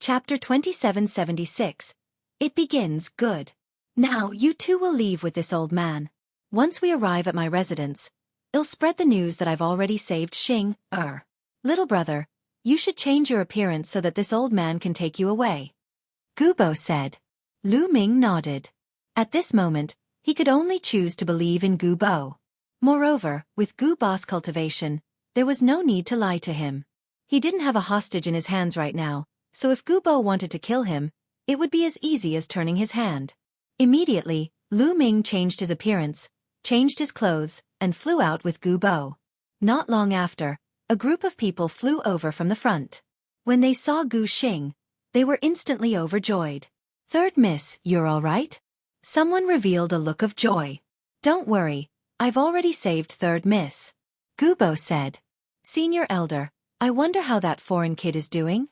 Chapter 2776. It begins good. Now you two will leave with this old man. Once we arrive at my residence, I'll spread the news that I've already saved Xing. Little brother, you should change your appearance so that this old man can take you away. Gubo said. Lu Ming nodded. At this moment, he could only choose to believe in Gubo. Moreover, with Gubo's cultivation, there was no need to lie to him. He didn't have a hostage in his hands right now, so if Gubo wanted to kill him, it would be as easy as turning his hand. Immediately, Lu Ming changed his appearance, changed his clothes, and flew out with Gubo. Not long after, a group of people flew over from the front. When they saw Gu Xing, they were instantly overjoyed. Third Miss, you're all right? Someone revealed a look of joy. Don't worry, I've already saved Third Miss. Gubo said. Senior Elder, I wonder how that foreign kid is doing?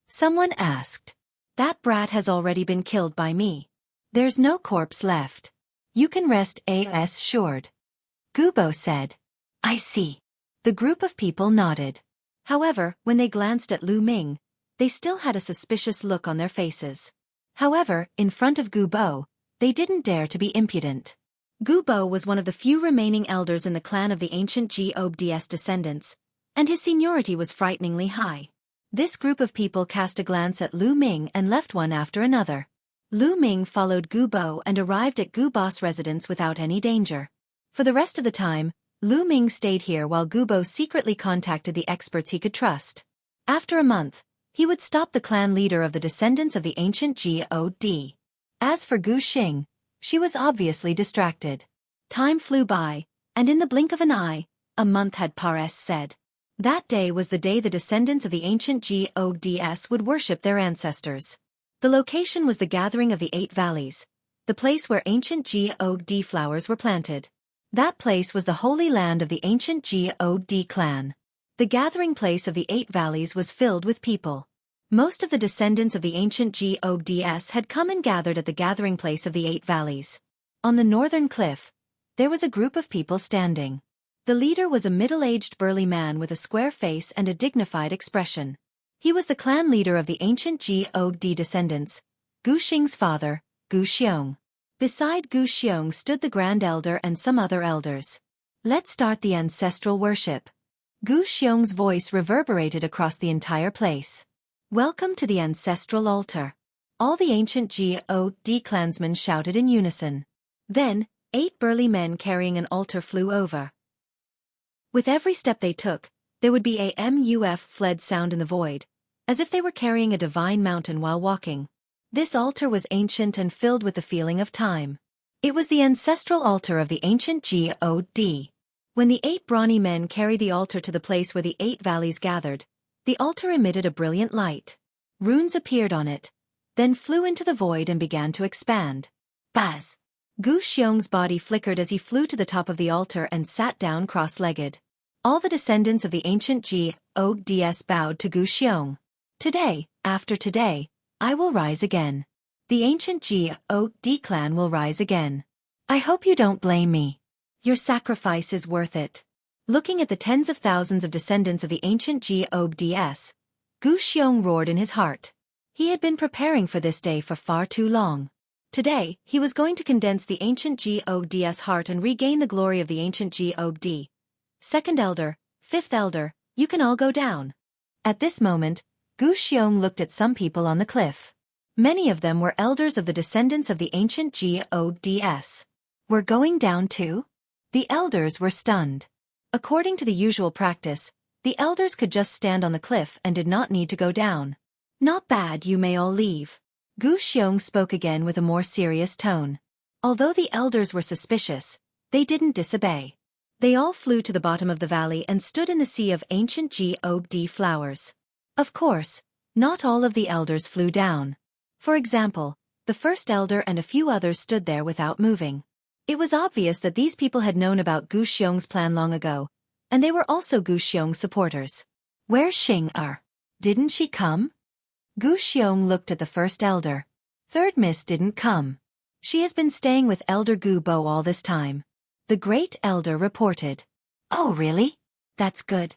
Someone asked. That brat has already been killed by me. There's no corpse left. You can rest assured. Gubo said. I see. The group of people nodded. However, when they glanced at Lu Ming, they still had a suspicious look on their faces. However, in front of Gubo, they didn't dare to be impudent. Gubo was one of the few remaining elders in the clan of the ancient Gobds descendants, and his seniority was frighteningly high. This group of people cast a glance at Lu Ming and left one after another. Lu Ming followed Gubo and arrived at Gubo's residence without any danger. For the rest of the time, Lu Ming stayed here while Gubo secretly contacted the experts he could trust. After a month, he would stop the clan leader of the descendants of the ancient God. As for Gu Xing, she was obviously distracted. Time flew by, and in the blink of an eye, a month had passed. That day was the day the descendants of the ancient Gods would worship their ancestors. The location was the gathering of the 8 valleys, the place where ancient God flowers were planted. That place was the holy land of the ancient God clan. The gathering place of the 8 valleys was filled with people. Most of the descendants of the ancient Gods had come and gathered at the gathering place of the 8 valleys. On the northern cliff, there was a group of people standing. The leader was a middle-aged burly man with a square face and a dignified expression. He was the clan leader of the ancient God descendants, Gu Xing's father, Gu Xiong. Beside Gu Xiong stood the Grand Elder and some other elders. Let's start the ancestral worship. Gu Xiong's voice reverberated across the entire place. Welcome to the ancestral altar. All the ancient God clansmen shouted in unison. Then, 8 burly men carrying an altar flew over. With every step they took, there would be a muffled sound in the void, as if they were carrying a divine mountain while walking. This altar was ancient and filled with the feeling of time. It was the ancestral altar of the ancient God. When the 8 brawny men carried the altar to the place where the 8 valleys gathered, the altar emitted a brilliant light. Runes appeared on it, then flew into the void and began to expand. Buzz! Gu Xiong's body flickered as he flew to the top of the altar and sat down cross-legged. All the descendants of the ancient Gods bowed to Gu Xiong. Today, after today, I will rise again. The ancient God clan will rise again. I hope you don't blame me. Your sacrifice is worth it. Looking at the tens of thousands of descendants of the ancient Gods, Gu Xiong roared in his heart. He had been preparing for this day for far too long. Today, he was going to condense the ancient Gods heart and regain the glory of the ancient God. Second Elder, Fifth Elder, you can all go down. At this moment, Gu Xiong looked at some people on the cliff. Many of them were elders of the descendants of the ancient Gods. We're going down too? The elders were stunned. According to the usual practice, the elders could just stand on the cliff and did not need to go down. Not bad, you may all leave. Gu Xiong spoke again with a more serious tone. Although the elders were suspicious, they didn't disobey. They all flew to the bottom of the valley and stood in the sea of ancient God flowers. Of course, not all of the elders flew down. For example, the first elder and a few others stood there without moving. It was obvious that these people had known about Gu Xiong's plan long ago, and they were also Gu Xiong's supporters. Where's Xing? Didn't she come? Gu Xiong looked at the first elder. Third Miss didn't come. She has been staying with Elder Gubo all this time. The great elder reported. Oh really? That's good.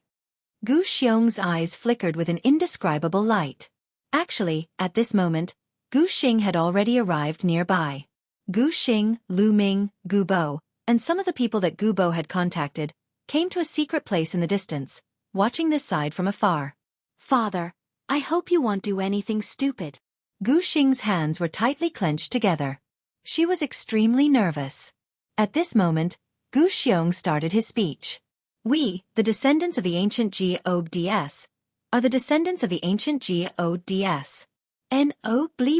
Gu Xiong's eyes flickered with an indescribable light. Actually, at this moment, Gu Xing had already arrived nearby. Gu Xing, Lu Ming, Gu Bo, and some of the people that Gu Bo had contacted, came to a secret place in the distance, watching this side from afar. Father, I hope you won't do anything stupid. Gu Xing's hands were tightly clenched together. She was extremely nervous. At this moment, Gu Xiong started his speech. We, the descendants of the ancient Gods, are the descendants of the ancient Gods.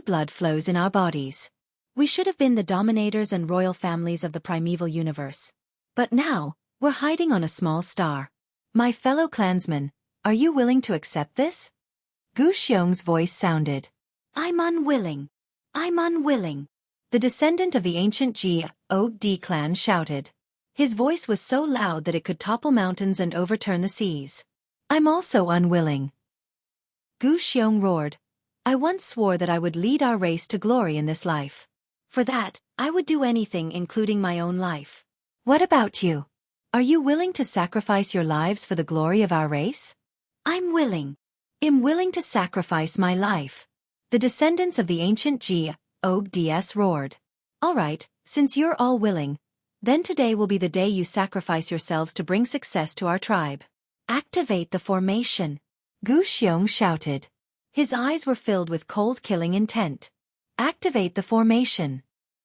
Blood flows in our bodies. We should have been the dominators and royal families of the primeval universe. But now, we're hiding on a small star. My fellow clansmen, are you willing to accept this? Gu Xiong's voice sounded. I'm unwilling. I'm unwilling. The descendant of the ancient God clan shouted. His voice was so loud that it could topple mountains and overturn the seas. I'm also unwilling. Gu Xiong roared. I once swore that I would lead our race to glory in this life. For that, I would do anything including my own life. What about you? Are you willing to sacrifice your lives for the glory of our race? I'm willing. I'm willing to sacrifice my life. The descendants of the ancient Gods roared. All right, since you're all willing, then today will be the day you sacrifice yourselves to bring success to our tribe. Activate the formation. Gu Xiong shouted. His eyes were filled with cold killing intent. Activate the formation.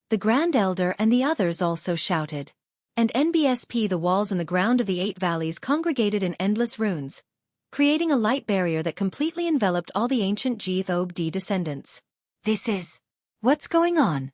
The Grand Elder and the others also shouted. And NBSP, the walls and the ground of the 8 valleys congregated in endless runes, creating a light barrier that completely enveloped all the ancient God descendants. This is... What's going on?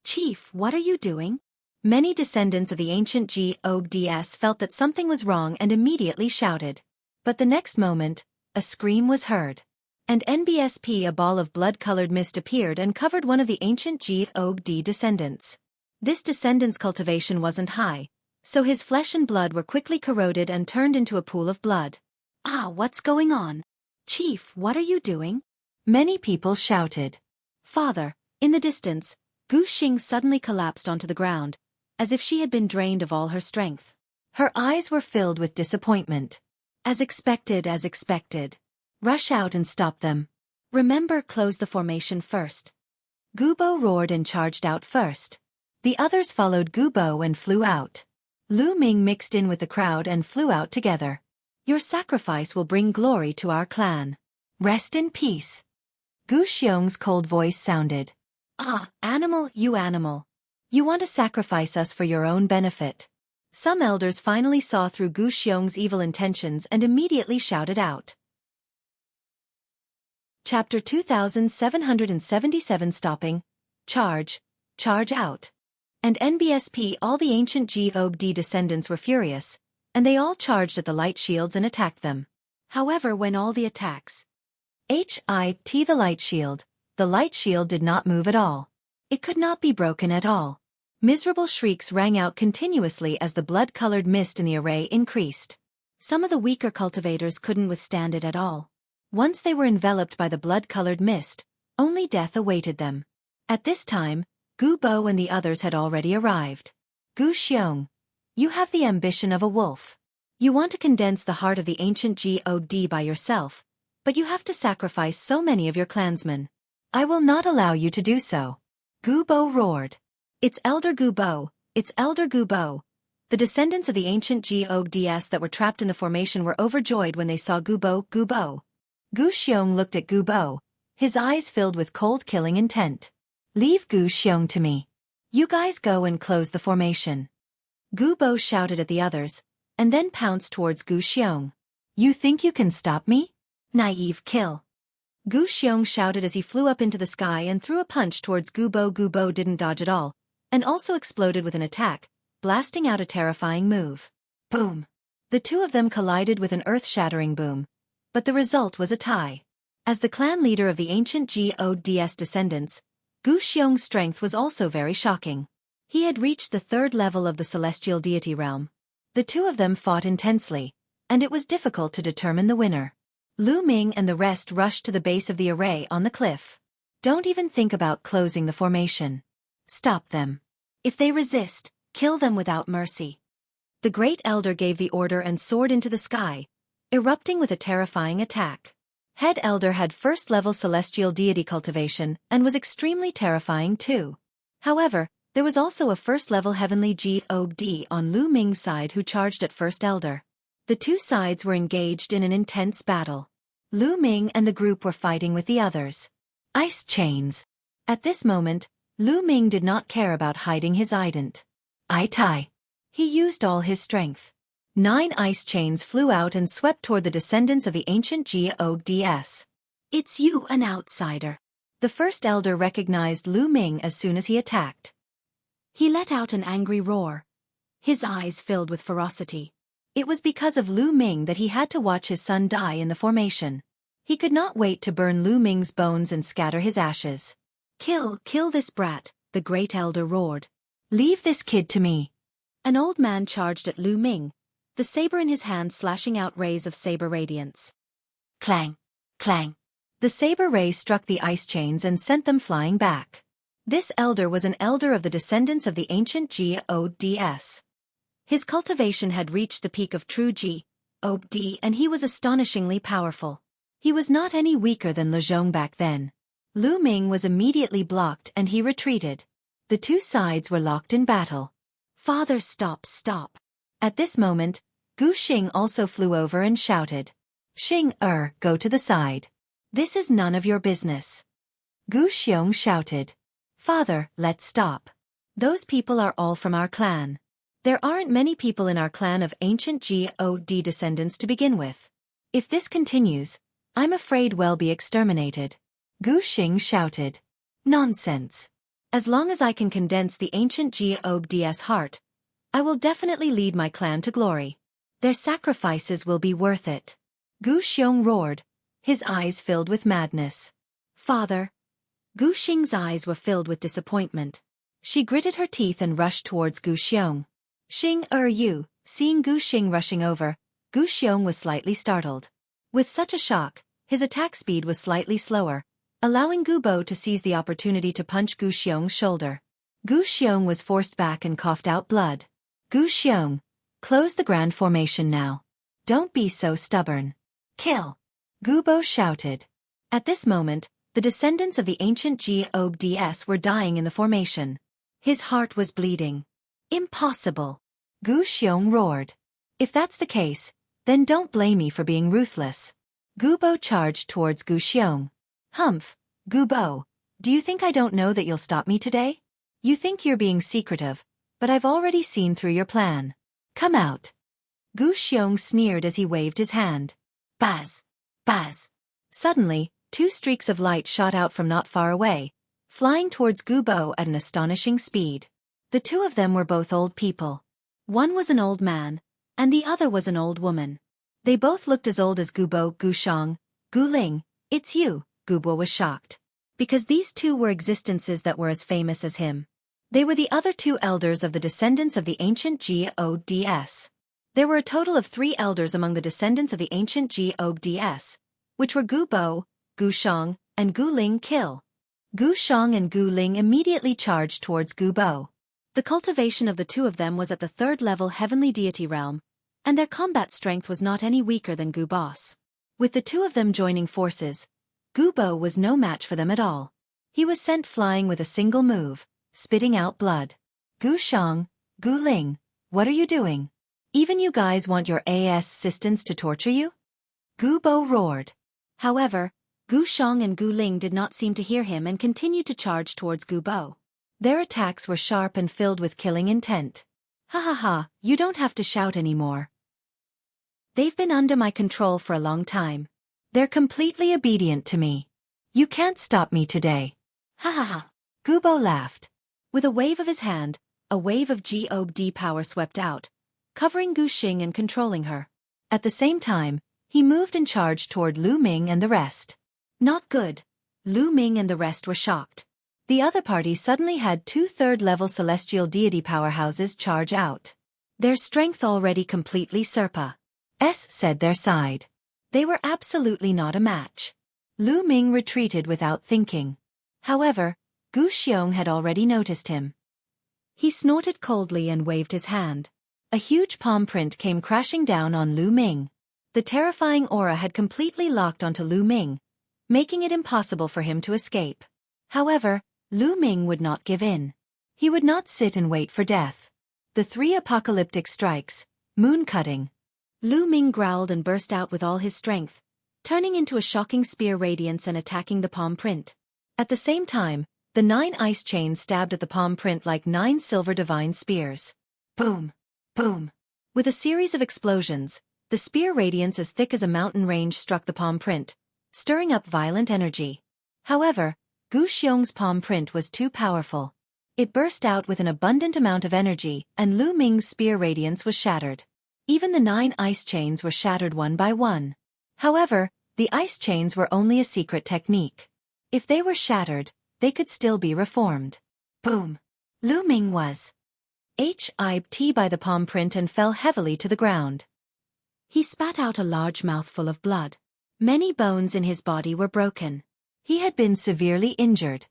Chief, what are you doing? Many descendants of the ancient Gods felt that something was wrong and immediately shouted. But the next moment, a scream was heard. And NBSP, a ball of blood-colored mist appeared and covered one of the ancient God descendants. This descendant's cultivation wasn't high, so his flesh and blood were quickly corroded and turned into a pool of blood. What's going on? Chief, what are you doing? Many people shouted. Father, in the distance, Gu Xing suddenly collapsed onto the ground, as if she had been drained of all her strength. Her eyes were filled with disappointment. As expected, as expected. Rush out and stop them. Remember, close the formation first. Gu Bo roared and charged out first. The others followed Gu Bo and flew out. Lu Ming mixed in with the crowd and flew out together. Your sacrifice will bring glory to our clan. Rest in peace. Gu Xiong's cold voice sounded. Animal, you animal. You want to sacrifice us for your own benefit. Some elders finally saw through Gu Xiong's evil intentions and immediately shouted out. Chapter 2777 Stopping. Charge. Charge out. And NBSP, all the ancient God descendants were furious, and they all charged at the light shields and attacked them. However, when all the attacks hit the light shield did not move at all. It could not be broken at all. Miserable shrieks rang out continuously as the blood-colored mist in the array increased. Some of the weaker cultivators couldn't withstand it at all. Once they were enveloped by the blood-colored mist, only death awaited them. At this time, Gu Bo and the others had already arrived. Gu Xiong, you have the ambition of a wolf. You want to condense the heart of the ancient God by yourself, but you have to sacrifice so many of your clansmen. I will not allow you to do so. Gu Bo roared. It's Elder Gu Bo, it's Elder Gu Bo. The descendants of the ancient Gods that were trapped in the formation were overjoyed when they saw Gu Bo, Gu Bo. Gu Xiong looked at Gu Bo, his eyes filled with cold killing intent. Leave Gu Xiong to me. You guys go and close the formation. Gu Bo shouted at the others, and then pounced towards Gu Xiong. You think you can stop me? Naive kill. Gu Xiong shouted as he flew up into the sky and threw a punch towards Gu Bo. Gu Bo didn't dodge at all, and also exploded with an attack, blasting out a terrifying move. Boom! The two of them collided with an earth-shattering boom, but the result was a tie. As the clan leader of the ancient Gods descendants, Gu Xiong's strength was also very shocking. He had reached the 3rd level of the celestial deity realm. The two of them fought intensely, and it was difficult to determine the winner. Lu Ming and the rest rushed to the base of the array on the cliff. Don't even think about closing the formation. Stop them. If they resist, kill them without mercy. The Great Elder gave the order and soared into the sky, erupting with a terrifying attack. Head Elder had first-level celestial deity cultivation and was extremely terrifying too. However, there was also a first-level heavenly god on Lu Ming's side who charged at First Elder. The two sides were engaged in an intense battle. Lu Ming and the group were fighting with the others. Ice chains. At this moment, Lu Ming did not care about hiding his ident. Tai. He used all his strength. 9 ice chains flew out and swept toward the descendants of the ancient gods. It's you, an outsider. The First Elder recognized Lu Ming as soon as he attacked. He let out an angry roar. His eyes filled with ferocity. It was because of Lu Ming that he had to watch his son die in the formation. He could not wait to burn Lu Ming's bones and scatter his ashes. Kill this brat, the Great Elder roared. Leave this kid to me. An old man charged at Lu Ming, the saber in his hand slashing out rays of saber radiance. Clang, clang. The saber ray struck the ice chains and sent them flying back. This elder was an elder of the descendants of the ancient gods. His cultivation had reached the peak of true god, and he was astonishingly powerful. He was not any weaker than Lezhong back then. Lu Ming was immediately blocked and he retreated. The two sides were locked in battle. Father, stop. At this moment, Gu Xing also flew over and shouted. Xing, go to the side. This is none of your business. Gu Xiong shouted. Father, let's stop. Those people are all from our clan. There aren't many people in our clan of ancient god descendants to begin with. If this continues, I'm afraid we'll be exterminated. Gu Xing shouted. Nonsense. As long as I can condense the ancient god's heart, I will definitely lead my clan to glory. Their sacrifices will be worth it. Gu Xiong roared, his eyes filled with madness. Father. Gu Xing's eyes were filled with disappointment. She gritted her teeth and rushed towards Gu Xiong. Xing, you. Seeing Gu Xing rushing over, Gu Xiong was slightly startled. With such a shock, his attack speed was slightly slower, allowing Gu Bo to seize the opportunity to punch Gu Xiong's shoulder. Gu Xiong was forced back and coughed out blood. Gu Xiong, close the grand formation now. Don't be so stubborn. Kill! Gu Bo shouted. At this moment, the descendants of the ancient gods were dying in the formation. His heart was bleeding. Impossible! Gu Xiong roared. If that's the case, then don't blame me for being ruthless. Gu Bo charged towards Gu Xiong. Humph, Gu Bo, do you think I don't know that you'll stop me today? You think you're being secretive, but I've already seen through your plan. Come out. Gu Xiong sneered as he waved his hand. Buzz! Buzz! Suddenly, 2 streaks of light shot out from not far away, flying towards Gu Bo at an astonishing speed. The 2 of them were both old people. One was an old man, and the other was an old woman. They both looked as old as Gu Bo. Gu Shang, Gu Ling, it's you, Gu Bo was shocked. Because these 2 were existences that were as famous as him. They were the other 2 elders of the descendants of the ancient gods. There were a total of 3 elders among the descendants of the ancient gods, which were Gu Bo, Gu Shang, and Gu Ling. Kill. Gu Shang and Gu Ling immediately charged towards Gu Bo. The cultivation of the 2 of them was at the 3rd level heavenly deity realm, and their combat strength was not any weaker than Gu Boss. With the 2 of them joining forces, Gu Bo was no match for them at all. He was sent flying with a single move, spitting out blood. Gu Shang, Gu Ling, what are you doing? Even you guys want your assistants to torture you? Gu Bo roared. However, Gu Shang and Gu Ling did not seem to hear him and continued to charge towards Gu Bo. Their attacks were sharp and filled with killing intent. Ha, you don't have to shout anymore. They've been under my control for a long time. They're completely obedient to me. You can't stop me today. Ha. Gu Bo laughed. With a wave of his hand, a wave of god power swept out, covering Gu Xing and controlling her. At the same time, he moved and charged toward Lu Ming and the rest. Not good. Lu Ming and the rest were shocked. The other party suddenly had 2 third-level celestial deity powerhouses charge out. Their strength already completely said their side. They were absolutely not a match. Lu Ming retreated without thinking. However, Gu Xiong had already noticed him. He snorted coldly and waved his hand. A huge palm print came crashing down on Lu Ming. The The terrifying aura had completely locked onto Lu Ming, making it impossible for him to escape. However, Lu Ming would not give in. He would not sit and wait for death. The 3 apocalyptic strikes, moon-cutting. Lu Ming growled and burst out with all his strength, turning into a shocking spear radiance and attacking the palm print. At the same time, the 9 ice chains stabbed at the palm print like 9 silver divine spears. Boom! Boom! With a series of explosions, the spear radiance as thick as a mountain range struck the palm print, stirring up violent energy. However, Gu Xiong's palm print was too powerful. It burst out with an abundant amount of energy, and Lu Ming's spear radiance was shattered. Even the 9 ice chains were shattered one by one. However, the ice chains were only a secret technique. If they were shattered, they could still be reformed. Boom! Lu Ming was hit by the palm print and fell heavily to the ground. He spat out a large mouthful of blood. Many bones in his body were broken. He had been severely injured.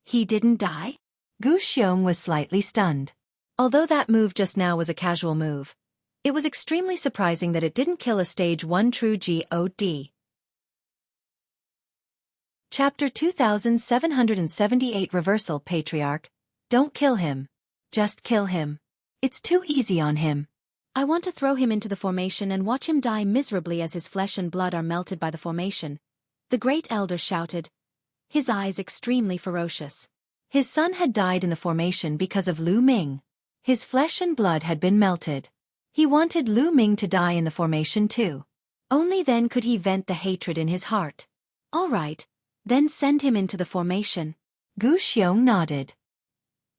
He didn't die? Gu Xiong was slightly stunned. Although that move just now was a casual move, it was extremely surprising that it didn't kill a stage 1 true God. Chapter 2778 Reversal Patriarch. Don't kill him. Just kill him. It's too easy on him. I want to throw him into the formation and watch him die miserably as his flesh and blood are melted by the formation. The great elder shouted, his eyes extremely ferocious. His son had died in the formation because of Lu Ming. His flesh and blood had been melted. He wanted Lu Ming to die in the formation too. Only then could he vent the hatred in his heart. All right, then send him into the formation. Gu Xiong nodded.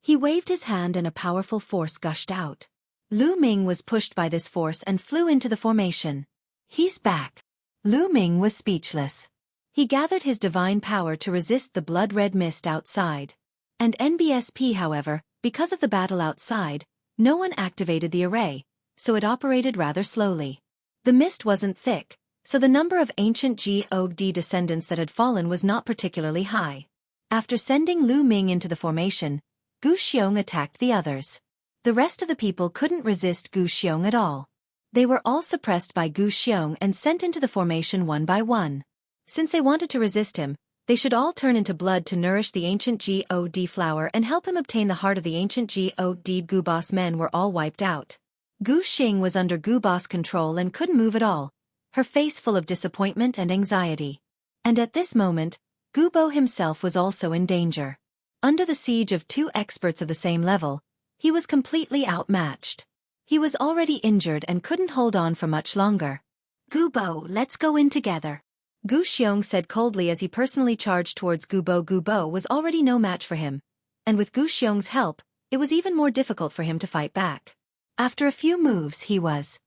He waved his hand and a powerful force gushed out. Lu Ming was pushed by this force and flew into the formation. He's back. Lu Ming was speechless. He gathered his divine power to resist the blood-red mist outside. And NBSP, however, because of the battle outside, no one activated the array, so it operated rather slowly. The mist wasn't thick, so the number of ancient God descendants that had fallen was not particularly high. After sending Lu Ming into the formation, Gu Xiong attacked the others. The rest of the people couldn't resist Gu Xiong at all. They were all suppressed by Gu Xiong and sent into the formation one by one. Since they wanted to resist him, they should all turn into blood to nourish the ancient God flower and help him obtain the heart of the ancient God. Gu Boss men were all wiped out. Gu Xing was under Gu Boss control and couldn't move at all, her face full of disappointment and anxiety. And at this moment, Gu Bo himself was also in danger. Under the siege of 2 experts of the same level, he was completely outmatched. He was already injured and couldn't hold on for much longer. Gu Bo, let's go in together. Gu Xiong said coldly as he personally charged towards Gu Bo. Gu Bo was already no match for him, and with Gu Xiong's help, it was even more difficult for him to fight back. After a few moves he was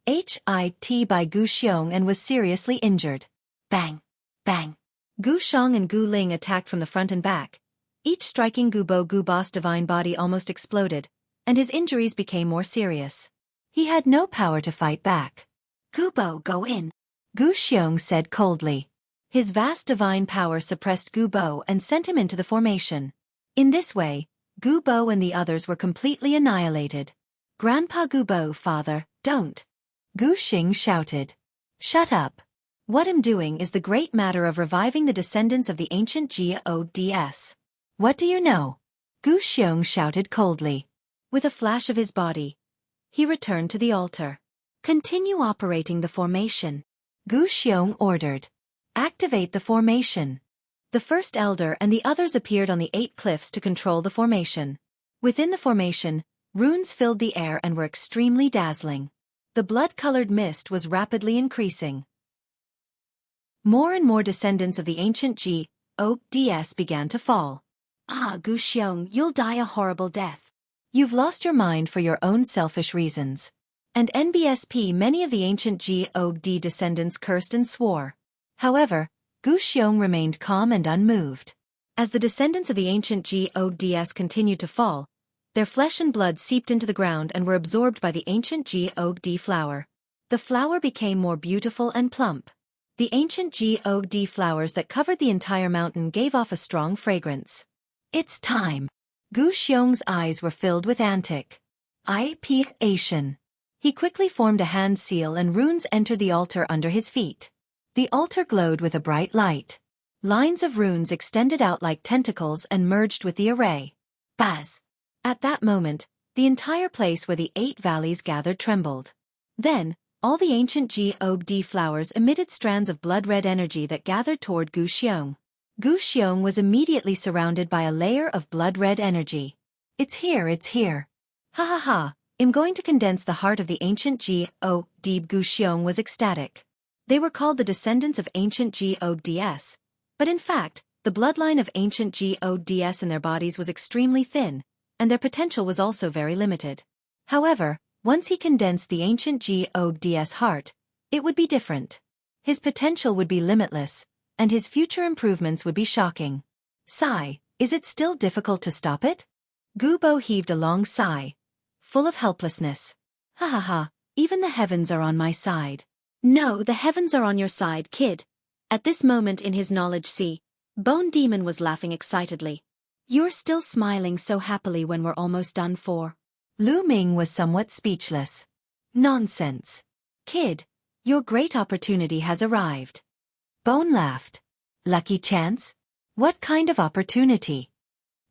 hit by Gu Xiong and was seriously injured. Bang! Bang! Gu Xiong and Gu Ling attacked from the front and back, each striking Gu Bo. Gu Boss' divine body almost exploded, and his injuries became more serious. He had no power to fight back. Gu Bo, go in. Gu Xiong said coldly. His vast divine power suppressed Gu Bo and sent him into the formation. In this way, Gu Bo and the others were completely annihilated. Grandpa Gu Bo, father, don't. Gu Xing shouted. Shut up. What I'm doing is the great matter of reviving the descendants of the ancient Gods. What do you know? Gu Xiong shouted coldly. With a flash of his body, he returned to the altar. Continue operating the formation. Gu Xiong ordered. Activate the formation. The first elder and the others appeared on the 8 cliffs to control the formation. Within the formation, runes filled the air and were extremely dazzling. The blood-colored mist was rapidly increasing. More and more descendants of the ancient Gods began to fall. Ah, Gu Xiong, you'll die a horrible death. You've lost your mind for your own selfish reasons. And NBSP, many of the ancient God descendants cursed and swore. However, Gu Xiong remained calm and unmoved. As the descendants of the ancient Gods continued to fall, their flesh and blood seeped into the ground and were absorbed by the ancient God flower. The flower became more beautiful and plump. The ancient God flowers that covered the entire mountain gave off a strong fragrance. It's time. Gu Xiong's eyes were filled with anticipation. He quickly formed a hand seal and runes entered the altar under his feet. The altar glowed with a bright light. Lines of runes extended out like tentacles and merged with the array. Buzz! At that moment, the entire place where the 8 valleys gathered trembled. Then, all the ancient God flowers emitted strands of blood-red energy that gathered toward Gu Xiong. Gu Xiong was immediately surrounded by a layer of blood-red energy. It's here, it's here. Ha ha ha, I'm going to condense the heart of the ancient God. Gu Xiong was ecstatic. They were called the descendants of ancient Gods, but in fact, the bloodline of ancient Gods in their bodies was extremely thin, and their potential was also very limited. However, once he condensed the ancient Gods heart, it would be different. His potential would be limitless, and his future improvements would be shocking. Sigh, is it still difficult to stop it? Gu Bo heaved a long sigh, full of helplessness. Ha ha ha, even the heavens are on my side. No, the heavens are on your side, kid. At this moment in his knowledge sea, Bone Demon was laughing excitedly. You're still smiling so happily when we're almost done for. Lu Ming was somewhat speechless. Nonsense. Kid, your great opportunity has arrived. Bone laughed. Lucky chance? What kind of opportunity?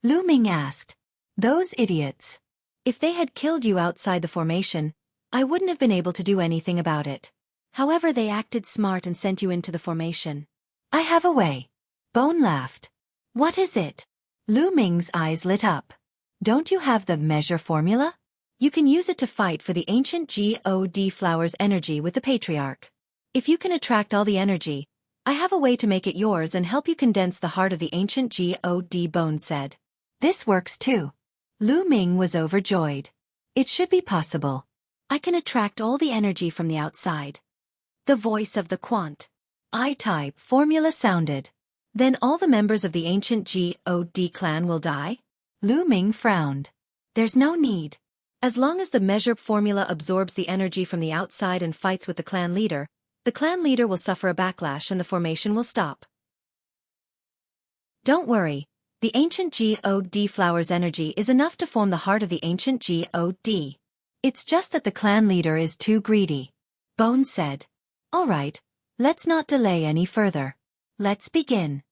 Lu Ming asked. Those idiots. If they had killed you outside the formation, I wouldn't have been able to do anything about it. However, they acted smart and sent you into the formation. I have a way. Bone laughed. What is it? Lu Ming's eyes lit up. Don't you have the measure formula? You can use it to fight for the ancient God flower's energy with the Patriarch. If you can attract all the energy, I have a way to make it yours and help you condense the heart of the ancient God. Bone said. This works too. Lu Ming was overjoyed. It should be possible. I can attract all the energy from the outside. The voice of the quant I-type formula sounded. Then all the members of the ancient God clan will die? Lu Ming frowned. There's no need. As long as the measure formula absorbs the energy from the outside and fights with the clan leader will suffer a backlash and the formation will stop. Don't worry, the ancient God flower's energy is enough to form the heart of the ancient God. It's just that the clan leader is too greedy. Bone said. All right, let's not delay any further. Let's begin.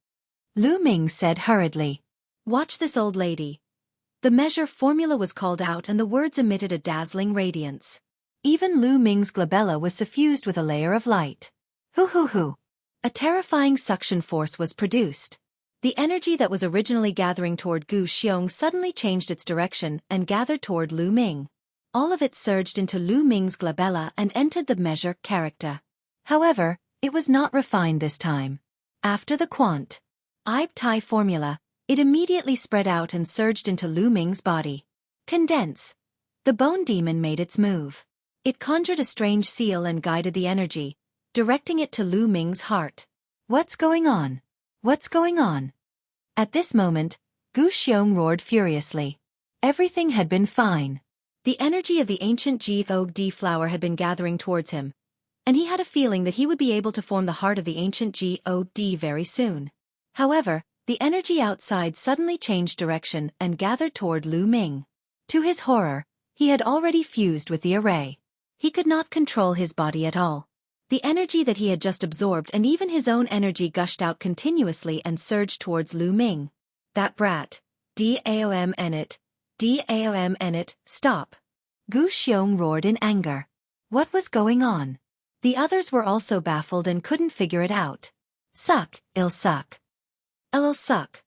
Lu Ming said hurriedly. Watch this old lady. The measure formula was called out and the words emitted a dazzling radiance. Even Lu Ming's glabella was suffused with a layer of light. Hoo hoo hoo. A terrifying suction force was produced. The energy that was originally gathering toward Gu Xiong suddenly changed its direction and gathered toward Lu Ming. All of it surged into Lu Ming's glabella and entered the measure character. However, it was not refined this time. After the quant I-type formula, it immediately spread out and surged into Lu Ming's body. Condense. The Bone Demon made its move. It conjured a strange seal and guided the energy, directing it to Lu Ming's heart. What's going on? What's going on? At this moment, Gu Xiong roared furiously. Everything had been fine. The energy of the ancient God flower had been gathering towards him, and he had a feeling that he would be able to form the heart of the ancient God very soon. However, the energy outside suddenly changed direction and gathered toward Lu Ming. To his horror, he had already fused with the array. He could not control his body at all. The energy that he had just absorbed and even his own energy gushed out continuously and surged towards Lu Ming. That brat. Daom Enit. Daom Enit, stop. Gu Xiong roared in anger. What was going on? The others were also baffled and couldn't figure it out. Suck, it'll suck. It'll suck.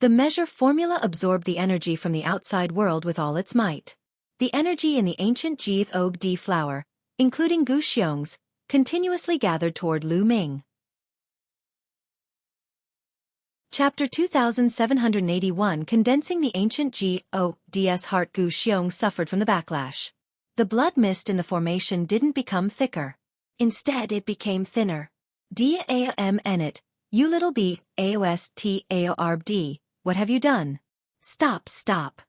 The measure formula absorbed the energy from the outside world with all its might. The energy in the ancient God flower, including Gu Xiong's, continuously gathered toward Lu Ming. Chapter 2781 Condensing the Ancient God's Heart. Gu Xiong suffered from the backlash. The blood mist in the formation didn't become thicker. Instead it became thinner. Daom Enit, you little b, aostaorb, what have you done? Stop, stop.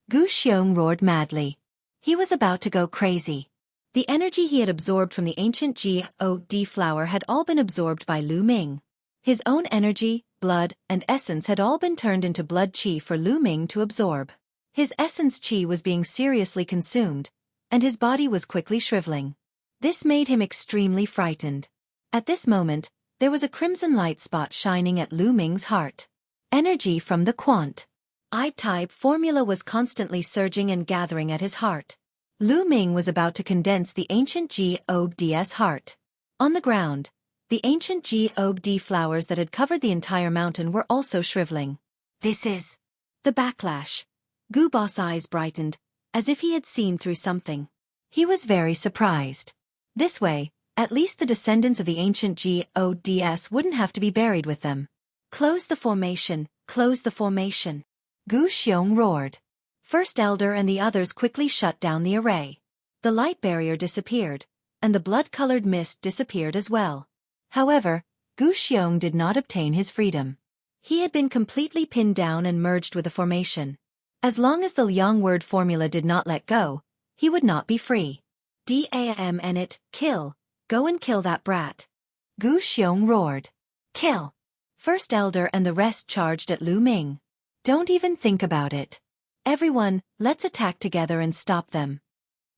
Gu Xiong roared madly. He was about to go crazy. The energy he had absorbed from the ancient God flower had all been absorbed by Lu Ming. His own energy, blood, and essence had all been turned into blood qi for Lu Ming to absorb. His essence qi was being seriously consumed, and his body was quickly shriveling. This made him extremely frightened. At this moment, there was a crimson light spot shining at Lu Ming's heart. Energy from the quant I-type formula was constantly surging and gathering at his heart. Lu Ming was about to condense the ancient Gods heart. On the ground, the ancient God flowers that had covered the entire mountain were also shriveling. This is the backlash. Gu Bo's eyes brightened, as if he had seen through something. He was very surprised. This way, at least the descendants of the ancient Gods wouldn't have to be buried with them. Close the formation, close the formation. Gu Xiong roared. First Elder and the others quickly shut down the array. The light barrier disappeared, and the blood-colored mist disappeared as well. However, Gu Xiong did not obtain his freedom. He had been completely pinned down and merged with the formation. As long as the Liang word formula did not let go, he would not be free. Damn it, kill. Go and kill that brat. Gu Xiong roared. Kill. First Elder and the rest charged at Lu Ming. Don't even think about it. Everyone, let's attack together and stop them.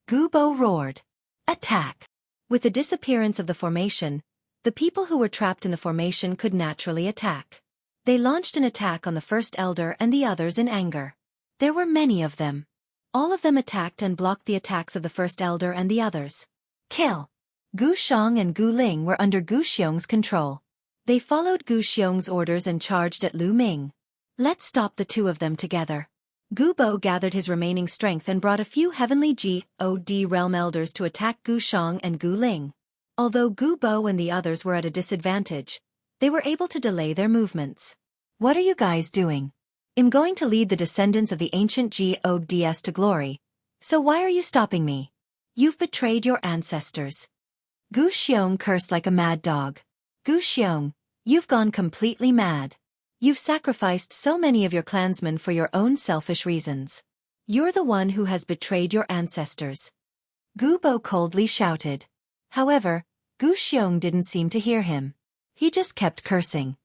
Gu Bo roared. Attack. With the disappearance of the formation, the people who were trapped in the formation could naturally attack. They launched an attack on the First Elder and the others in anger. There were many of them. All of them attacked and blocked the attacks of the First Elder and the others. Kill. Gu Shang and Gu Ling were under Gu Xiong's control. They followed Gu Xiong's orders and charged at Lu Ming. Let's stop the two of them together. Gu Bo gathered his remaining strength and brought a few heavenly God realm elders to attack Gu Shang and Gu Ling. Although Gu Bo and the others were at a disadvantage, they were able to delay their movements. What are you guys doing? I'm going to lead the descendants of the ancient Gods to glory, so why are you stopping me? You've betrayed your ancestors. Gu Xiong cursed like a mad dog. Gu Xiong, you've gone completely mad. You've sacrificed so many of your clansmen for your own selfish reasons. You're the one who has betrayed your ancestors. Gu Bo coldly shouted. However, Gu Xiong didn't seem to hear him. He just kept cursing.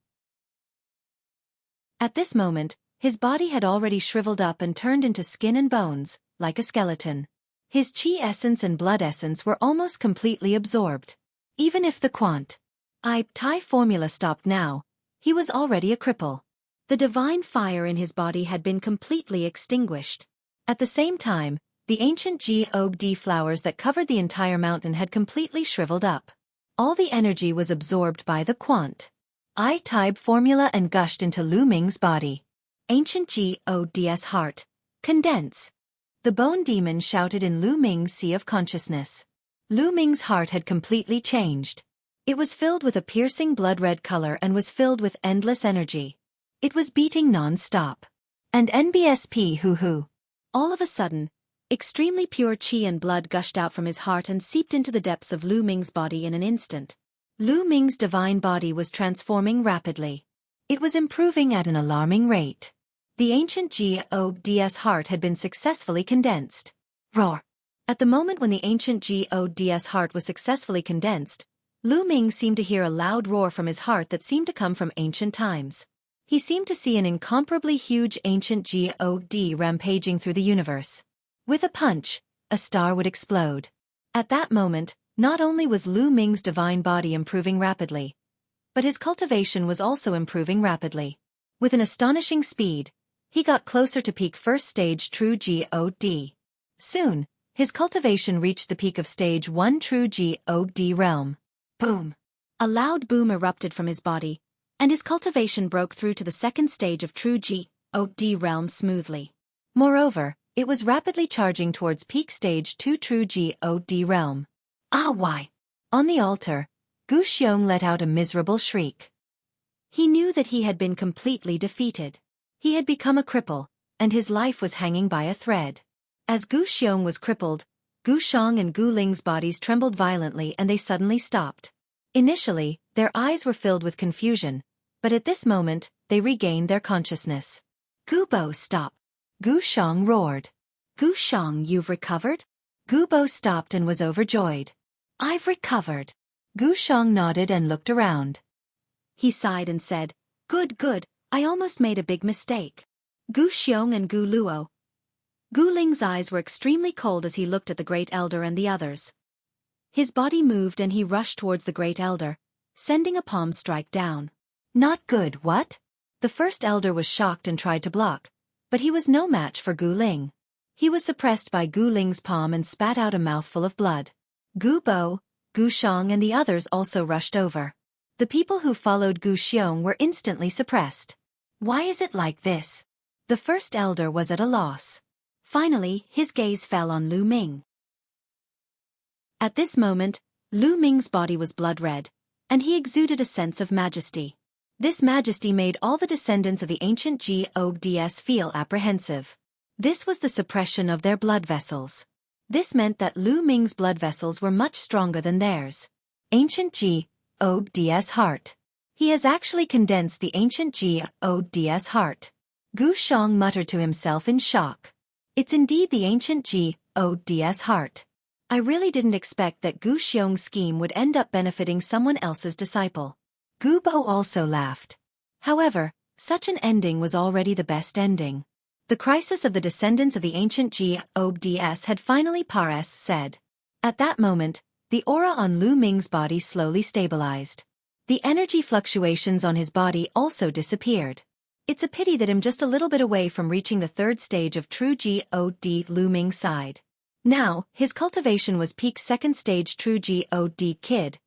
At this moment, his body had already shriveled up and turned into skin and bones, like a skeleton. His chi essence and blood essence were almost completely absorbed. Even if the quant I-type formula stopped now, he was already a cripple. The divine fire in his body had been completely extinguished. At the same time, the ancient God flowers that covered the entire mountain had completely shriveled up. All the energy was absorbed by the quant I-type formula and gushed into Lu Ming's body. Ancient Gods heart. Condense. The bone demon shouted in Lu Ming's sea of consciousness. Lu Ming's heart had completely changed. It was filled with a piercing blood-red color and was filled with endless energy. It was beating non-stop. And NBSP hoo-hoo. All of a sudden, extremely pure chi and blood gushed out from his heart and seeped into the depths of Lu Ming's body in an instant. Lu Ming's divine body was transforming rapidly. It was improving at an alarming rate. The ancient Gods heart had been successfully condensed. Roar. At the moment when the ancient Gods heart was successfully condensed, Lu Ming seemed to hear a loud roar from his heart that seemed to come from ancient times. He seemed to see an incomparably huge ancient God rampaging through the universe. With a punch, a star would explode. At that moment, not only was Lu Ming's divine body improving rapidly, but his cultivation was also improving rapidly. With an astonishing speed, he got closer to peak first stage true God. Soon, his cultivation reached the peak of stage 1 true God realm. Boom! A loud boom erupted from his body, and his cultivation broke through to the second stage of true God realm smoothly. Moreover, it was rapidly charging towards peak stage 2 true God realm. Ah why! On the altar, Gu Xiong let out a miserable shriek. He knew that he had been completely defeated. He had become a cripple, and his life was hanging by a thread. As Gu Xiong was crippled, Gu Shang and Gu Ling's bodies trembled violently and they suddenly stopped. Initially, their eyes were filled with confusion, but at this moment, they regained their consciousness. Gu Bo, stop! Gu Shang roared. Gu Shang, you've recovered? Gu Bo stopped and was overjoyed. I've recovered. Gu Shang nodded and looked around. He sighed and said, Good, I almost made a big mistake. Gu Xiong and Gu Luo. Gu Ling's eyes were extremely cold as he looked at the Great Elder and the others. His body moved and he rushed towards the Great Elder, sending a palm strike down. Not good, what? The First Elder was shocked and tried to block, but he was no match for Gu Ling. He was suppressed by Gu Ling's palm and spat out a mouthful of blood. Gu Bo, Gu Shang and the others also rushed over. The people who followed Gu Xiong were instantly suppressed. Why is it like this? The First Elder was at a loss. Finally, his gaze fell on Lu Ming. At this moment, Lu Ming's body was blood red, and he exuded a sense of majesty. This majesty made all the descendants of the ancient Gods feel apprehensive. This was the suppression of their blood vessels. This meant that Lu Ming's blood vessels were much stronger than theirs. Ancient Gods heart. He has actually condensed the ancient Gods heart. Gu Shang muttered to himself in shock. It's indeed the ancient Gods heart. I really didn't expect that Gu Xiong's scheme would end up benefiting someone else's disciple. Gu Bo also laughed. However, such an ending was already the best ending. The crisis of the descendants of the ancient Gods had finally said. At that moment, the aura on Lu Ming's body slowly stabilized. The energy fluctuations on his body also disappeared. It's a pity that I'm just a little bit away from reaching the third stage of true God. Lu Ming sighed. Now, his cultivation was peak second stage true God kid.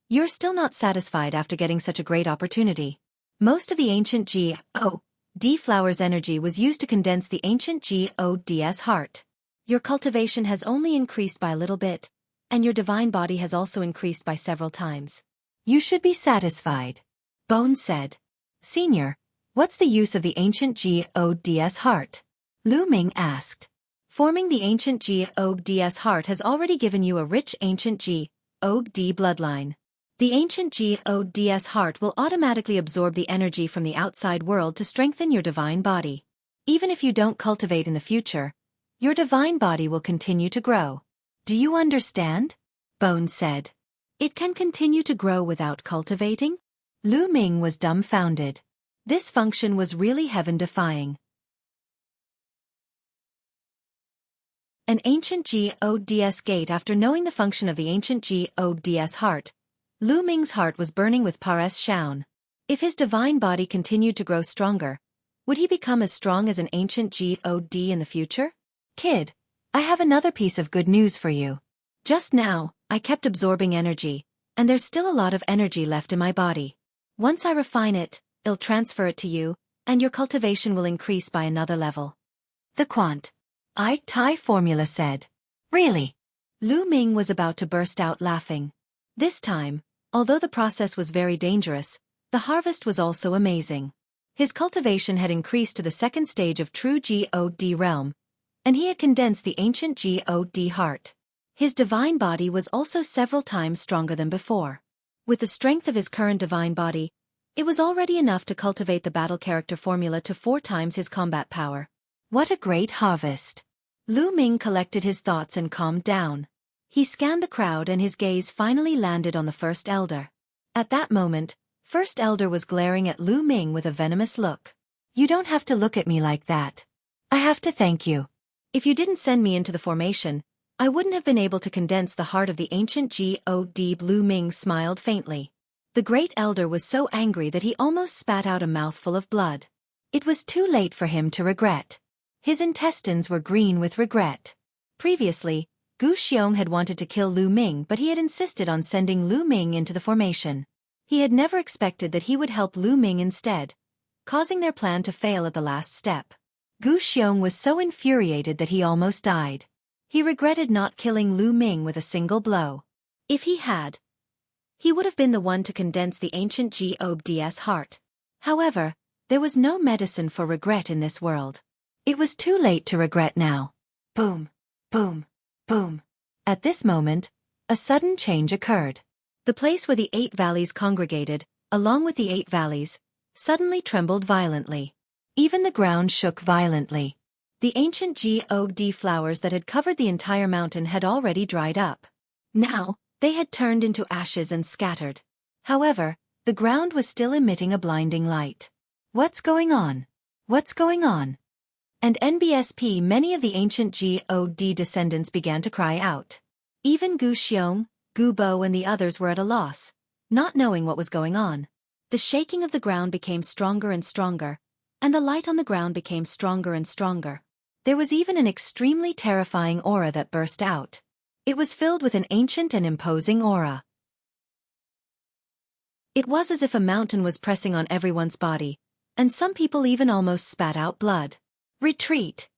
You're still not satisfied after getting such a great opportunity. Most of the ancient God flower's energy was used to condense the ancient Gods heart. Your cultivation has only increased by a little bit, and your divine body has also increased by several times. You should be satisfied. Bone said. Senior, what's the use of the ancient Gods heart? Lu Ming asked. Forming the ancient Gods heart has already given you a rich ancient God bloodline. The ancient Gods heart will automatically absorb the energy from the outside world to strengthen your divine body. Even if you don't cultivate in the future, your divine body will continue to grow. Do you understand? Bone said. It can continue to grow without cultivating? Lu Ming was dumbfounded. This function was really heaven-defying. An ancient Gods gate. After knowing the function of the ancient Gods heart, Lu Ming's heart was burning with Shaun. If his divine body continued to grow stronger, would he become as strong as an ancient God in the future? Kid, I have another piece of good news for you. Just now, I kept absorbing energy, and there's still a lot of energy left in my body. Once I refine it, I'll transfer it to you, and your cultivation will increase by another level. The Tai formula said. Really? Lu Ming was about to burst out laughing. This time, although the process was very dangerous, the harvest was also amazing. His cultivation had increased to the second stage of true God realm, and he had condensed the ancient God heart. His divine body was also several times stronger than before. With the strength of his current divine body, it was already enough to cultivate the battle character formula to 4 times his combat power. What a great harvest! Lu Ming collected his thoughts and calmed down. He scanned the crowd and his gaze finally landed on the First Elder. At that moment, First Elder was glaring at Lu Ming with a venomous look. You don't have to look at me like that. I have to thank you. If you didn't send me into the formation, I wouldn't have been able to condense the heart of the ancient God. Lu Ming smiled faintly. The Great Elder was so angry that he almost spat out a mouthful of blood. It was too late for him to regret. His intestines were green with regret. Previously, Gu Xiong had wanted to kill Lu Ming, but he had insisted on sending Lu Ming into the formation. He had never expected that he would help Lu Ming instead, causing their plan to fail at the last step. Gu Xiong was so infuriated that he almost died. He regretted not killing Lu Ming with a single blow. If he had, he would have been the one to condense the ancient Gods heart. However, there was no medicine for regret in this world. It was too late to regret now. Boom, boom, boom. At this moment, a sudden change occurred. The place where the 8 valleys congregated, along with the 8 valleys, suddenly trembled violently. Even the ground shook violently. The ancient God flowers that had covered the entire mountain had already dried up. Now, they had turned into ashes and scattered. However, the ground was still emitting a blinding light. What's going on? What's going on? And NBSP, many of the ancient God descendants began to cry out. Even Gu Xiong, Gu Bo and the others were at a loss, not knowing what was going on. The shaking of the ground became stronger and stronger, and the light on the ground became stronger and stronger. There was even an extremely terrifying aura that burst out. It was filled with an ancient and imposing aura. It was as if a mountain was pressing on everyone's body, and some people even almost spat out blood. Retreat!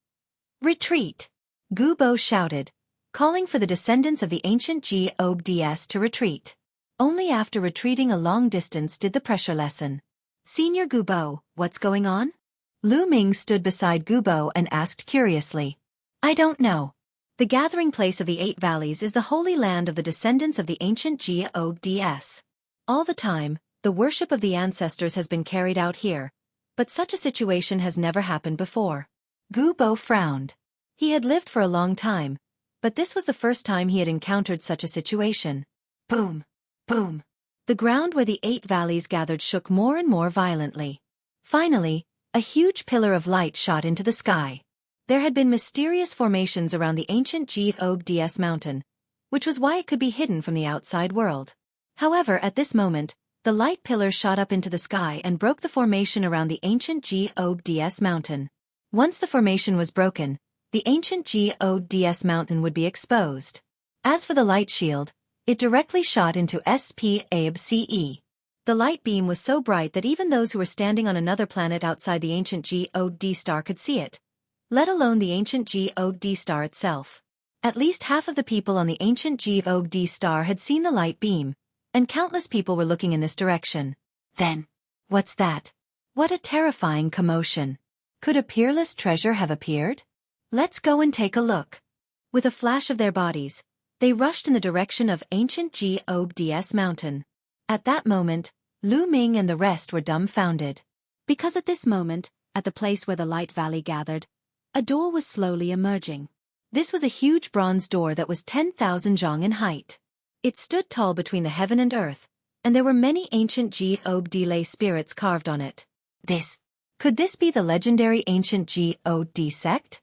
Retreat! Gu Bo shouted, calling for the descendants of the ancient Gods to retreat. Only after retreating a long distance did the pressure lessen. Senior Gu Bo, what's going on? Lu Ming stood beside Gu Bo and asked curiously. I don't know. The gathering place of the 8 valleys is the holy land of the descendants of the ancient Gods. All the time, the worship of the ancestors has been carried out here, but such a situation has never happened before. Gu Bo frowned. He had lived for a long time, but this was the first time he had encountered such a situation. Boom! Boom! The ground where the 8 valleys gathered shook more and more violently. Finally, a huge pillar of light shot into the sky. There had been mysterious formations around the ancient Gods mountain, which was why it could be hidden from the outside world. However, at this moment, the light pillar shot up into the sky and broke the formation around the ancient Gods mountain. Once the formation was broken, the ancient Gods mountain would be exposed. As for the light shield, it directly shot into SPABCE. The light beam was so bright that even those who were standing on another planet outside the ancient God star could see it, let alone the ancient God star itself. At least half of the people on the ancient God star had seen the light beam, and countless people were looking in this direction. Then, what's that? What a terrifying commotion. Could a peerless treasure have appeared? Let's go and take a look. With a flash of their bodies, they rushed in the direction of ancient Gods mountain. At that moment, Lu Ming and the rest were dumbfounded. Because at this moment, at the place where the light valley gathered, a door was slowly emerging. This was a huge bronze door that was 10,000 zhang in height. It stood tall between the heaven and earth, and there were many ancient God spirits carved on it. Could this be the legendary ancient God sect?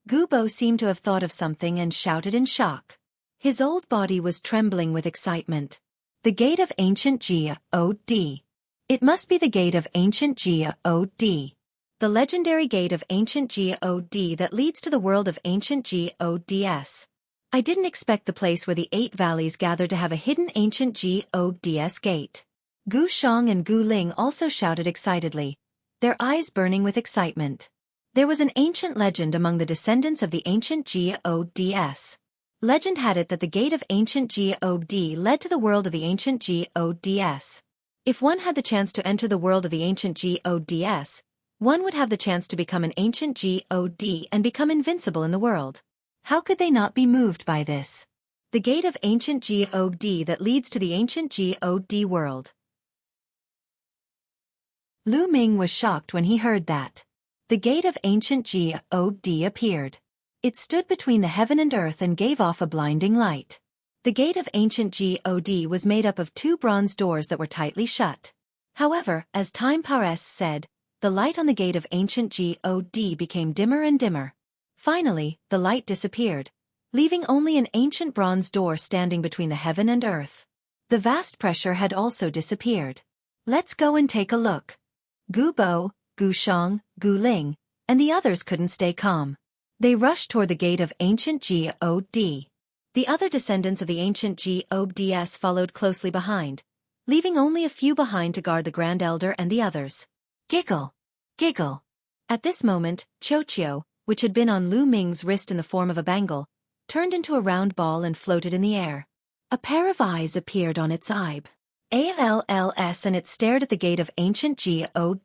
Gu Bo seemed to have thought of something and shouted in shock. His old body was trembling with excitement. The gate of ancient God. It must be the gate of ancient God. The legendary gate of ancient God that leads to the world of ancient Gods. I didn't expect the place where the 8 valleys gathered to have a hidden ancient Gods gate. Gu Shang and Gu Ling also shouted excitedly, their eyes burning with excitement. There was an ancient legend among the descendants of the ancient Gods. Legend had it that the gate of ancient God led to the world of the ancient Gods. If one had the chance to enter the world of the ancient Gods, one would have the chance to become an ancient God and become invincible in the world. How could they not be moved by this? The gate of ancient God that leads to the ancient God world. Lu Ming was shocked when he heard that. The gate of ancient God appeared. It stood between the heaven and earth and gave off a blinding light. The gate of ancient God was made up of 2 bronze doors that were tightly shut. However, as time said, the light on the gate of ancient God became dimmer and dimmer. Finally, the light disappeared, leaving only an ancient bronze door standing between the heaven and earth. The vast pressure had also disappeared. Let's go and take a look. Gu Bo, Gu Shang, Gu Ling, and the others couldn't stay calm. They rushed toward the gate of ancient God. The other descendants of the ancient Gods followed closely behind, leaving only a few behind to guard the Grand Elder and the others. Giggle! Giggle! At this moment, Xueqi, which had been on Lu Ming's wrist in the form of a bangle, turned into a round ball and floated in the air. A pair of eyes appeared on its eye. ALLS, and it stared at the gate of ancient God.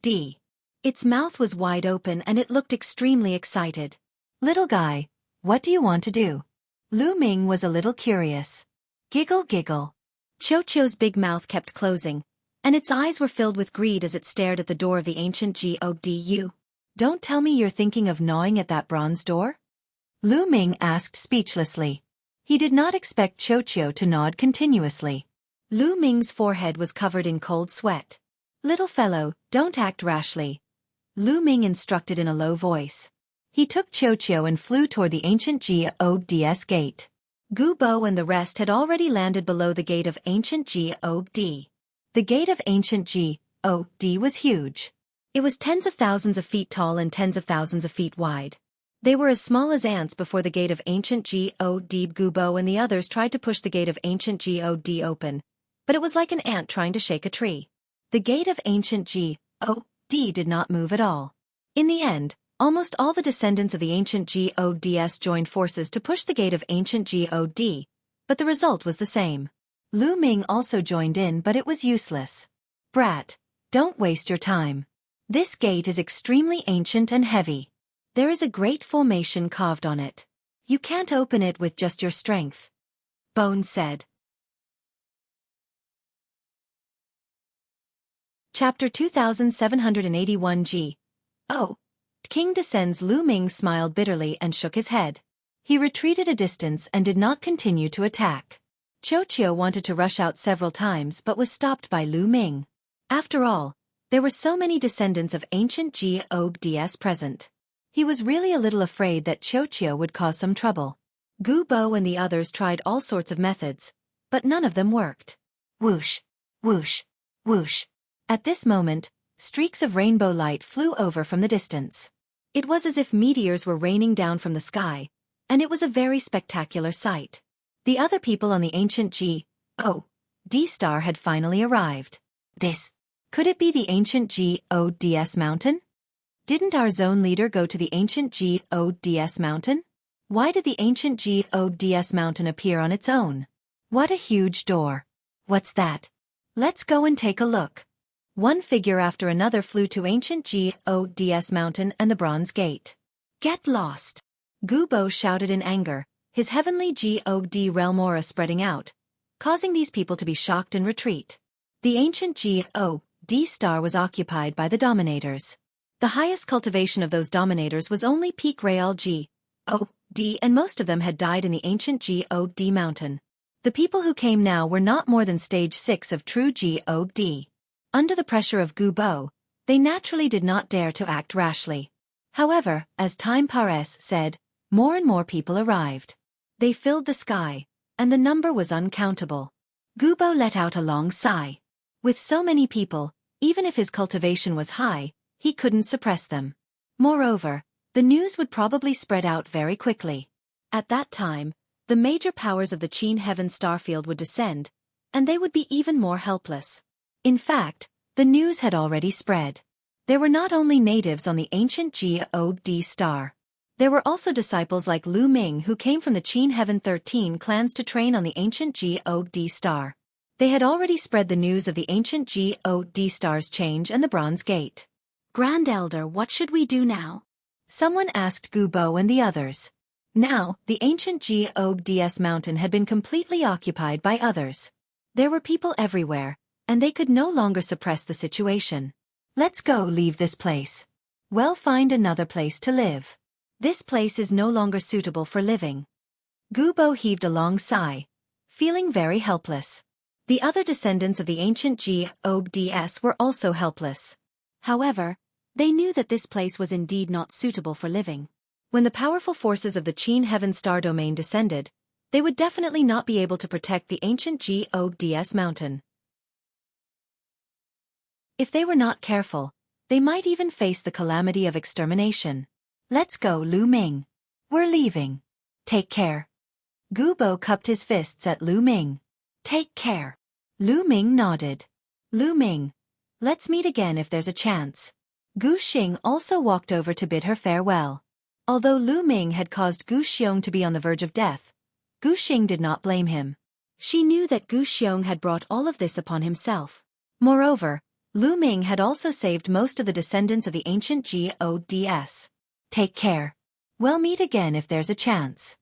Its mouth was wide open and it looked extremely excited. Little guy, what do you want to do? Lu Ming was a little curious. Giggle giggle. Xueqi's big mouth kept closing, and its eyes were filled with greed as it stared at the door of the ancient God. Don't tell me you're thinking of gnawing at that bronze door? Lu Ming asked speechlessly. He did not expect Xueqi to nod continuously. Lu Ming's forehead was covered in cold sweat. Little fellow, don't act rashly. Lu Ming instructed in a low voice. He took Xueqi and flew toward the ancient Geodes gate. Gu Bo and the rest had already landed below the gate of ancient Geodes. The gate of ancient Geodes was huge. It was tens of thousands of feet tall and tens of thousands of feet wide. They were as small as ants before the gate of ancient Geodes. Gu Bo and the others tried to push the gate of ancient Geodes open, but it was like an ant trying to shake a tree. The gate of ancient Geodes did not move at all. In the end, almost all the descendants of the ancient Geodes joined forces to push the gate of ancient Geodes, but the result was the same. Lu Ming also joined in, but it was useless. Brat, don't waste your time. This gate is extremely ancient and heavy. There is a great formation carved on it. You can't open it with just your strength. Bone said. Chapter 2781 G. Oh. King descends. Lu Ming smiled bitterly and shook his head. He retreated a distance and did not continue to attack. Xueqi wanted to rush out several times but was stopped by Lu Ming. After all, there were so many descendants of ancient Geodes present. He was really a little afraid that Xueqi would cause some trouble. Gu Bo and the others tried all sorts of methods, but none of them worked. Whoosh, whoosh, whoosh. At this moment, streaks of rainbow light flew over from the distance. It was as if meteors were raining down from the sky, and it was a very spectacular sight. The other people on the ancient Geodes star had finally arrived. Could it be the ancient Geodes mountain? Didn't our zone leader go to the ancient Geodes mountain? Why did the ancient Geodes mountain appear on its own? What a huge door. What's that? Let's go and take a look. One figure after another flew to ancient Geodes mountain and the bronze gate. Get lost! Gu Bo shouted in anger, his heavenly Geodes realm aura spreading out, causing these people to be shocked and retreat. The ancient Geodes star was occupied by the dominators. The highest cultivation of those dominators was only peak Real Geodes, and most of them had died in the ancient Geodes mountain. The people who came now were not more than stage 6 of true Geodes. Under the pressure of Gu Bo, they naturally did not dare to act rashly. However, as time passed, more and more people arrived. They filled the sky, and the number was uncountable. Gu Bo let out a long sigh. With so many people, even if his cultivation was high, he couldn't suppress them. Moreover, the news would probably spread out very quickly. At that time, the major powers of the Qin Heaven starfield would descend, and they would be even more helpless. In fact, the news had already spread. There were not only natives on the ancient Geodes star. There were also disciples like Lu Ming who came from the Qin Heaven 13 clans to train on the ancient Geodes star. They had already spread the news of the ancient Geodes star's change and the bronze gate. Grand Elder, what should we do now? Someone asked Gu Bo and the others. Now, the ancient Geodes mountain had been completely occupied by others. There were people everywhere, and they could no longer suppress the situation. Let's go leave this place. Well, find another place to live. This place is no longer suitable for living. Gu Bo heaved a long sigh, feeling very helpless. The other descendants of the ancient Geodes were also helpless. However, they knew that this place was indeed not suitable for living. When the powerful forces of the Qin Heaven star domain descended, they would definitely not be able to protect the ancient Geodes mountain. If they were not careful, they might even face the calamity of extermination. Let's go, Lu Ming. We're leaving. Take care. Gu Bo cupped his fists at Lu Ming. Take care. Lu Ming nodded. Lu Ming, let's meet again if there's a chance. Gu Xing also walked over to bid her farewell. Although Lu Ming had caused Gu Xiong to be on the verge of death, Gu Xing did not blame him. She knew that Gu Xiong had brought all of this upon himself. Moreover, Lu Ming had also saved most of the descendants of the ancient Geodes. Take care. We'll meet again if there's a chance.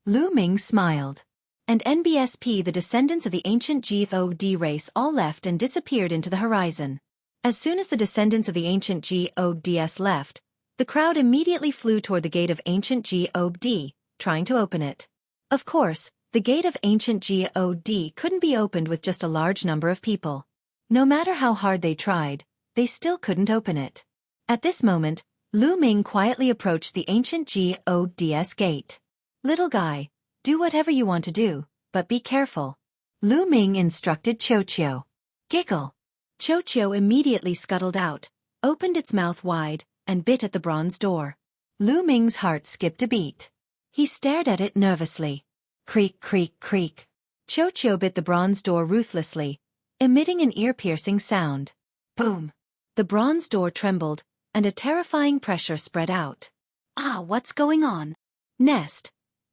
Lu Ming smiled. And NBSP, the descendants of the ancient Geodes race, all left and disappeared into the horizon. As soon as the descendants of the ancient Geodes left, the crowd immediately flew toward the gate of ancient Geodes, trying to open it. Of course, the gate of ancient Geodes couldn't be opened with just a large number of people. No matter how hard they tried, they still couldn't open it. At this moment, Lu Ming quietly approached the ancient Gods gate. Little guy, do whatever you want to do, but be careful. Lu Ming instructed Xueqi. Giggle. Xueqi immediately scuttled out, opened its mouth wide, and bit at the bronze door. Lu Ming's heart skipped a beat. He stared at it nervously. Creak, creak, creak. Xueqi bit the bronze door ruthlessly, emitting an ear-piercing sound. Boom. The bronze door trembled, and a terrifying pressure spread out. Ah, what's going on? Nest.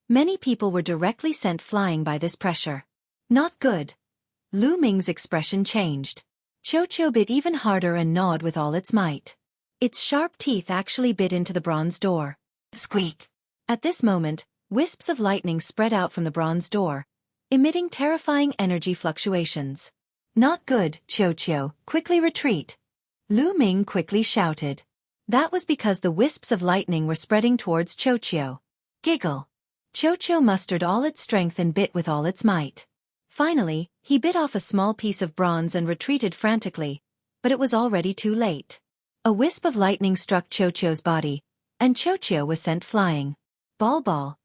Many people were directly sent flying by this pressure. Not good. Lu Ming's expression changed. Xueqi bit even harder and gnawed with all its might. Its sharp teeth actually bit into the bronze door. Squeak. At this moment, wisps of lightning spread out from the bronze door, emitting terrifying energy fluctuations. Not good, Xueqi, quickly retreat. Lu Ming quickly shouted. That was because the wisps of lightning were spreading towards Xueqi. Giggle. Xueqi mustered all its strength and bit with all its might. Finally, he bit off a small piece of bronze and retreated frantically, but it was already too late. A wisp of lightning struck Xueqi's body, and Xueqi was sent flying. Ball.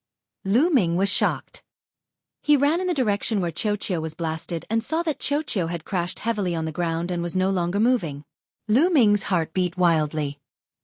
Lu Ming was shocked. He ran in the direction where Xueqi was blasted and saw that Xueqi had crashed heavily on the ground and was no longer moving. Lu Ming's heart beat wildly.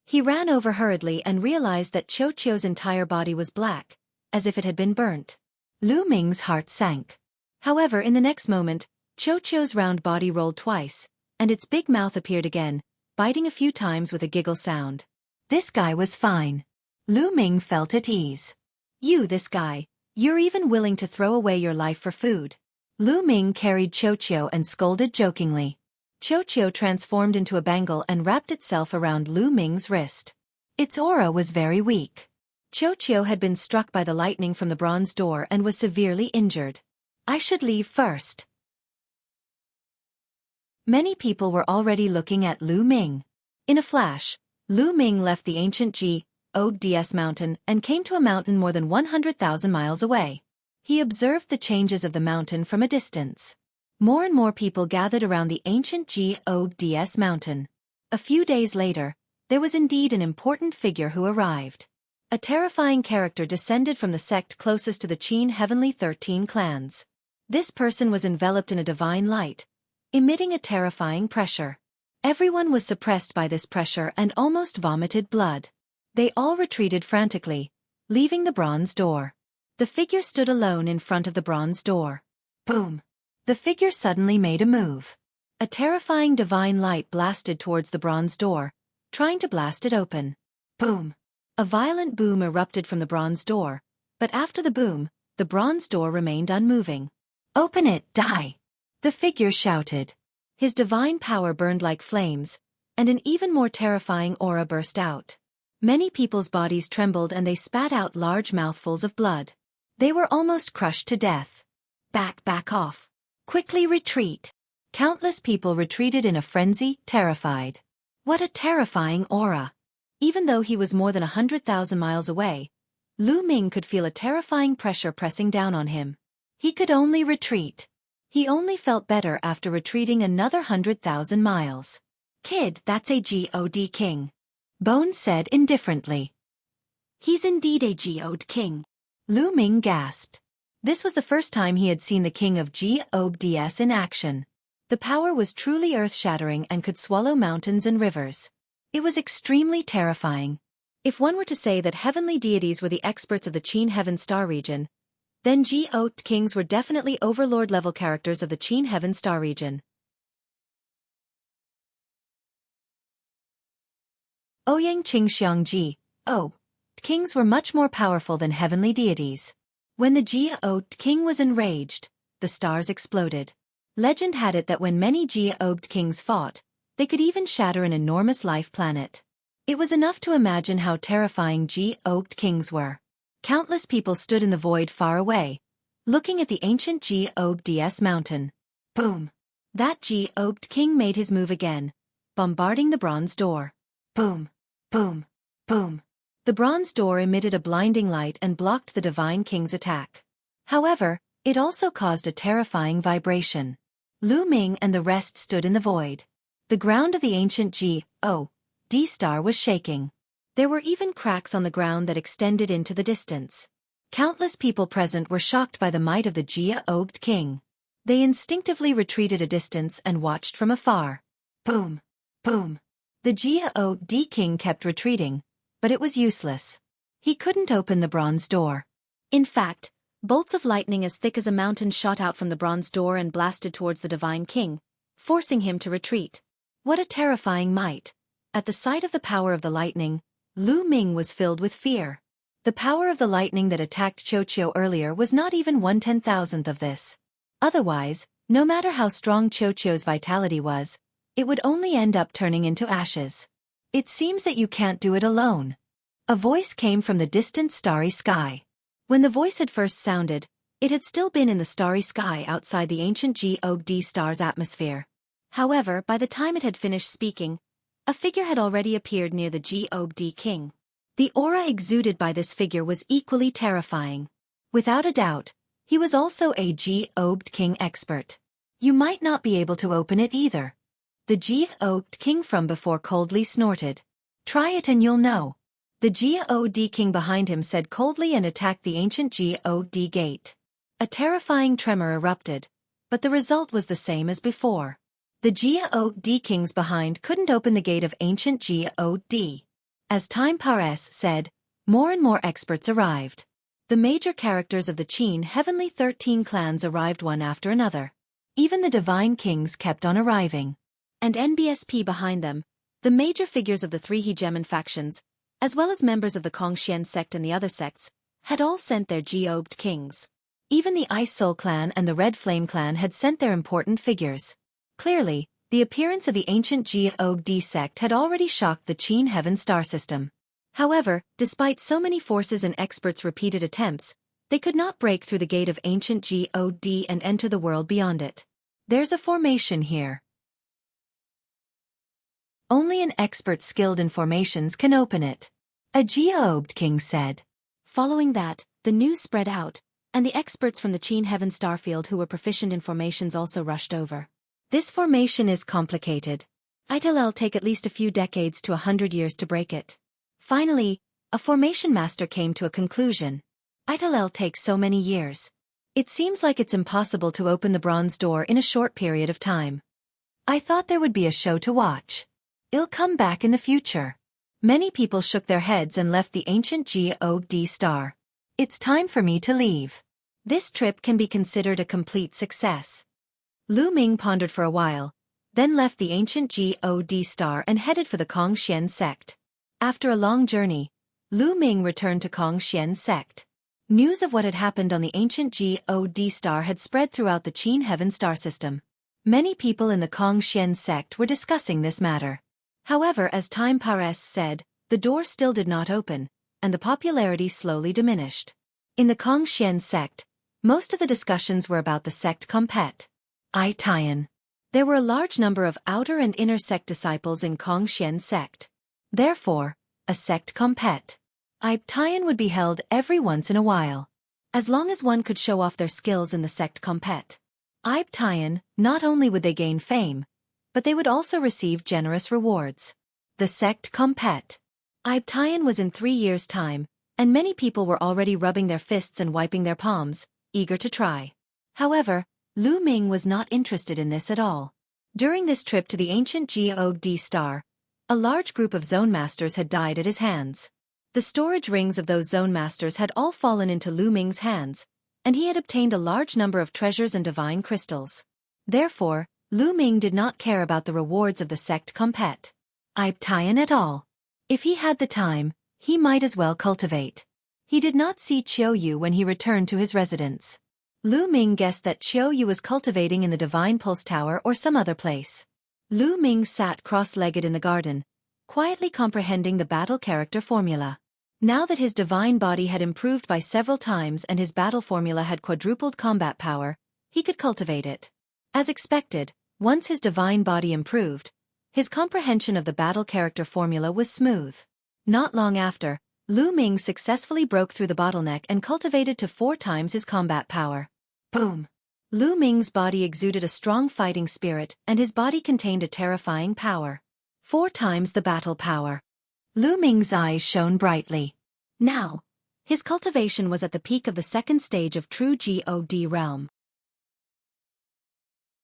He ran over hurriedly and realized that Xueqi's entire body was black, as if it had been burnt. Lu Ming's heart sank. However, in the next moment, Xueqi's round body rolled twice, and its big mouth appeared again, biting a few times with a giggle sound. This guy was fine. Lu Ming felt at ease. This guy, you're even willing to throw away your life for food. Lu Ming carried Xueqi and scolded jokingly. Xueqi transformed into a bangle and wrapped itself around Lu Ming's wrist. Its aura was very weak. Xueqi had been struck by the lightning from the bronze door and was severely injured. I should leave first. Many people were already looking at Lu Ming. In a flash, Lu Ming left the ancient Gods mountain and came to a mountain more than 100,000 miles away. He observed the changes of the mountain from a distance. More and more people gathered around the ancient Gods mountain. A few days later, there was indeed an important figure who arrived. A terrifying character descended from the sect closest to the Qin Heavenly 13 clans. This person was enveloped in a divine light, emitting a terrifying pressure. Everyone was suppressed by this pressure and almost vomited blood. They all retreated frantically, leaving the bronze door. The figure stood alone in front of the bronze door. Boom! The figure suddenly made a move. A terrifying divine light blasted towards the bronze door, trying to blast it open. Boom! A violent boom erupted from the bronze door, but after the boom, the bronze door remained unmoving. Open it, die! The figure shouted. His divine power burned like flames, and an even more terrifying aura burst out. Many people's bodies trembled and they spat out large mouthfuls of blood. They were almost crushed to death. Back off. Quickly retreat. Countless people retreated in a frenzy, terrified. What a terrifying aura. Even though he was more than 100,000 miles away, Lu Ming could feel a terrifying pressure pressing down on him. He could only retreat. He only felt better after retreating another 100,000 miles. Kid, that's a God king. Bone said indifferently. He's indeed a God king. Lu Ming gasped. This was the first time he had seen the king of Gods in action. The power was truly earth-shattering and could swallow mountains and rivers. It was extremely terrifying. If one were to say that heavenly deities were the experts of the Qin Heaven Star region, then God kings were definitely overlord-level characters of the Qin Heaven Star region. Ouyang Qingxiang Ji, kings were much more powerful than heavenly deities. When the God king was enraged, the stars exploded. Legend had it that when many God kings fought, they could even shatter an enormous life planet. It was enough to imagine how terrifying God kings were. Countless people stood in the void far away, looking at the ancient Gods mountain. Boom! That God king made his move again, bombarding the bronze door. Boom! Boom! Boom! The bronze door emitted a blinding light and blocked the divine king's attack. However, it also caused a terrifying vibration. Lu Ming and the rest stood in the void. The ground of the ancient G.O.D. star was shaking. There were even cracks on the ground that extended into the distance. Countless people present were shocked by the might of the Xueqi king. They instinctively retreated a distance and watched from afar. Boom! Boom! The Xueqi king kept retreating, but it was useless. He couldn't open the bronze door. In fact, bolts of lightning as thick as a mountain shot out from the bronze door and blasted towards the divine king, forcing him to retreat. What a terrifying might! At the sight of the power of the lightning, Lu Ming was filled with fear. The power of the lightning that attacked Xueqi earlier was not even 1/10,000th of this. Otherwise, no matter how strong Xueqi's vitality was, it would only end up turning into ashes. It seems that you can't do it alone. A voice came from the distant starry sky. When the voice had first sounded, it had still been in the starry sky outside the ancient Xueqi star's atmosphere. However, by the time it had finished speaking, a figure had already appeared near the Xueqi king. The aura exuded by this figure was equally terrifying. Without a doubt, he was also a Xueqi king expert. You might not be able to open it either. The Xueqi king from before coldly snorted. Try it and you'll know. The Xueqi king behind him said coldly and attacked the ancient Xueqi gate. A terrifying tremor erupted, but the result was the same as before. The Xueqi kings behind couldn't open the gate of ancient Xueqi. As time said, more and more experts arrived. The major characters of the Qin Heavenly 13 clans arrived one after another. Even the divine kings kept on arriving. And NBSP behind them, the major figures of the three hegemon factions, as well as members of the Kongxian sect and the other sects, had all sent their Xueqi kings. Even the Ice Soul clan and the Red Flame clan had sent their important figures. Clearly, the appearance of the ancient Xueqi sect had already shocked the Qin Heaven star system. However, despite so many forces and experts' repeated attempts, they could not break through the gate of ancient Xueqi and enter the world beyond it. There's a formation here. Only an expert skilled in formations can open it. A Xueqi king said. Following that, the news spread out, and the experts from the Qin Heaven starfield who were proficient in formations also rushed over. This formation is complicated. It'll take at least a few decades to 100 years to break it. Finally, a formation master came to a conclusion. It'll take so many years. It seems like it's impossible to open the bronze door in a short period of time. I thought there would be a show to watch. It'll come back in the future. Many people shook their heads and left the ancient Xueqi star. It's time for me to leave. This trip can be considered a complete success. Lu Ming pondered for a while, then left the ancient Xueqi star and headed for the Kongxian sect. After a long journey, Lu Ming returned to Kongxian sect. News of what had happened on the ancient Xueqi star had spread throughout the Qin Heaven star system. Many people in the Kongxian sect were discussing this matter. However, as time said, the door still did not open, and the popularity slowly diminished. In the Kongxian sect, most of the discussions were about the sect compet. There were a large number of outer and inner sect disciples in Kongxian sect. Therefore, a sect compet would be held every once in a while. As long as one could show off their skills in the sect compet, not only would they gain fame, but they would also receive generous rewards. The sect compet was in 3 years' time, and many people were already rubbing their fists and wiping their palms, eager to try. However, Lu Ming was not interested in this at all. During this trip to the ancient Xueqi star, a large group of zone masters had died at his hands. The storage rings of those zone masters had all fallen into Lu Ming's hands, and he had obtained a large number of treasures and divine crystals. Therefore, Lu Ming did not care about the rewards of the sect compet at all. If he had the time, he might as well cultivate. He did not see Xueqi when he returned to his residence. Lu Ming guessed that Xueqi was cultivating in the Divine Pulse Tower or some other place. Lu Ming sat cross-legged in the garden, quietly comprehending the battle character formula. Now that his divine body had improved by several times and his battle formula had quadrupled combat power, he could cultivate it. As expected, once his divine body improved, his comprehension of the battle character formula was smooth. Not long after, Lu Ming successfully broke through the bottleneck and cultivated to 4 times his combat power. Boom! Lu Ming's body exuded a strong fighting spirit, and his body contained a terrifying power. 4 times the battle power. Lu Ming's eyes shone brightly. Now, his cultivation was at the peak of the second stage of true God realm.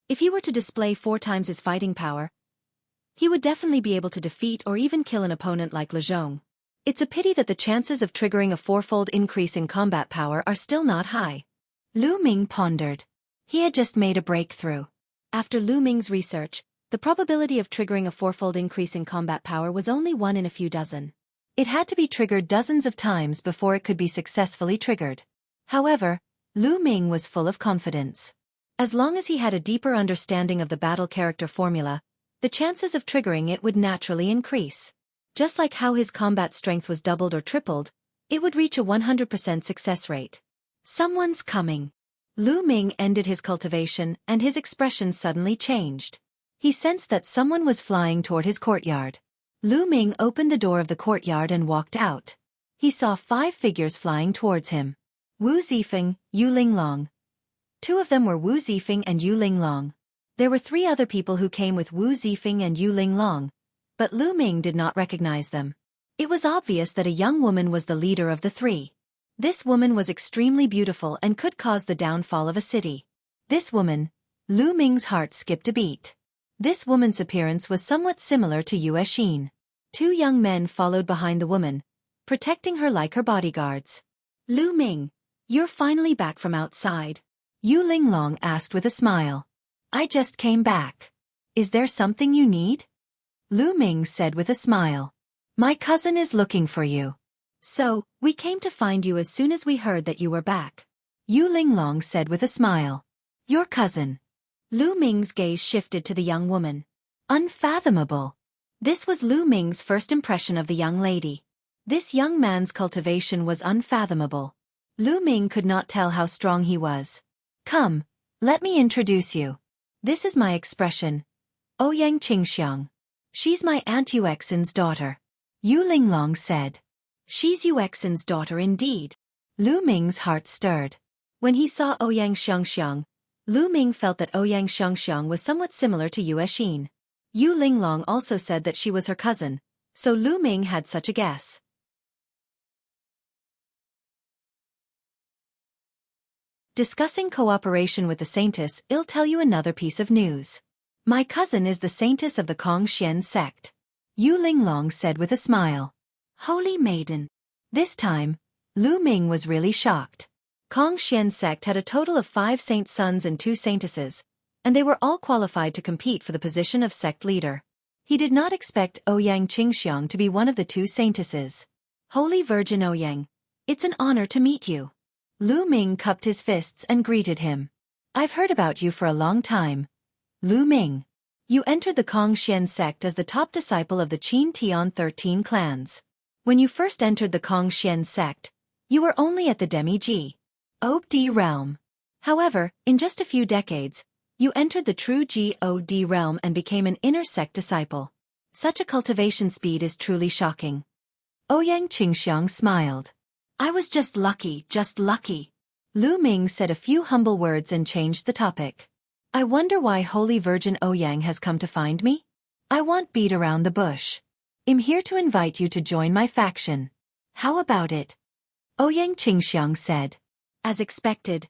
If he were to display 4 times his fighting power, he would definitely be able to defeat or even kill an opponent like Lezhong. It's a pity that the chances of triggering a 4-fold increase in combat power are still not high. Lu Ming pondered. He had just made a breakthrough. After Lu Ming's research, the probability of triggering a 4-fold increase in combat power was only 1 in a few dozen. It had to be triggered dozens of times before it could be successfully triggered. However, Lu Ming was full of confidence. As long as he had a deeper understanding of the battle character formula, the chances of triggering it would naturally increase. Just like how his combat strength was doubled or tripled, it would reach a 100% success rate. Someone's coming. Lu Ming ended his cultivation and his expression suddenly changed. He sensed that someone was flying toward his courtyard. Lu Ming opened the door of the courtyard and walked out. He saw 5 figures flying towards him. Wu Zifeng, Yu Linglong. 2 of them were Wu Zifeng and Yu Linglong. There were 3 other people who came with Wu Zifeng and Yu Linglong, but Lu Ming did not recognize them. It was obvious that a young woman was the leader of the 3. This woman was extremely beautiful and could cause the downfall of a city. This woman, Lu Ming's heart skipped a beat. This woman's appearance was somewhat similar to Yue Xin. 2 young men followed behind the woman, protecting her like her bodyguards. Lu Ming, you're finally back from outside. Yu Linglong asked with a smile. I just came back. Is there something you need? Lu Ming said with a smile. My cousin is looking for you. So, we came to find you as soon as we heard that you were back. Yu Linglong said with a smile. Your cousin. Lu Ming's gaze shifted to the young woman. Unfathomable. This was Lu Ming's first impression of the young lady. This young man's cultivation was unfathomable. Lu Ming could not tell how strong he was. Come, let me introduce you. This is my expression. Ouyang Qingxiang. She's my Aunt Yuexin's daughter. Yu Linglong said. She's Yuexin's daughter indeed. Lu Ming's heart stirred. When he saw Ouyang Xiangxiang, Lu Ming felt that Ouyang Xiangxiang was somewhat similar to Yue Xin. Yu Linglong also said that she was her cousin, so Lu Ming had such a guess. Discussing cooperation with the Saintess, I'll tell you another piece of news. My cousin is the Saintess of the Kongxian sect. Yu Linglong said with a smile. Holy Maiden. This time, Lu Ming was really shocked. Kongxian sect had a total of 5 saint sons and 2 saintesses, and they were all qualified to compete for the position of sect leader. He did not expect Ouyang Qingxiang to be one of the 2 saintesses. Holy Virgin Ouyang, it's an honor to meet you. Lu Ming cupped his fists and greeted him. I've heard about you for a long time. Lu Ming. You entered the Kongxian sect as the top disciple of the Qin Tian 13 clans. When you first entered the Kongxian sect, you were only at the Demi-Ji God realm. However, in just a few decades, you entered the true God realm and became an inner sect disciple. Such a cultivation speed is truly shocking. Ouyang Qingxiang smiled. I was just lucky, just lucky. Lu Ming said a few humble words and changed the topic. I wonder why Holy Virgin Ouyang has come to find me? I won't beat around the bush. I'm here to invite you to join my faction. How about it? Ouyang Qingxiang said. As expected,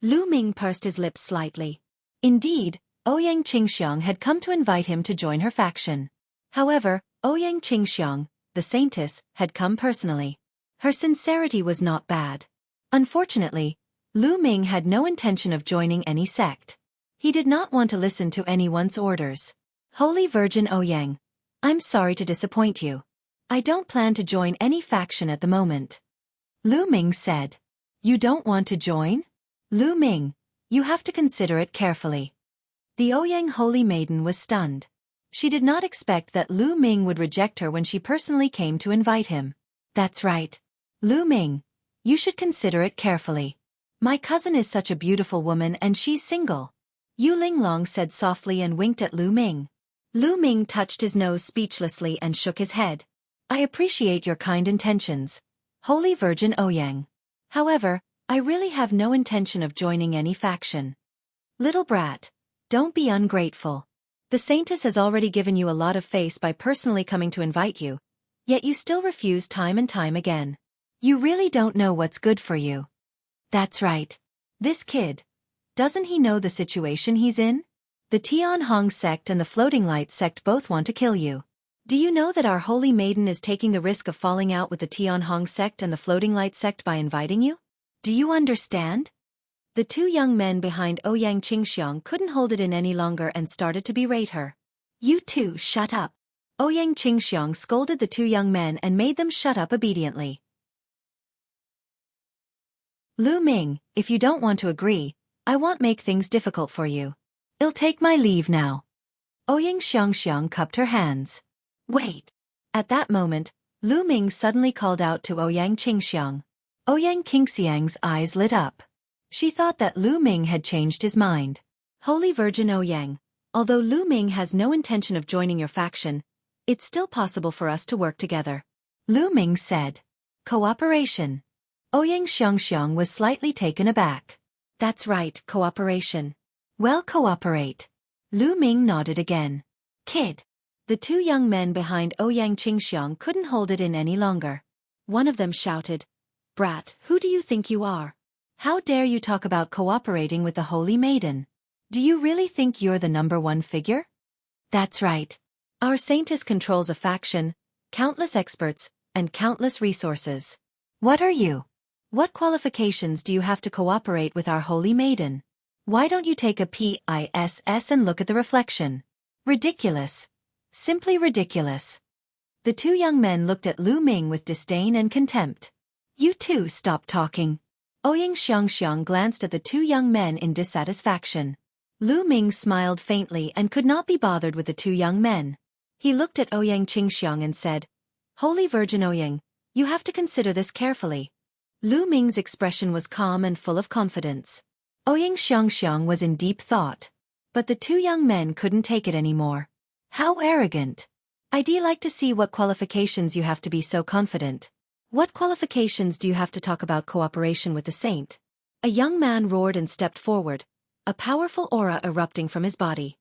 Lu Ming pursed his lips slightly. Indeed, Ouyang Qingxiang had come to invite him to join her faction. However, Ouyang Qingxiang, the Saintess, had come personally. Her sincerity was not bad. Unfortunately, Lu Ming had no intention of joining any sect. He did not want to listen to anyone's orders. Holy Virgin Ouyang, I'm sorry to disappoint you. I don't plan to join any faction at the moment. Lu Ming said. You don't want to join? Lu Ming, you have to consider it carefully. The Ouyang Holy Maiden was stunned. She did not expect that Lu Ming would reject her when she personally came to invite him. That's right. Lu Ming, you should consider it carefully. My cousin is such a beautiful woman and she's single. Yu Linglong said softly and winked at Lu Ming. Lu Ming touched his nose speechlessly and shook his head. I appreciate your kind intentions, Holy Virgin Ouyang. However, I really have no intention of joining any faction. Little brat, don't be ungrateful. The Saintess has already given you a lot of face by personally coming to invite you, Yet you still refuse time and time again. You really don't know what's good for you. That's right. This kid. Doesn't he know the situation he's in? The Tianhong sect and the Floating Light sect both want to kill you. Do you know that our holy maiden is taking the risk of falling out with the Tianhong sect and the Floating Light sect by inviting you? Do you understand? The two young men behind Ouyang Qingxiang couldn't hold it in any longer and started to berate her. You two, shut up. Ouyang Qingxiang scolded the two young men and made them shut up obediently. Lu Ming, if you don't want to agree, I won't make things difficult for you. I'll take my leave now. Ouyang Xiangxiang cupped her hands. Wait. At that moment, Lu Ming suddenly called out to Ouyang Qingxiang. Ouyang Qingxiang's eyes lit up. She thought that Lu Ming had changed his mind. Holy Virgin Ouyang, although Lu Ming has no intention of joining your faction, it's still possible for us to work together. Lu Ming said. Cooperation. Ouyang Xiangxiang was slightly taken aback. That's right, cooperation. Well, cooperate. Lu Ming nodded again. Kid. The two young men behind Ouyang Qingxiang couldn't hold it in any longer. One of them shouted, Brat, who do you think you are? How dare you talk about cooperating with the Holy Maiden? Do you really think you're the #1 figure? That's right. Our saintess controls a faction, countless experts, and countless resources. What are you? What qualifications do you have to cooperate with our Holy Maiden? Why don't you take a PISS and look at the reflection? Ridiculous. Simply ridiculous. The two young men looked at Lu Ming with disdain and contempt. You two stop talking. Ouyang Xiangxiang glanced at the two young men in dissatisfaction. Lu Ming smiled faintly and could not be bothered with the two young men. He looked at Ouyang Qingxiang and said, Holy Virgin Ouyang, you have to consider this carefully. Lu Ming's expression was calm and full of confidence. Ouyang Xiangxiang was in deep thought. But the two young men couldn't take it anymore. How arrogant. I'd like to see what qualifications you have to be so confident. What qualifications do you have to talk about cooperation with the saint? A young man roared and stepped forward, a powerful aura erupting from his body.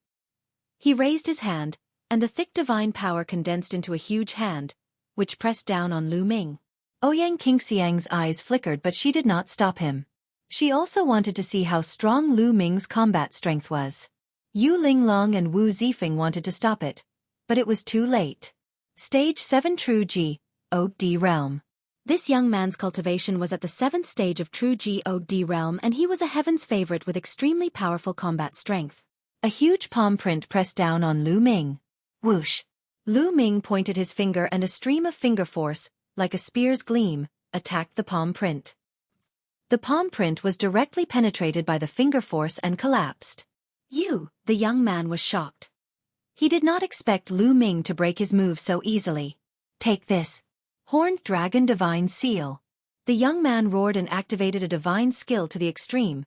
He raised his hand, and the thick divine power condensed into a huge hand, which pressed down on Lu Ming. Ouyang Qingxiang's eyes flickered, but she did not stop him. She also wanted to see how strong Lu Ming's combat strength was. Yu Linglong and Wu Zifeng wanted to stop it, but it was too late. Stage 7 True G.O.D. Realm. This young man's cultivation was at the 7th stage of True G.O.D. Realm, and he was a heaven's favorite with extremely powerful combat strength. A huge palm print pressed down on Lu Ming. Whoosh! Lu Ming pointed his finger and a stream of finger force, like a spear's gleam, attacked the palm print. The palm print was directly penetrated by the finger force and collapsed. The young man was shocked. He did not expect Lu Ming to break his move so easily. Take this. Horned Dragon Divine Seal. The young man roared and activated a divine skill to the extreme,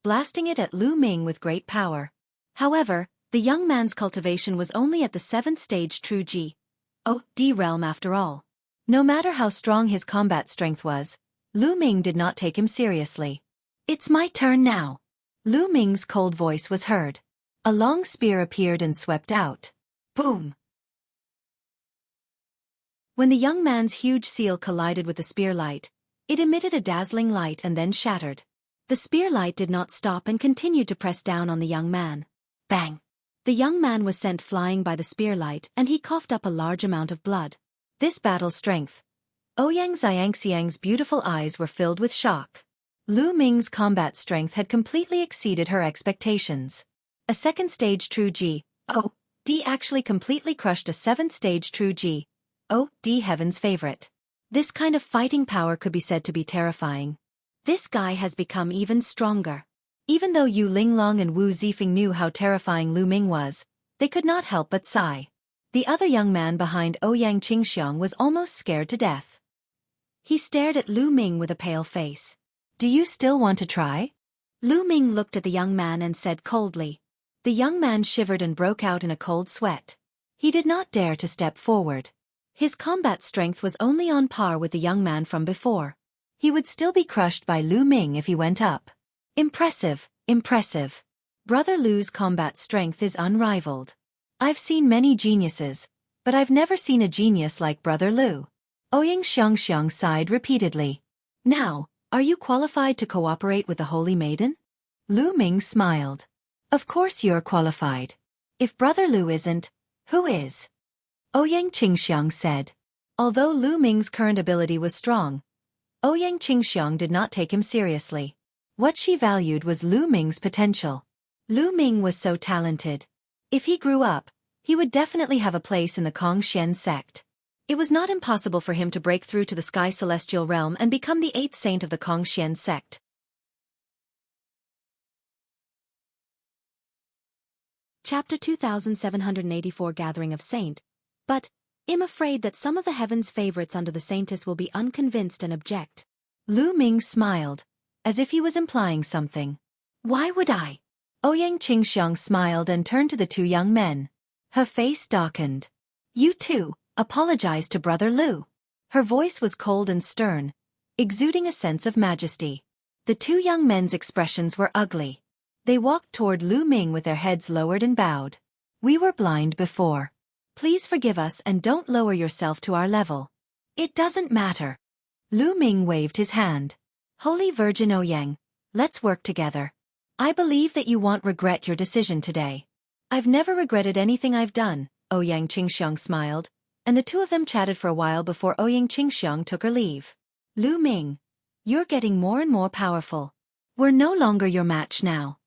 blasting it at Lu Ming with great power. However, the young man's cultivation was only at the 7th stage True G.O.D. realm after all. No matter how strong his combat strength was, Lu Ming did not take him seriously. It's my turn now. Lu Ming's cold voice was heard. A long spear appeared and swept out. Boom! When the young man's huge seal collided with the spear light, it emitted a dazzling light and then shattered. The spear light did not stop and continued to press down on the young man. Bang! The young man was sent flying by the spear light and he coughed up a large amount of blood. This battle strength. Ouyang Xiangxiang's beautiful eyes were filled with shock. Lu Ming's combat strength had completely exceeded her expectations. A 2nd stage True G.O.D. actually completely crushed a 7th stage True G.O.D. Heaven's favorite. This kind of fighting power could be said to be terrifying. This guy has become even stronger. Even though Yu Linglong and Wu Zifeng knew how terrifying Lu Ming was, they could not help but sigh. The other young man behind Ouyang Qingxiang was almost scared to death. He stared at Lu Ming with a pale face. Do you still want to try? Lu Ming looked at the young man and said coldly. The young man shivered and broke out in a cold sweat. He did not dare to step forward. His combat strength was only on par with the young man from before. He would still be crushed by Lu Ming if he went up. Impressive, impressive. Brother Lu's combat strength is unrivaled. I've seen many geniuses, But I've never seen a genius like Brother Lu. Ouyang Xiangxiang sighed repeatedly. Now, are you qualified to cooperate with the Holy Maiden? Lu Ming smiled. Of course you're qualified. If Brother Lu isn't, who is? Ouyang Qingxiang said. Although Lu Ming's current ability was strong, Ouyang Qingxiang did not take him seriously. What she valued was Lu Ming's potential. Lu Ming was so talented. If he grew up, he would definitely have a place in the Kongxian sect. It was not impossible for him to break through to the Sky Celestial Realm and become the 8th saint of the Kongxian sect. Chapter 2784 Gathering of Saint. But, I'm afraid that some of the heaven's favorites under the saintess will be unconvinced and object. Lu Ming smiled, as if he was implying something. Why would I? Ouyang Qingxiang smiled and turned to the two young men. Her face darkened. You two, apologize to Brother Lu. Her voice was cold and stern, exuding a sense of majesty. The two young men's expressions were ugly. They walked toward Lu Ming with their heads lowered and bowed. We were blind before. Please forgive us and don't lower yourself to our level. It doesn't matter. Lu Ming waved his hand. Holy Virgin Ouyang, let's work together. I believe that you won't regret your decision today. I've never regretted anything I've done, Ouyang Qingxiang smiled, and the two of them chatted for a while before Ouyang Qingxiang took her leave. Lu Ming, you're getting more and more powerful. We're no longer your match now.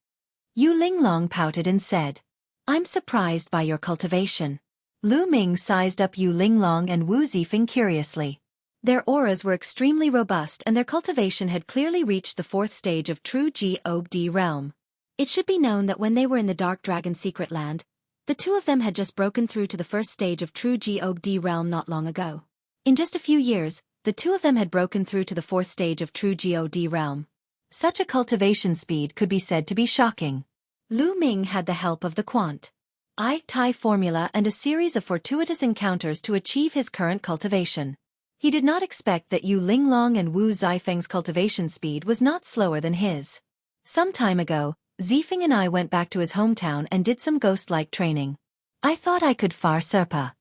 Yu Linglong pouted and said, I'm surprised by your cultivation. Lu Ming sized up Yu Linglong and Wu Zifeng curiously. Their auras were extremely robust and their cultivation had clearly reached the 4th stage of true God realm. It should be known that when they were in the Dark Dragon secret land, the two of them had just broken through to the 1st stage of true God realm not long ago. In just a few years, the two of them had broken through to the 4th stage of true God realm. Such a cultivation speed could be said to be shocking. Lu Ming had the help of the Quant I-Tai formula and a series of fortuitous encounters to achieve his current cultivation. He did not expect that Yu Linglong and Wu Zifeng's cultivation speed was not slower than his. Some time ago, Zifeng and I went back to his hometown and did some ghost-like training. I thought I could far surpass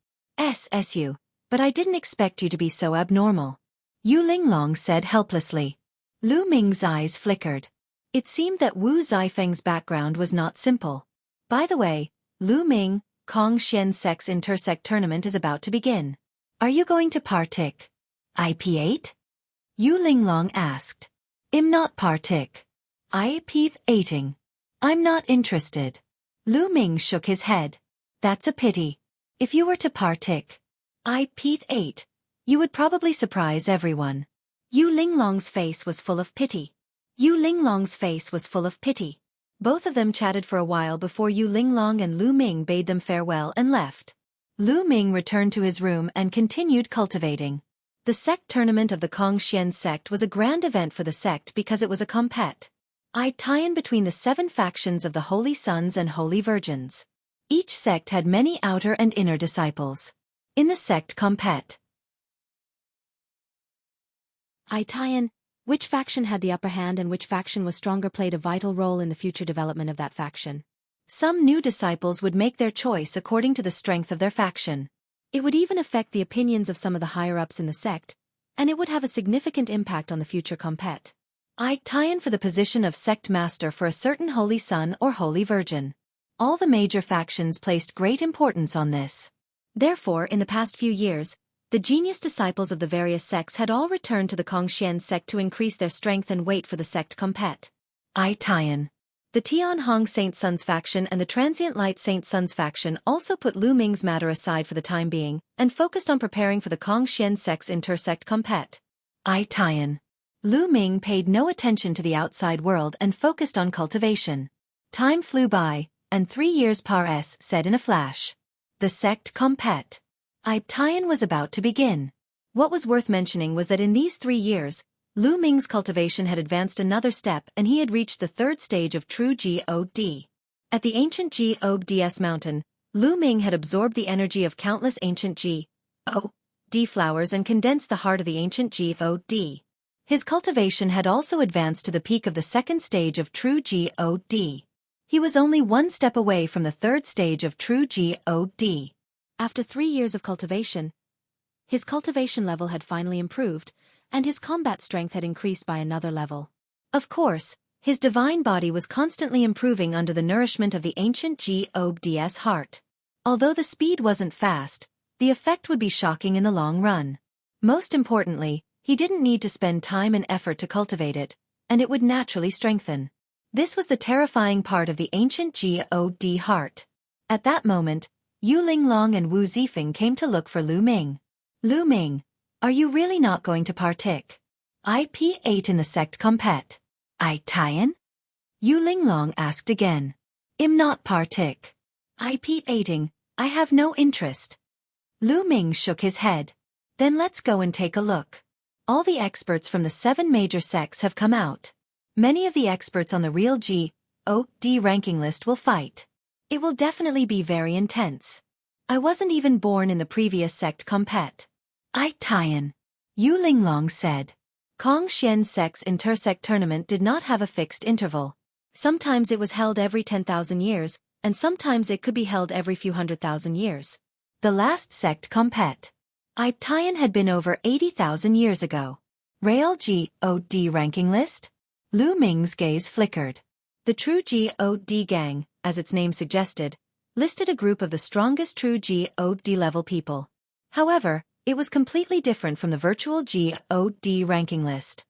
you, but I didn't expect you to be so abnormal. Yu Linglong said helplessly. Lu Ming's eyes flickered. It seemed that Wu Zifeng's background was not simple. By the way, Lu Ming, Kongxian Sect's Intersect tournament is about to begin. Are you going to partic? IP8? Yu Linglong asked. I'm not partic. IP8ing. I'm not interested. Lu Ming shook his head. That's a pity. If you were to partic IP8, you would probably surprise everyone. Yu Linglong's face was full of pity. Yu Linglong's face was full of pity. Both of them chatted for a while before Yu Linglong and Lu Ming bade them farewell and left. Lu Ming returned to his room and continued cultivating. The sect tournament of the Kongxian sect was a grand event for the sect because it was a I tie-in between the 7 factions of the Holy Sons and Holy Virgins. Each sect had many outer and inner disciples. In the sect I tie-in, which faction had the upper hand and which faction was stronger played a vital role in the future development of that faction. Some new disciples would make their choice according to the strength of their faction. It would even affect the opinions of some of the higher-ups in the sect, and it would have a significant impact on the future I tie-in for the position of sect master for a certain Holy Son or Holy Virgin. All the major factions placed great importance on this. Therefore, in the past few years, the genius disciples of the various sects had all returned to the Kongxian sect to increase their strength and weight for the sect I tie-in. The Tian Hong Saint Sons faction and the Transient Light Saint Sons faction also put Lu Ming's matter aside for the time being and focused on preparing for the Kongxian sect's intersect I tie-in. Lu Ming paid no attention to the outside world and focused on cultivation. Time flew by, and 3 years said in a flash. The sect I tie-in was about to begin. What was worth mentioning was that in these 3 years, Lu Ming's cultivation had advanced another step and he had reached the 3rd stage of true God. At the ancient God's mountain, Lu Ming had absorbed the energy of countless ancient God flowers and condensed the heart of the ancient God. His cultivation had also advanced to the peak of the 2nd stage of true God. He was only 1 step away from the 3rd stage of true God. After 3 years of cultivation, his cultivation level had finally improved, and his combat strength had increased by another level. Of course, his divine body was constantly improving under the nourishment of the ancient God's heart. Although the speed wasn't fast, the effect would be shocking in the long run. Most importantly, he didn't need to spend time and effort to cultivate it, and it would naturally strengthen. This was the terrifying part of the ancient God heart. At that moment, Yu Linglong and Wu Zifeng came to look for Lu Ming. Lu Ming, are you really not going to partake? IP8 in the sect compet. I Tian? Yu Linglong asked again. Im not partic. IP8ing, I have no interest. Lu Ming shook his head. Then let's go and take a look. All the experts from the 7 major sects have come out. Many of the experts on the real God ranking list will fight. It will definitely be very intense. I wasn't even born in the previous sect compet. I Tian. Yu Linglong said. Kong Xian sect's intersect tournament did not have a fixed interval. Sometimes it was held every 10,000 years, and sometimes it could be held every few 100,000 years. The last sect compet. I Tian had been over 80,000 years ago. Real God ranking list? Lu Ming's gaze flickered. The true God gang, as its name suggested, listed a group of the strongest true God level people. However, it was completely different from the virtual God ranking list.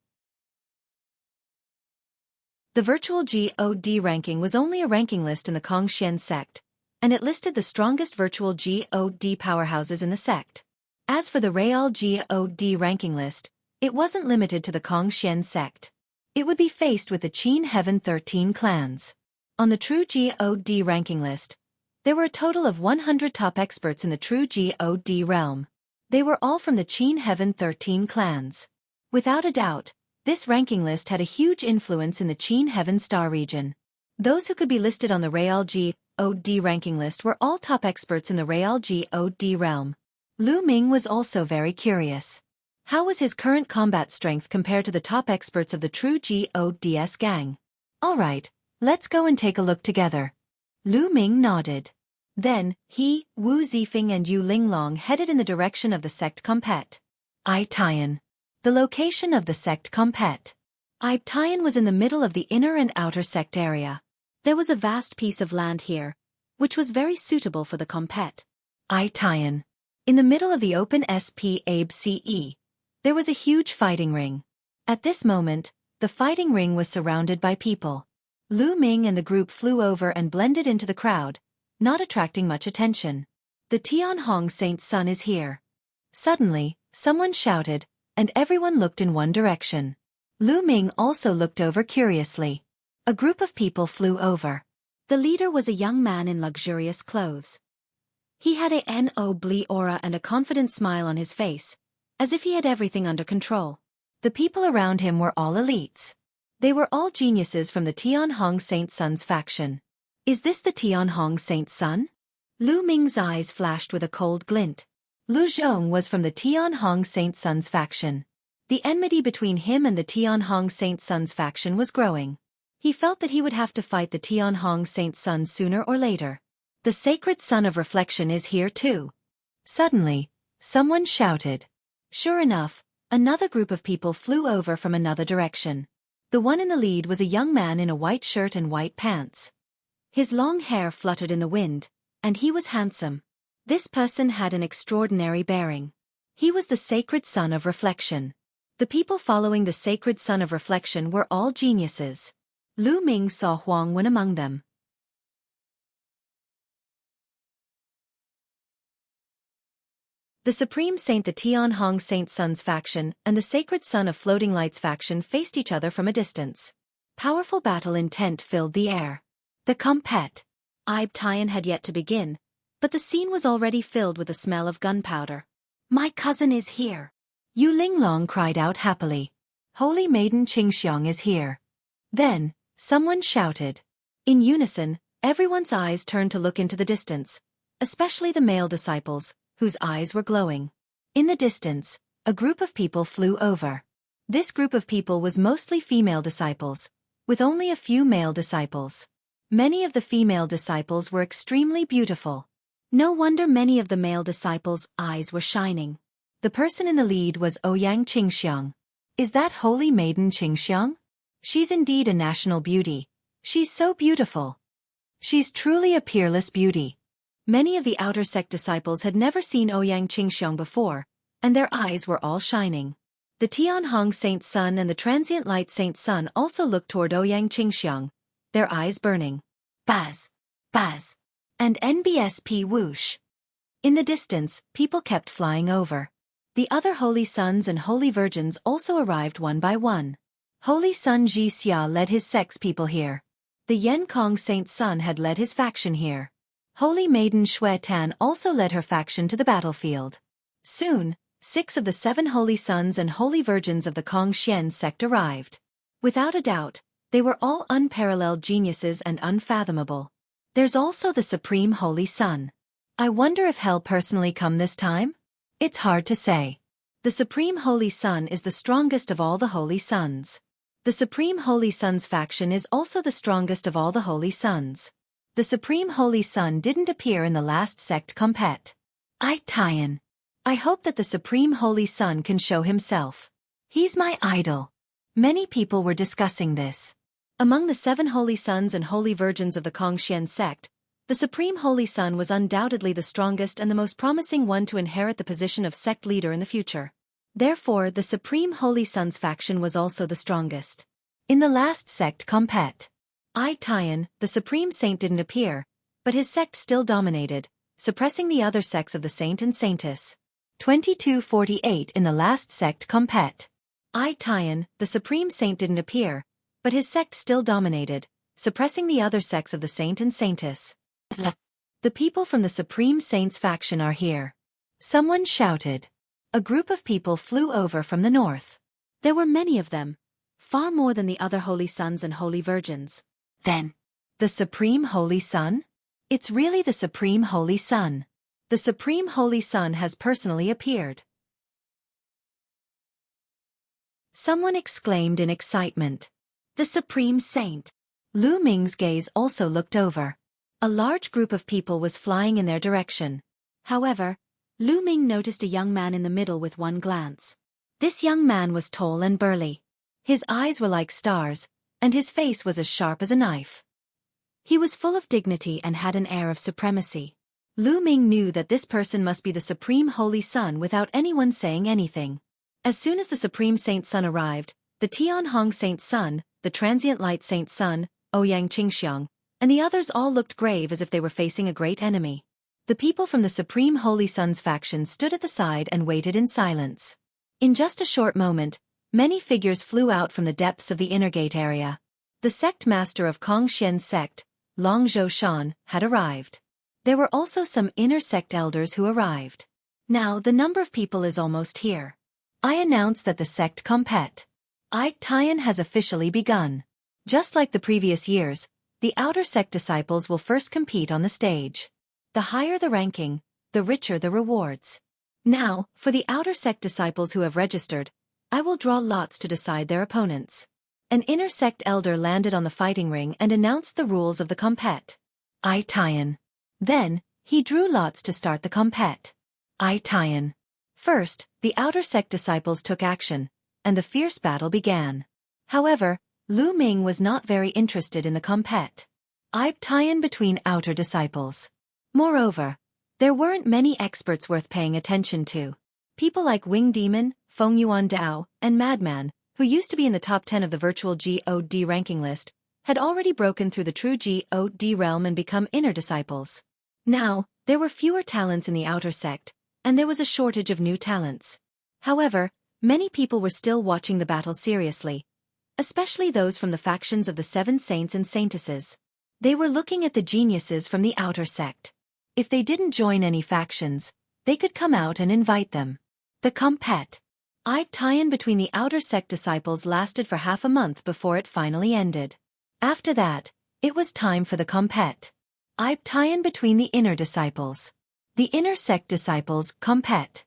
The virtual God ranking was only a ranking list in the Kongxian sect, and it listed the strongest virtual God powerhouses in the sect. As for the real God ranking list, it wasn't limited to the Kongxian sect. It would be faced with the Qin Heaven 13 clans. On the true God ranking list, there were a total of 100 top experts in the true God realm. They were all from the Qin Heaven 13 clans. Without a doubt, this ranking list had a huge influence in the Qin Heaven star region. Those who could be listed on the Real God ranking list were all top experts in the Real God realm. Lu Ming was also very curious. How was his current combat strength compared to the top experts of the true God's gang? Alright, let's go and take a look together. Lu Ming nodded. Then, he, Wu Zifeng and Yu Linglong headed in the direction of the sect compet. I Tian. The location of the sect compet. I Tian was in the middle of the inner and outer sect area. There was a vast piece of land here, which was very suitable for the compet. I Tian. In the middle of the open SPABCE, there was a huge fighting ring. At this moment, the fighting ring was surrounded by people. Lu Ming and the group flew over and blended into the crowd, not attracting much attention. The Tianhong Saint's son is here. Suddenly, someone shouted, and everyone looked in one direction. Lu Ming also looked over curiously. A group of people flew over. The leader was a young man in luxurious clothes. He had a noble aura and a confident smile on his face, as if he had everything under control. The people around him were all elites. They were all geniuses from the Tianhong Saint's son's faction. Is this the Tianhong Saint's son? Lu Ming's eyes flashed with a cold glint. Lu Zhong was from the Tianhong Saint's son's faction. The enmity between him and the Tianhong Saint's son's faction was growing. He felt that he would have to fight the Tianhong Saint's son sooner or later. The sacred son of reflection is here too. Suddenly, someone shouted. Sure enough, another group of people flew over from another direction. The one in the lead was a young man in a white shirt and white pants. His long hair fluttered in the wind, and he was handsome. This person had an extraordinary bearing. He was the sacred son of reflection. The people following the sacred son of reflection were all geniuses. Lu Ming saw Huang Wen among them. The Supreme Saint, the Tianhong Saint's son's faction, and the Sacred Son of Floating Lights faction faced each other from a distance. Powerful battle intent filled the air. The compet. Ib Tian had yet to begin, but the scene was already filled with the smell of gunpowder. My cousin is here. Yu Linglong cried out happily. Holy Maiden Qingxiang is here. Then, someone shouted. In unison, everyone's eyes turned to look into the distance, especially the male disciples, whose eyes were glowing. In the distance, a group of people flew over. This group of people was mostly female disciples, with only a few male disciples. Many of the female disciples were extremely beautiful. No wonder many of the male disciples' eyes were shining. The person in the lead was Ouyang Qingxiang. Is that holy maiden Qingxiang? She's indeed a national beauty. She's so beautiful. She's truly a peerless beauty. Many of the outer sect disciples had never seen Ouyang Qingxiang before, and their eyes were all shining. The Tianhong Saint Sun and the Transient Light Saint Sun also looked toward Ouyang Qingxiang, their eyes burning. Buzz! Buzz! And NBSP whoosh! In the distance, people kept flying over. The other holy sons and holy virgins also arrived one by one. Holy Sun Ji Xia led his sect's people here. The Yen Kong Saint Sun had led his faction here. Holy Maiden Xue Tan also led her faction to the battlefield. Soon, 6 of the 7 holy sons and holy virgins of the Kong Xian sect arrived. Without a doubt, they were all unparalleled geniuses and unfathomable. There's also the Supreme Holy Sun. I wonder if he'll personally come this time? It's hard to say. The Supreme Holy Sun is the strongest of all the holy sons. The Supreme Holy Sun's faction is also the strongest of all the holy sons. The Supreme Holy Sun didn't appear in the last sect compet. Tian. I hope that the Supreme Holy Sun can show himself. He's my idol. Many people were discussing this. Among the 7 holy sons and holy virgins of the Kongxian sect, the Supreme Holy Sun was undoubtedly the strongest and the most promising one to inherit the position of sect leader in the future. Therefore, the Supreme Holy Sun's faction was also the strongest. In the last sect compet, Tian, the Supreme Saint didn't appear, but his sect still dominated, suppressing the other sects of the Saint and Saintess. 2248 in the last sect compet. Tian, the Supreme Saint didn't appear, but his sect still dominated, suppressing the other sects of the Saint and Saintess. The people from the Supreme Saint's faction are here. Someone shouted. A group of people flew over from the north. There were many of them, far more than the other holy sons and holy virgins. Then, the Supreme Holy Sun? It's really the Supreme Holy Sun. The Supreme Holy Sun has personally appeared. Someone exclaimed in excitement. The Supreme Saint. Lu Ming's gaze also looked over. A large group of people was flying in their direction. However, Lu Ming noticed a young man in the middle with one glance. This young man was tall and burly. His eyes were like stars, and his face was as sharp as a knife. He was full of dignity and had an air of supremacy. Lu Ming knew that this person must be the Supreme Holy Sun without anyone saying anything. As soon as the Supreme Saint Sun arrived, the Tianhong Saint Sun, the Transient Light Saint Sun, Ouyang Qingxiang, and the others all looked grave as if they were facing a great enemy. The people from the Supreme Holy Sun's faction stood at the side and waited in silence. In just a short moment, many figures flew out from the depths of the inner gate area. The sect master of Kongxian sect, Long Zhou Shan, had arrived. There were also some inner sect elders who arrived. Now the number of people is almost here. I announce that the sect compet. Tian has officially begun. Just like the previous years, the outer sect disciples will first compete on the stage. The higher the ranking, the richer the rewards. Now, for the outer sect disciples who have registered, I will draw lots to decide their opponents. An inner sect elder landed on the fighting ring and announced the rules of the compet. Tian. Then, he drew lots to start the compet. Tian. First, the outer sect disciples took action, and the fierce battle began. However, Lu Ming was not very interested in the compet. Tian between outer disciples. Moreover, there weren't many experts worth paying attention to. People like Wing Demon, Feng Yuan Dao, and Madman, who used to be in the top 10 of the virtual God ranking list, had already broken through the true God realm and become inner disciples. Now, there were fewer talents in the outer sect, and there was a shortage of new talents. However, many people were still watching the battle seriously, especially those from the factions of the 7 saints and saintesses. They were looking at the geniuses from the outer sect. If they didn't join any factions, they could come out and invite them. The compet. Tian between the outer sect disciples lasted for half a month before it finally ended. After that, it was time for the compet. Tian between the inner disciples. The inner sect disciples compet.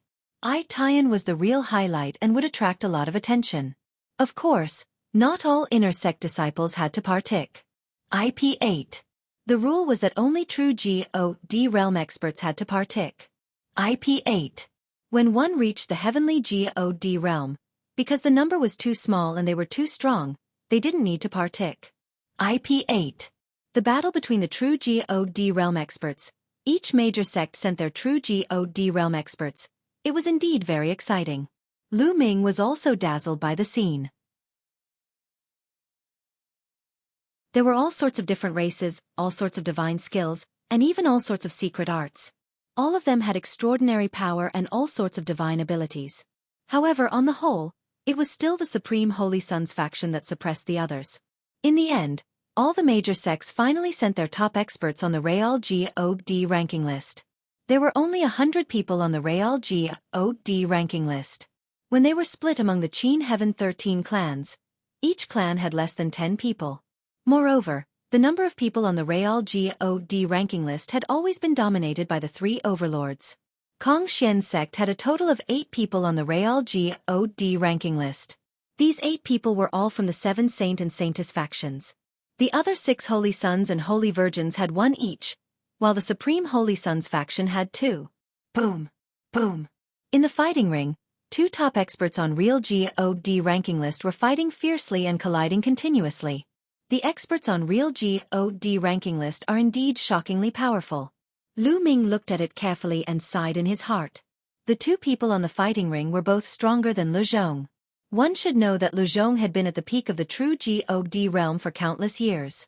Tian was the real highlight and would attract a lot of attention. Of course, not all inner sect disciples had to partake. IP8. The rule was that only true God realm experts had to partake. IP8. When one reached the heavenly God realm, because the number was too small and they were too strong, they didn't need to partake. IP8. The battle between the true God realm experts. Each major sect sent their true God realm experts. It was indeed very exciting. Lu Ming was also dazzled by the scene. There were all sorts of different races, all sorts of divine skills, and even all sorts of secret arts. All of them had extraordinary power and all sorts of divine abilities. However, on the whole, it was still the Supreme Holy Sons faction that suppressed the others. In the end, all the major sects finally sent their top experts on the Real God ranking list. There were only 100 people on the Real God ranking list. When they were split among the Qin Heaven 13 clans, each clan had less than 10 people. Moreover, the number of people on the Real God ranking list had always been dominated by the three overlords. Kongxian sect had a total of 8 people on the Real God ranking list. These 8 people were all from the 7 Saint and Saintess factions. The other 6 Holy Sons and Holy Virgins had 1 each, while the Supreme Holy Sons faction had 2. Boom! Boom! In the fighting ring, 2 top experts on Real God ranking list were fighting fiercely and colliding continuously. The experts on Real God ranking list are indeed shockingly powerful. Lu Ming looked at it carefully and sighed in his heart. The 2 people on the fighting ring were both stronger than Lu Zhong. One should know that Lu Zhong had been at the peak of the true God realm for countless years.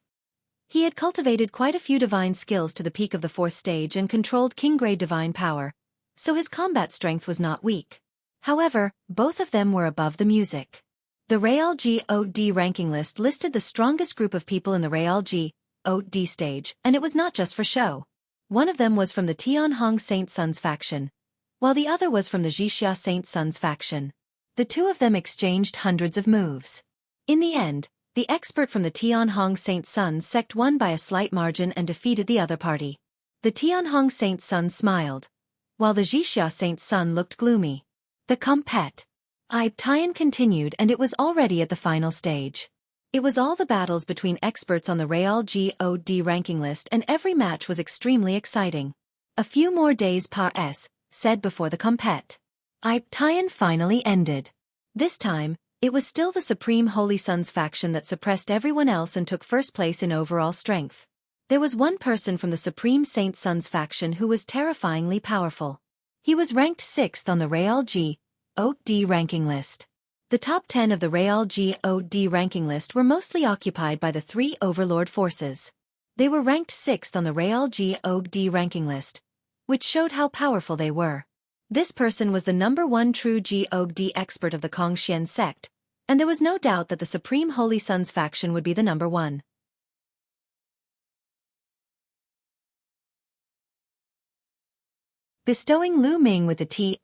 He had cultivated quite a few divine skills to the peak of the 4th stage and controlled king-grade divine power, so his combat strength was not weak. However, both of them were above the music. The Real God ranking list listed the strongest group of people in the Real God stage, and it was not just for show. One of them was from the Tianhong Saint Sons faction, while the other was from the Jixia Saint Sons faction. The 2 of them exchanged hundreds of moves. In the end, the expert from the Tianhong Saint Sons sect won by a slight margin and defeated the other party. The Tianhong Saint Sons smiled, while the Jixia Saint Sun looked gloomy. The competition continued, and it was already at the final stage. It was all the battles between experts on the Real God ranking list, and every match was extremely exciting. A few more days said before the competition finally ended. This time, it was still the Supreme Holy Sons faction that suppressed everyone else and took first place in overall strength. There was one person from the Supreme Saint Sons faction who was terrifyingly powerful. He was ranked 6th on the Real God ranking list. The top 10 of the Real God ranking list were mostly occupied by the 3 overlord forces. They were ranked 6th on the Real God ranking list, which showed how powerful they were. This person was the number 1 true God expert of the Kongxian sect, and there was no doubt that the Supreme Holy Sons faction would be the number 1. Bestowing Lu Ming with the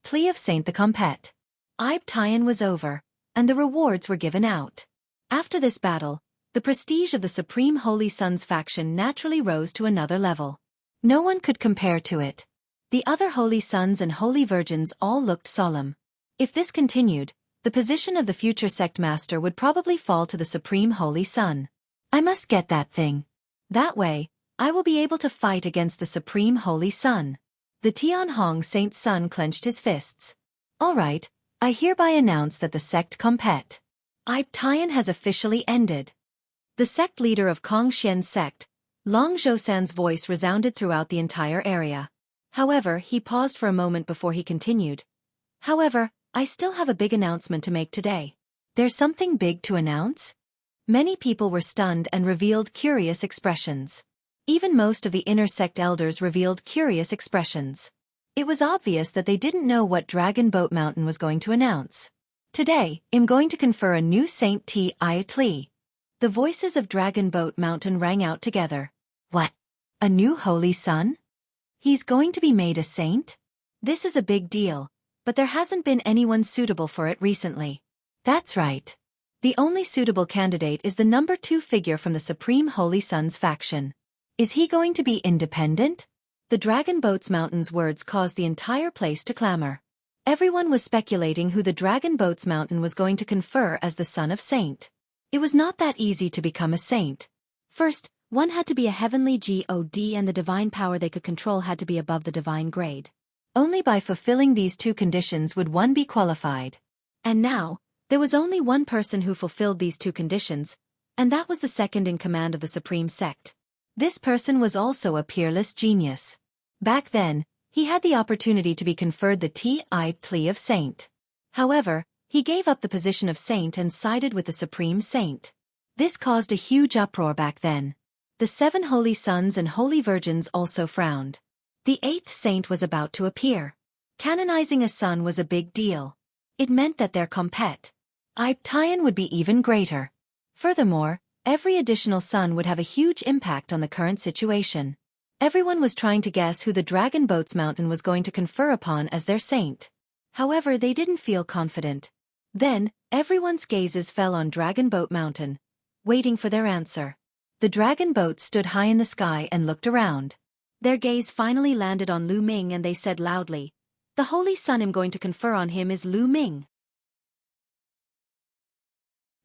plea of Saint the competition was over, and the rewards were given out. After this battle, the prestige of the Supreme Holy Sons faction naturally rose to another level. No one could compare to it. The other Holy Sons and Holy Virgins all looked solemn. If this continued, the position of the future sect master would probably fall to the Supreme Holy Son. I must get that thing. That way, I will be able to fight against the Supreme Holy Son. The Tianhong Saint Sun clenched his fists. All right, I hereby announce that the sect competition has officially ended. The sect leader of Kongxian sect, Long Zhousan's voice resounded throughout the entire area. However, he paused for a moment before he continued. However, I still have a big announcement to make today. There's something big to announce? Many people were stunned and revealed curious expressions. Even most of the inner sect elders revealed curious expressions. It was obvious that they didn't know what Dragon Boat Mountain was going to announce. Today, I'm going to confer a new Saint title. The voices of Dragon Boat Mountain rang out together. What? A new Holy Son? He's going to be made a saint? This is a big deal, but there hasn't been anyone suitable for it recently. That's right. The only suitable candidate is the number 2 figure from the Supreme Holy Sons faction. Is he going to be independent? The Dragon Boats Mountain's words caused the entire place to clamor. Everyone was speculating who the Dragon Boats Mountain was going to confer as the son of saint. It was not that easy to become a saint. First, One had to be a heavenly god and the divine power they could control had to be above the divine grade. Only by fulfilling these two conditions would one be qualified. And now, there was only one person who fulfilled these two conditions, and that was the second in command of the supreme sect. This person was also a peerless genius. Back then, he had the opportunity to be conferred the title of saint. However, he gave up the position of saint and sided with the supreme saint. This caused a huge uproar back then. The 7 holy sons and holy virgins also frowned. The 8th saint was about to appear. Canonizing a son was a big deal. It meant that their competition would be even greater. Furthermore, every additional son would have a huge impact on the current situation. Everyone was trying to guess who the Dragon Boats Mountain was going to confer upon as their saint. However, they didn't feel confident. Then, everyone's gazes fell on Dragon Boat Mountain, waiting for their answer. The dragon boat stood high in the sky and looked around. Their gaze finally landed on Lu Ming and they said loudly, "The Holy Son I'm going to confer on him is Lu Ming."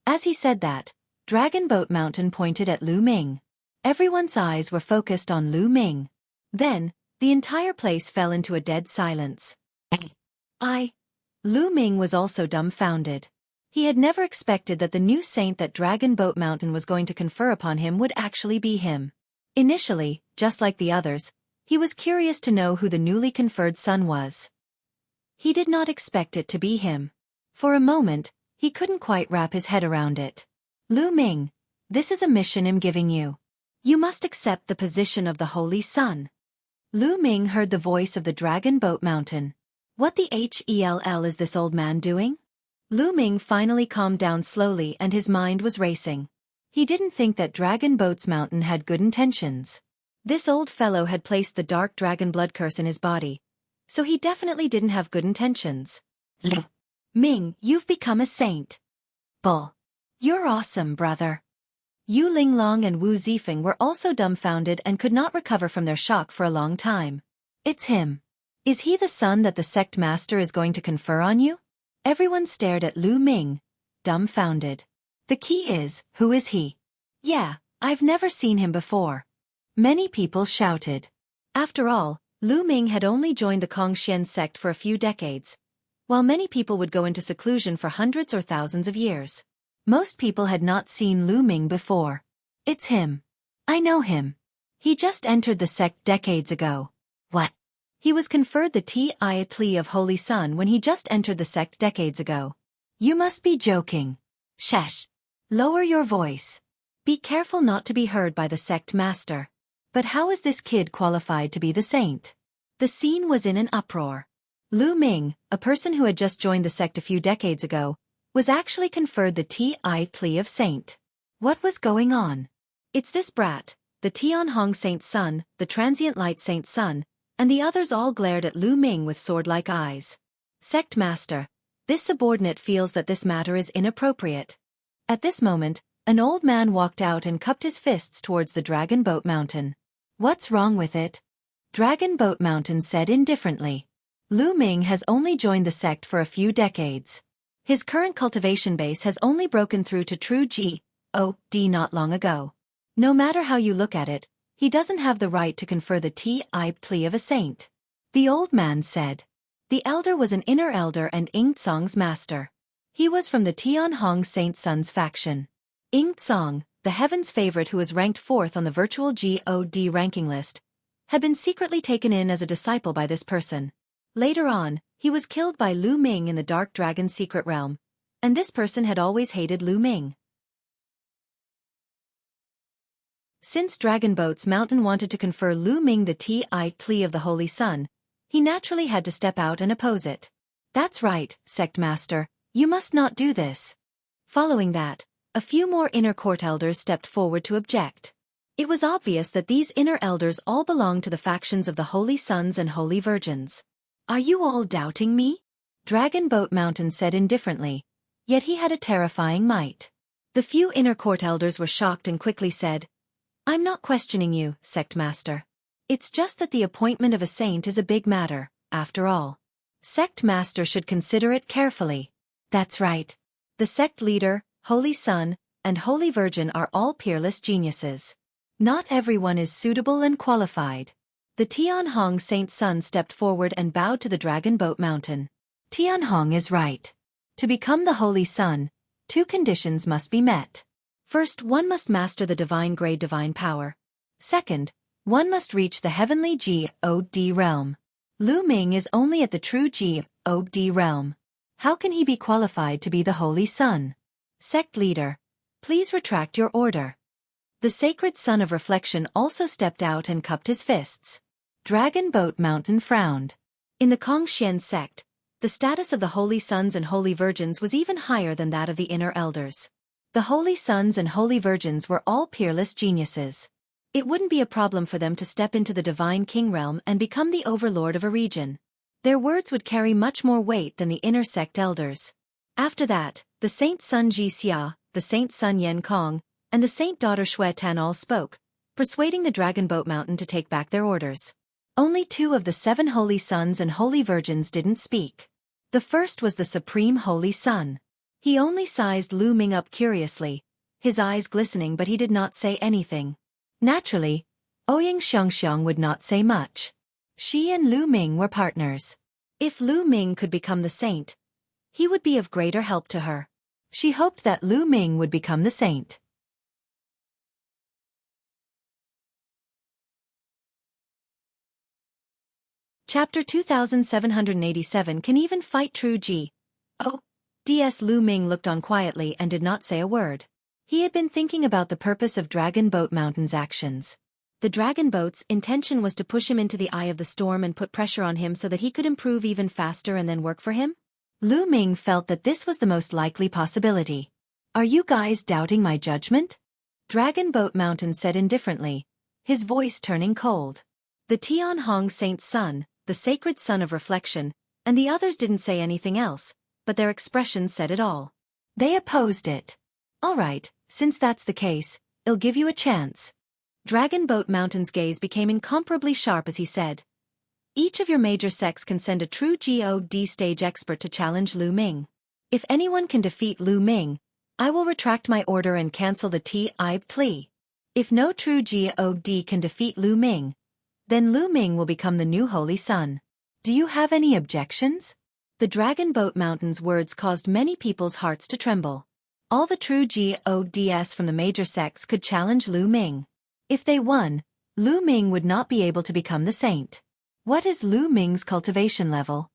As he said that, Dragon Boat Mountain pointed at Lu Ming. Everyone's eyes were focused on Lu Ming. Then, the entire place fell into a dead silence. Lu Ming was also dumbfounded. He had never expected that the new saint that Dragon Boat Mountain was going to confer upon him would actually be him. Initially, just like the others, he was curious to know who the newly conferred son was. He did not expect it to be him. For a moment, he couldn't quite wrap his head around it. "Lu Ming, this is a mission I'm giving you. You must accept the position of the Holy Son." Lu Ming heard the voice of the Dragon Boat Mountain. What the hell is this old man doing? Lu Ming finally calmed down slowly and his mind was racing. He didn't think that Dragon Boats Mountain had good intentions. This old fellow had placed the dark dragon blood curse in his body, so he definitely didn't have good intentions. "Lu Ming, you've become a saint. Bull. You're awesome, brother." Yu Linglong and Wu Zifeng were also dumbfounded and could not recover from their shock for a long time. "It's him. Is he the son that the sect master is going to confer on you?" Everyone stared at Lu Ming, dumbfounded. "The key is, who is he?" "Yeah, I've never seen him before." Many people shouted. After all, Lu Ming had only joined the Kongxian sect for a few decades, while many people would go into seclusion for hundreds or thousands of years. Most people had not seen Lu Ming before. "It's him. I know him. He just entered the sect decades ago." "What? He was conferred the title of Holy Son when he just entered the sect decades ago. You must be joking." "Shush. Lower your voice. Be careful not to be heard by the sect master." But how is this kid qualified to be the saint? The scene was in an uproar. Lu Ming, a person who had just joined the sect a few decades ago, was actually conferred the title of saint. What was going on? It's this brat, the Tianhong saint's son, the transient light saint's son, and the others all glared at Lu Ming with sword-like eyes. "Sect master, this subordinate feels that this matter is inappropriate." At this moment, an old man walked out and cupped his fists towards the Dragon Boat Mountain. "What's wrong with it?" Dragon Boat Mountain said indifferently. Lu Ming has only joined the sect for a few decades. His current cultivation base has only broken through to true God not long ago. No matter how you look at it, he doesn't have the right to confer the title of a saint. The old man said. The elder was an inner elder and Ing Tsong's master. He was from the Tianhong Saint Sun's faction. Ing Tsong, the heaven's favorite who was ranked 4th on the virtual God ranking list, had been secretly taken in as a disciple by this person. Later on, he was killed by Lu Ming in the Dark Dragon's secret realm, and this person had always hated Lu Ming. Since Dragon Boats Mountain wanted to confer Lu Ming the title of the Holy Son, he naturally had to step out and oppose it. "That's right, sect master, you must not do this." Following that, a few more inner court elders stepped forward to object. It was obvious that these inner elders all belonged to the factions of the Holy Sons and Holy Virgins. "Are you all doubting me?" Dragon Boat Mountain said indifferently, yet he had a terrifying might. The few inner court elders were shocked and quickly said, "I'm not questioning you, sect master. It's just that the appointment of a saint is a big matter, after all. Sect master should consider it carefully." "That's right. The sect leader, Holy Son, and Holy Virgin are all peerless geniuses. Not everyone is suitable and qualified. The Tianhong Saint Sun stepped forward and bowed to the Dragon Boat Mountain. Tianhong is right. To become the Holy Sun, 2 conditions must be met. First, one must master the divine grade divine power. Second, one must reach the heavenly God realm. Lu Ming is only at the true God realm. How can he be qualified to be the Holy Sun? Sect leader, please retract your order. The sacred Son of Reflection also stepped out and cupped his fists. Dragon Boat Mountain frowned. In the Kongxian sect, the status of the Holy Sons and Holy Virgins was even higher than that of the inner elders. The Holy Sons and Holy Virgins were all peerless geniuses. It wouldn't be a problem for them to step into the divine king realm and become the overlord of a region. Their words would carry much more weight than the inner sect elders. After that, the Saint Sun Ji Xia, the Saint Sun Yen Kong, and the Saint Daughter Xueqi all spoke, persuading the Dragon Boat Mountain to take back their orders. Only 2 of the 7 Holy Sons and Holy Virgins didn't speak. The first was the Supreme Holy Sun. He only sized Lu Ming up curiously, his eyes glistening, but he did not say anything. Naturally, Ouyang Xiangxiang would not say much. She and Lu Ming were partners. If Lu Ming could become the saint, he would be of greater help to her. She hoped that Lu Ming would become the saint. Chapter 2787 Can even fight true G. Oh, DS Lu Ming looked on quietly and did not say a word. He had been thinking about the purpose of Dragon Boat Mountain's actions. The Dragon Boat's intention was to push him into the eye of the storm and put pressure on him so that he could improve even faster and then work for him? Lu Ming felt that this was the most likely possibility. Are you guys doubting my judgment? Dragon Boat Mountain said indifferently, his voice turning cold. The Tianhong Saint Sun, the sacred Son of Reflection, and the others didn't say anything else, but their expressions said it all. They opposed it. All right, since that's the case, I'll give you a chance. Dragon Boat Mountain's gaze became incomparably sharp as he said, each of your major sects can send a true God stage expert to challenge Lu Ming. If anyone can defeat Lu Ming, I will retract my order and cancel the TI plea. If no true God can defeat Lu Ming, then Lu Ming will become the new Holy Sun. Do you have any objections? The Dragon Boat Mountain's words caused many people's hearts to tremble. All the true GODs from the major sects could challenge Lu Ming. If they won, Lu Ming would not be able to become the saint. What is Lu Ming's cultivation level?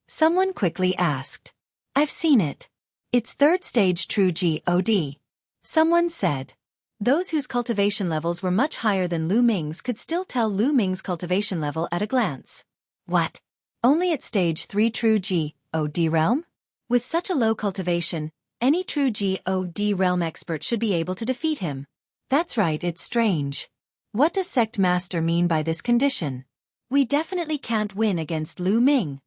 Someone quickly asked. I've seen it. It's 3rd stage true God. Someone said. Those whose cultivation levels were much higher than Lu Ming's could still tell Lu Ming's cultivation level at a glance. What? Only at stage 3 true God realm? With such a low cultivation, any true God realm expert should be able to defeat him. That's right, it's strange. What does Sect Master mean by this condition? We definitely can't win against Lu Ming.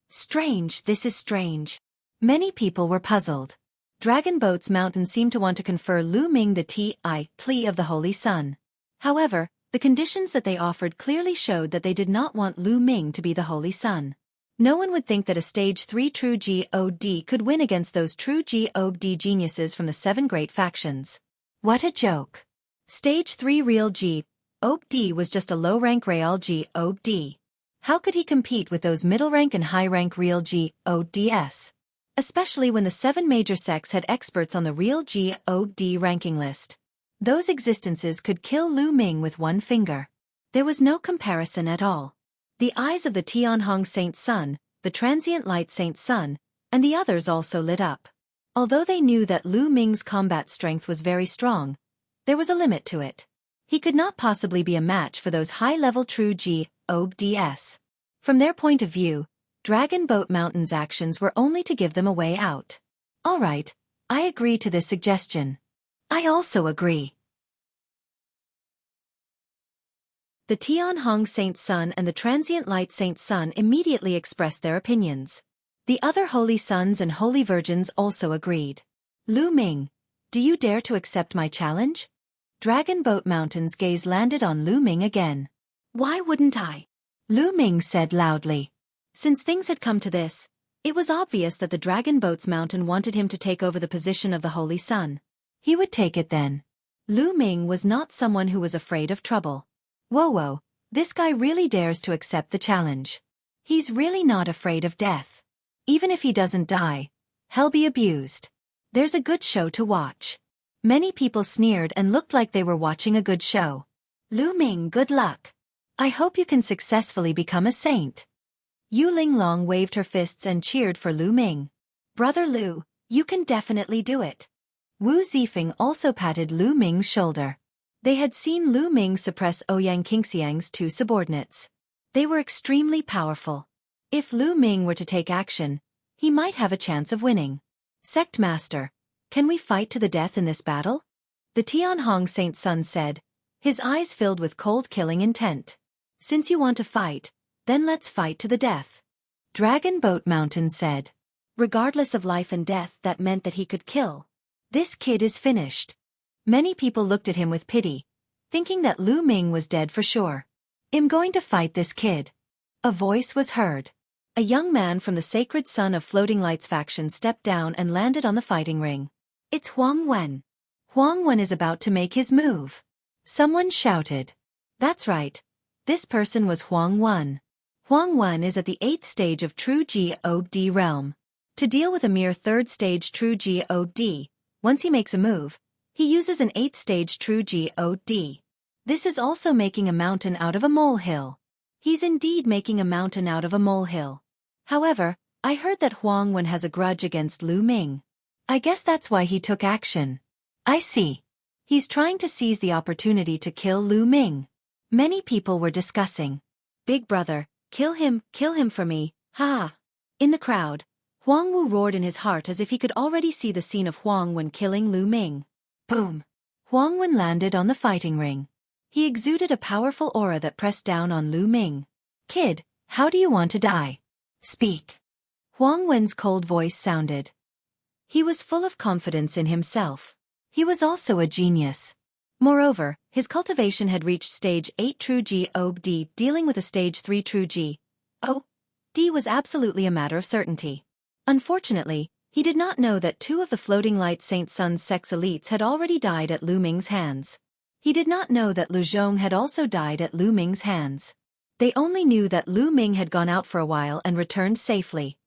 Strange, this is strange. Many people were puzzled. Dragon Boat's Mountain seemed to want to confer Lu Ming the TI plea of the Holy Sun. However, the conditions that they offered clearly showed that they did not want Lu Ming to be the Holy Sun. No one would think that a stage 3 true God could win against those true God geniuses from the 7 great factions. What a joke. Stage 3 real God was just a low-rank real God. How could he compete with those middle-rank and high-rank real GODs? Especially when the 7 major sects had experts on the real God ranking list. Those existences could kill Lu Ming with one finger. There was no comparison at all. The eyes of the Tianhong Saint Sun, the Transient Light Saint Sun, and the others also lit up. Although they knew that Lu Ming's combat strength was very strong, there was a limit to it. He could not possibly be a match for those high-level true GODs. From their point of view, Dragon Boat Mountain's actions were only to give them a way out. All right, I agree to this suggestion. I also agree. The Tianhong Saint Sun and the Transient Light Saint Sun immediately expressed their opinions. The other Holy Sons and Holy Virgins also agreed. Lu Ming, do you dare to accept my challenge? Dragon Boat Mountain's gaze landed on Lu Ming again. Why wouldn't I? Lu Ming said loudly. Since things had come to this, it was obvious that the Dragon Boat's Mountain wanted him to take over the position of the Holy Sun. He would take it then. Lu Ming was not someone who was afraid of trouble. Whoa, this guy really dares to accept the challenge. He's really not afraid of death. Even if he doesn't die, he'll be abused. There's a good show to watch. Many people sneered and looked like they were watching a good show. Lu Ming, good luck. I hope you can successfully become a saint. Yu Linglong waved her fists and cheered for Lu Ming. Brother Lu, you can definitely do it. Wu Zifeng also patted Lu Ming's shoulder. They had seen Lu Ming suppress Ouyang Qingxiang's two subordinates. They were extremely powerful. If Lu Ming were to take action, he might have a chance of winning. Sect Master, can we fight to the death in this battle? The Tianhong Saint's son said, his eyes filled with cold killing intent. Since you want to fight, then let's fight to the death. Dragon Boat Mountain said. Regardless of life and death, that meant that he could kill. This kid is finished. Many people looked at him with pity, thinking that Lu Ming was dead for sure. I'm going to fight this kid. A voice was heard. A young man from the Sacred Son of Floating Lights faction stepped down and landed on the fighting ring. It's Huang Wen. Huang Wen is about to make his move. Someone shouted. That's right. This person was Huang Wen. Huang Wen is at the 8th stage of True God realm. To deal with a mere 3rd stage True God, once he makes a move, he uses an 8th stage True God. This is also making a mountain out of a molehill. He's indeed making a mountain out of a molehill. However, I heard that Huang Wen has a grudge against Lu Ming. I guess that's why he took action. I see. He's trying to seize the opportunity to kill Lu Ming. Many people were discussing. Big brother, kill him for me, ha! In the crowd, Huang Wu roared in his heart as if he could already see the scene of Huang Wen killing Lu Ming. Boom! Huang Wen landed on the fighting ring. He exuded a powerful aura that pressed down on Lu Ming. Kid, how do you want to die? Speak. Huang Wen's cold voice sounded. He was full of confidence in himself. He was also a genius. Moreover, his cultivation had reached stage 8 True God. Dealing with a stage 3 True God was absolutely a matter of certainty. Unfortunately, he did not know that 2 of the Floating Light Saint Sun's sex elites had already died at Lu Ming's hands. He did not know that Lu Zhong had also died at Lu Ming's hands. They only knew that Lu Ming had gone out for a while and returned safely.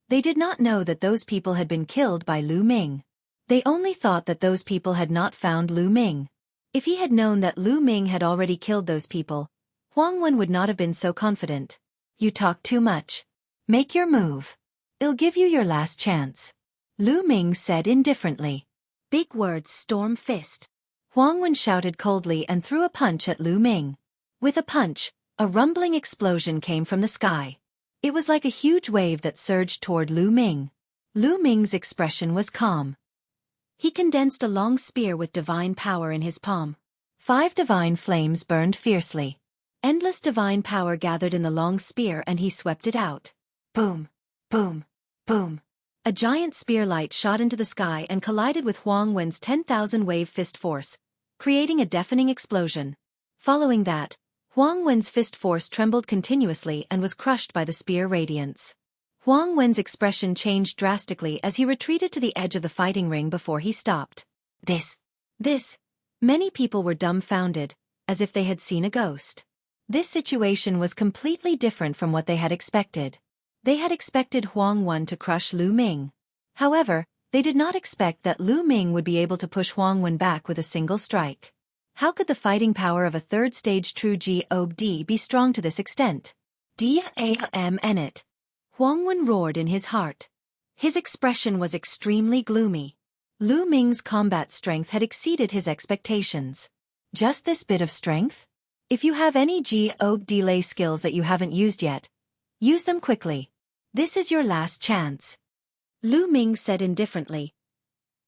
They did not know that those people had been killed by Lu Ming. They only thought that those people had not found Lu Ming. If he had known that Lu Ming had already killed those people, Huang Wen would not have been so confident. You talk too much. Make your move. I'll give you your last chance. Lu Ming said indifferently. Big words, storm fist. Huang Wen shouted coldly and threw a punch at Lu Ming. With a punch, a rumbling explosion came from the sky. It was like a huge wave that surged toward Lu Ming. Lu Ming's expression was calm. He condensed a long spear with divine power in his palm. 5 divine flames burned fiercely. Endless divine power gathered in the long spear and he swept it out. Boom, boom, boom. A giant spear light shot into the sky and collided with Huang Wen's 10,000 wave fist force, creating a deafening explosion. Following that, Huang Wen's fist force trembled continuously and was crushed by the spear radiance. Huang Wen's expression changed drastically as he retreated to the edge of the fighting ring before he stopped. This. Many people were dumbfounded, as if they had seen a ghost. This situation was completely different from what they had expected. They had expected Huang Wen to crush Lu Ming. However, they did not expect that Lu Ming would be able to push Huang Wen back with a single strike. How could the fighting power of a 3rd stage True God be strong to this extent? It. Huang Wen roared in his heart. His expression was extremely gloomy. Lu Ming's combat strength had exceeded his expectations. Just this bit of strength? If you have any God delay skills that you haven't used yet, use them quickly. This is your last chance. Lu Ming said indifferently,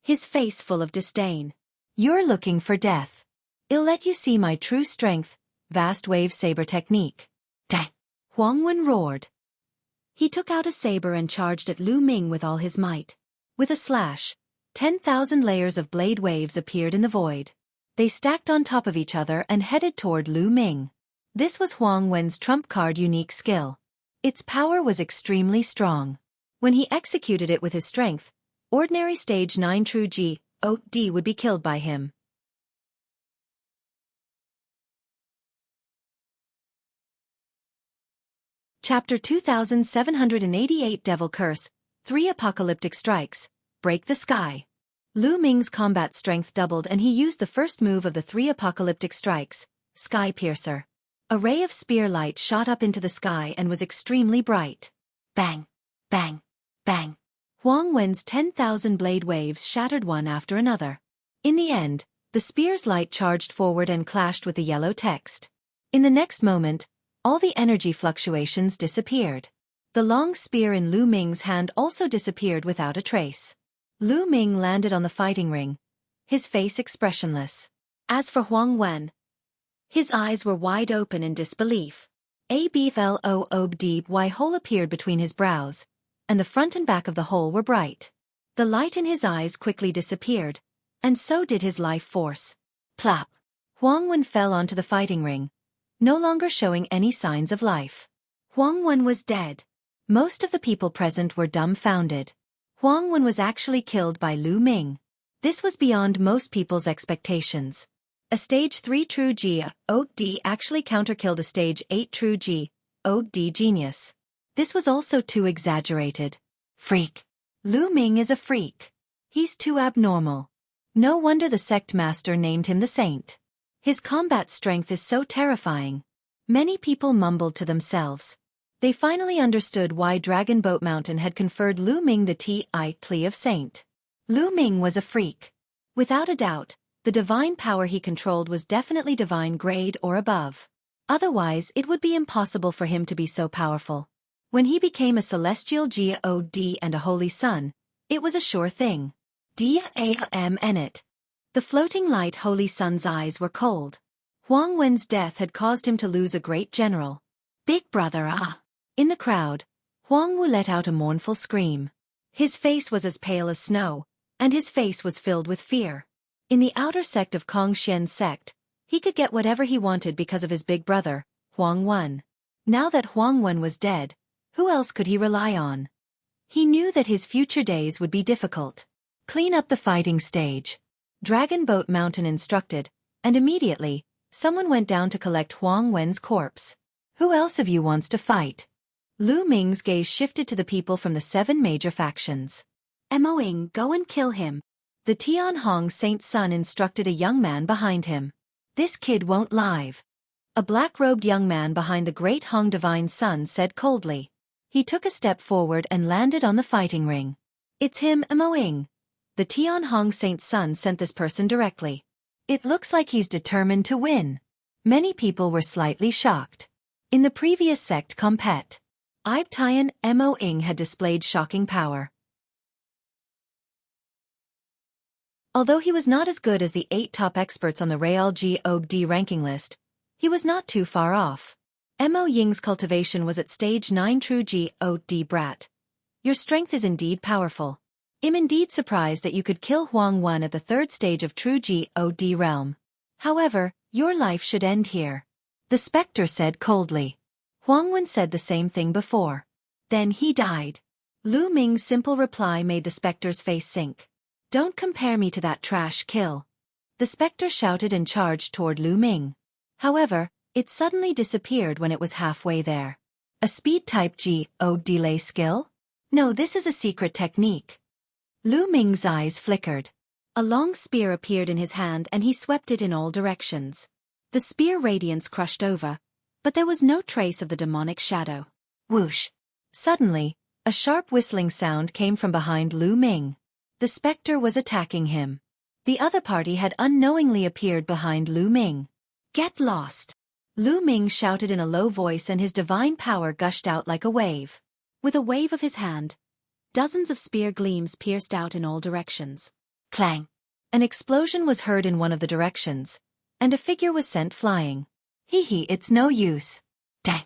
his face full of disdain. You're looking for death. I'll let you see my true strength, vast wave saber technique. Dang! Huang Wen roared. He took out a saber and charged at Lu Ming with all his might. With a slash, 10,000 layers of blade waves appeared in the void. They stacked on top of each other and headed toward Lu Ming. This was Huang Wen's trump card unique skill. Its power was extremely strong. When he executed it with his strength, Ordinary stage 9 true G.O.D would be killed by him. Chapter 2788 Devil Curse, 3 Apocalyptic Strikes, Break the Sky. Lu Ming's combat strength doubled and he used the first move of the 3 Apocalyptic Strikes, Sky Piercer. A ray of spear light shot up into the sky and was extremely bright. Bang! Bang! Bang! Huang Wen's 10,000 blade waves shattered one after another. In the end, the spear's light charged forward and clashed with the yellow text. In the next moment, all the energy fluctuations disappeared. The long spear in Lu Ming's hand also disappeared without a trace. Lu Ming landed on the fighting ring, his face expressionless. As for Huang Wen, his eyes were wide open in disbelief. A BFLOOBDY hole appeared between his brows, and the front and back of the hole were bright. The light in his eyes quickly disappeared, and so did his life force. Plop! Huang Wen fell onto the fighting ring, no longer showing any signs of life. Huang Wen was dead. Most of the people present were dumbfounded. Huang Wen was actually killed by Lu Ming. This was beyond most people's expectations. A stage 3 true G.O.D actually counter-killed a stage 8 true G.O.D genius. This was also too exaggerated. Freak. Lu Ming is a freak. He's too abnormal. No wonder the sect master named him the saint. His combat strength is so terrifying. Many people mumbled to themselves. They finally understood why Dragon Boat Mountain had conferred Lu Ming the title of saint. Lu Ming was a freak. Without a doubt, the divine power he controlled was definitely divine grade or above. Otherwise, it would be impossible for him to be so powerful. When he became a celestial God and a holy sun, it was a sure thing. Damn. The floating light holy sun's eyes were cold. Huang Wen's death had caused him to lose a great general. Big brother ah! In the crowd, Huang Wu let out a mournful scream. His face was as pale as snow, and his face was filled with fear. In the outer sect of Kong Xian's sect, he could get whatever he wanted because of his big brother, Huang Wen. Now that Huang Wen was dead, who else could he rely on? He knew that his future days would be difficult. Clean up the fighting stage. Dragon Boat Mountain instructed, and immediately, someone went down to collect Huang Wen's corpse. Who else of you wants to fight? Lu Ming's gaze shifted to the people from the 7 major factions. Moing, go and kill him. The Tianhong Saint's son instructed a young man behind him. This kid won't live. A black-robed young man behind the great Hong Divine Son said coldly. He took a step forward and landed on the fighting ring. It's him, Moing. The Tianhong Saint's son sent this person directly. It looks like he's determined to win. Many people were slightly shocked. In the previous sect compet, Ib Tian Moing had displayed shocking power. Although he was not as good as the 8 top experts on the Real God ranking list, he was not too far off. Mo Ying's cultivation was at stage 9 true God brat. Your strength is indeed powerful. I'm indeed surprised that you could kill Huang Wen at the 3rd stage of true God realm. However, your life should end here. The spectre said coldly. Huang Wen said the same thing before. Then he died. Lu Ming's simple reply made the spectre's face sink. Don't compare me to that trash kill. The spectre shouted and charged toward Lu Ming. However, it suddenly disappeared when it was halfway there. A speed-type God delay skill? No, this is a secret technique. Lu Ming's eyes flickered. A long spear appeared in his hand and he swept it in all directions. The spear radiance crushed over, but there was no trace of the demonic shadow. Whoosh! Suddenly, a sharp whistling sound came from behind Lu Ming. The spectre was attacking him. The other party had unknowingly appeared behind Lu Ming. Get lost! Lu Ming shouted in a low voice and his divine power gushed out like a wave. With a wave of his hand, dozens of spear gleams pierced out in all directions. Clang! An explosion was heard in one of the directions, and a figure was sent flying. Hee, it's no use. Dang!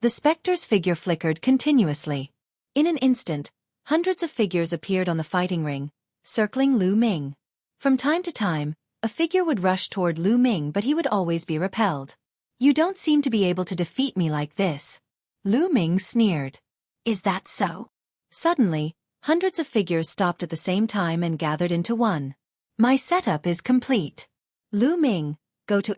The spectre's figure flickered continuously. In an instant, hundreds of figures appeared on the fighting ring, circling Lu Ming. From time to time, a figure would rush toward Lu Ming but he would always be repelled. You don't seem to be able to defeat me like this. Lu Ming sneered. Is that so? Suddenly, Hundreds of figures stopped at the same time and gathered into one. My setup is complete. Lu Ming, go to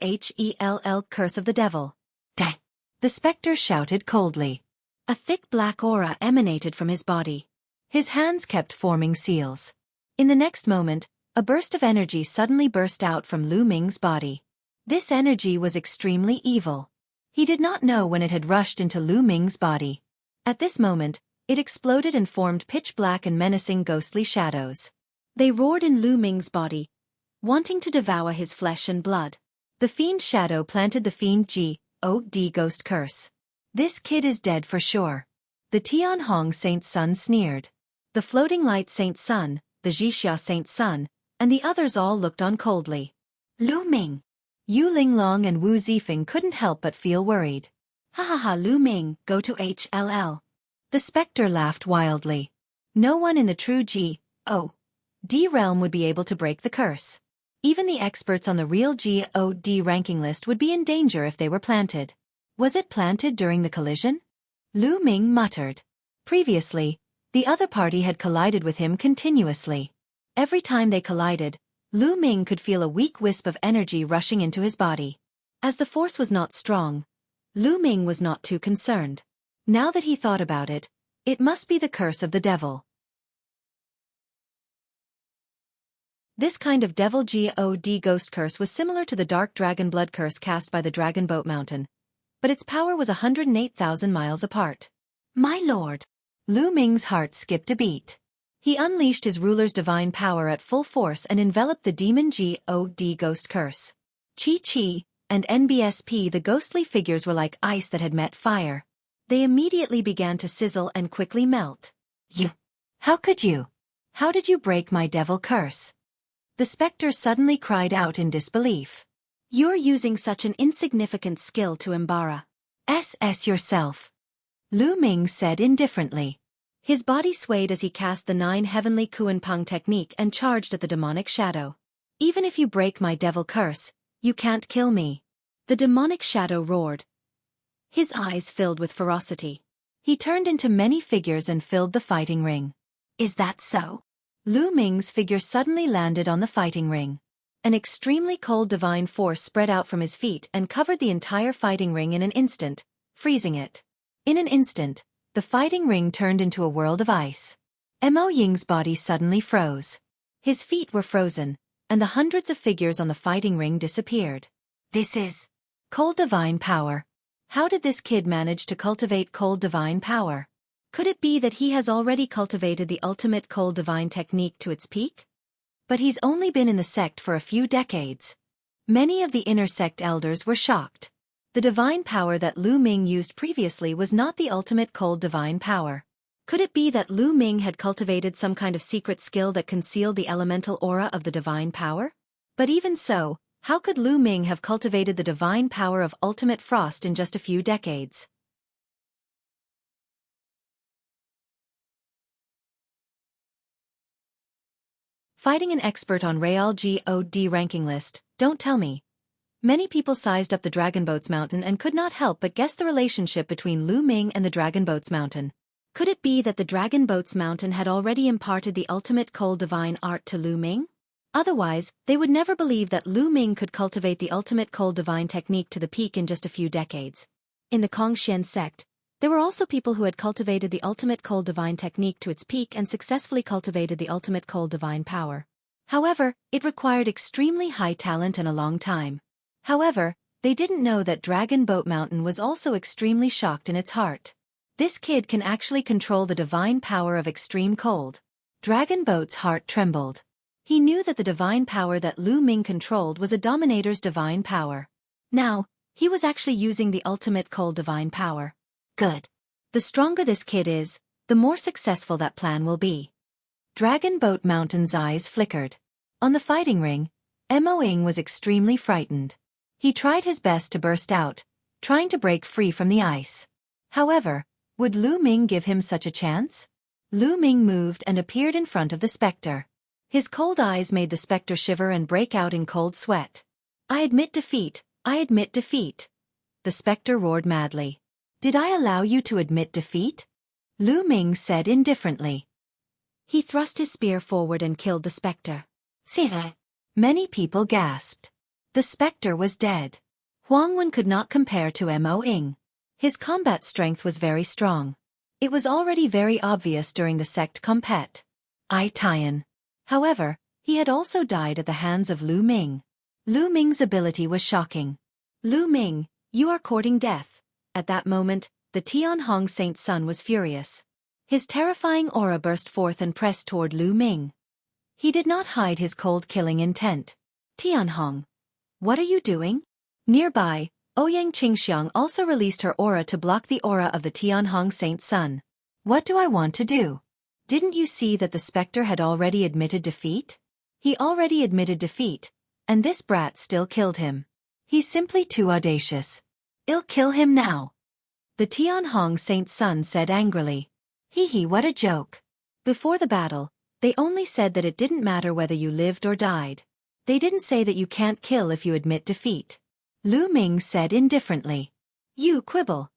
Hell, curse of the devil. Dang! The specter shouted coldly. A thick black aura emanated from his body. His hands kept forming seals. In the next moment, a burst of energy suddenly burst out from Lu Ming's body. This energy was extremely evil. He did not know when it had rushed into Lu Ming's body. At this moment, it exploded and formed pitch-black and menacing ghostly shadows. They roared in Lu Ming's body, wanting to devour his flesh and blood. The fiend shadow planted the fiend God ghost curse. This kid is dead for sure. The Tianhong Saint Sun sneered. The floating light Saint Sun, the Jixia Saint Sun, and the others all looked on coldly. Lu Ming! Yu Linglong and Wu Zifeng couldn't help but feel worried. Ha ha ha, Lu Ming, go to Hell. The specter laughed wildly. No one in the true God realm would be able to break the curse. Even the experts on the real God ranking list would be in danger if they were planted. Was it planted during the collision? Lu Ming muttered. Previously, the other party had collided with him continuously. Every time they collided, Lu Ming could feel a weak wisp of energy rushing into his body. As the force was not strong, Lu Ming was not too concerned. Now that he thought about it, it must be the curse of the devil. This kind of devil God ghost curse was similar to the dark dragon blood curse cast by the Dragon Boat Mountain, but its power was 108,000 miles apart. My lord! Lu Ming's heart skipped a beat. He unleashed his ruler's divine power at full force and enveloped the demon God ghost curse. Chi and NBSP, the ghostly figures, were like ice that had met fire. They immediately began to sizzle and quickly melt. You! How could you? How did you break my devil curse? The specter suddenly cried out in disbelief. You're using such an insignificant skill to embark yourself. Lu Ming said indifferently. His body swayed as he cast the 9 heavenly Kuan-Peng technique and charged at the demonic shadow. Even if you break my devil curse, you can't kill me. The demonic shadow roared. His eyes filled with ferocity. He turned into many figures and filled the fighting ring. Is that so? Lu Ming's figure suddenly landed on the fighting ring. An extremely cold divine force spread out from his feet and covered the entire fighting ring in an instant, freezing it. In an instant, the fighting ring turned into a world of ice. Mo Ying's body suddenly froze. His feet were frozen, and the hundreds of figures on the fighting ring disappeared. This is cold divine power. How did this kid manage to cultivate cold divine power? Could it be that he has already cultivated the ultimate cold divine technique to its peak? But he's only been in the sect for a few decades. Many of the inner sect elders were shocked. The divine power that Lu Ming used previously was not the ultimate cold divine power. Could it be that Lu Ming had cultivated some kind of secret skill that concealed the elemental aura of the divine power? But even so, how could Lu Ming have cultivated the divine power of ultimate frost in just a few decades? Fighting an expert on Real God ranking list, don't tell me. Many people sized up the Dragon Boats Mountain and could not help but guess the relationship between Lu Ming and the Dragon Boats Mountain. Could it be that the Dragon Boats Mountain had already imparted the ultimate cold divine art to Lu Ming? Otherwise, they would never believe that Lu Ming could cultivate the ultimate cold divine technique to the peak in just a few decades. In the Kongxian sect, there were also people who had cultivated the ultimate cold divine technique to its peak and successfully cultivated the ultimate cold divine power. However, it required extremely high talent and a long time. However, they didn't know that Dragon Boat Mountain was also extremely shocked in its heart. This kid can actually control the divine power of extreme cold. Dragon Boat's heart trembled. He knew that the divine power that Lu Ming controlled was a dominator's divine power. Now, he was actually using the ultimate cold divine power. Good. The stronger this kid is, the more successful that plan will be. Dragon Boat Mountain's eyes flickered. On the fighting ring, Mo Ying was extremely frightened. He tried his best to burst out, trying to break free from the ice. However, would Lu Ming give him such a chance? Lu Ming moved and appeared in front of the specter. His cold eyes made the specter shiver and break out in cold sweat. I admit defeat, I admit defeat. The specter roared madly. Did I allow you to admit defeat? Lu Ming said indifferently. He thrust his spear forward and killed the spectre. See that? Many people gasped. The spectre was dead. Huang Wen could not compare to Mo Ying. His combat strength was very strong. It was already very obvious during the sect compet. I Tian. However, he had also died at the hands of Lu Ming. Lu Ming's ability was shocking. Lu Ming, you are courting death. At that moment, the Tianhong Saint Sun was furious. His terrifying aura burst forth and pressed toward Lu Ming. He did not hide his cold-killing intent. Tianhong, what are you doing? Nearby, Ouyang Qingxiang also released her aura to block the aura of the Tianhong Saint Sun. What do I want to do? Didn't you see that the spectre had already admitted defeat? He already admitted defeat, and this brat still killed him. He's simply too audacious. I'll kill him now. The Tianhong Saint Sun said angrily. Hee, what a joke. Before the battle, they only said that it didn't matter whether you lived or died. They didn't say that you can't kill if you admit defeat. Lu Ming said indifferently. You quibble.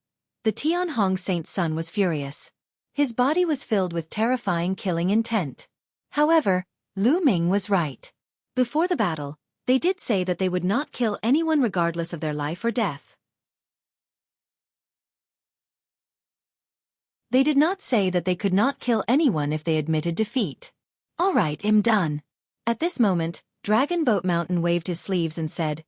The Tianhong Saint Sun was furious. His body was filled with terrifying killing intent. However, Lu Ming was right. Before the battle, they did say that they would not kill anyone regardless of their life or death. They did not say that they could not kill anyone if they admitted defeat. All right, I'm done. At this moment, Dragon Boat Mountain waved his sleeves and said,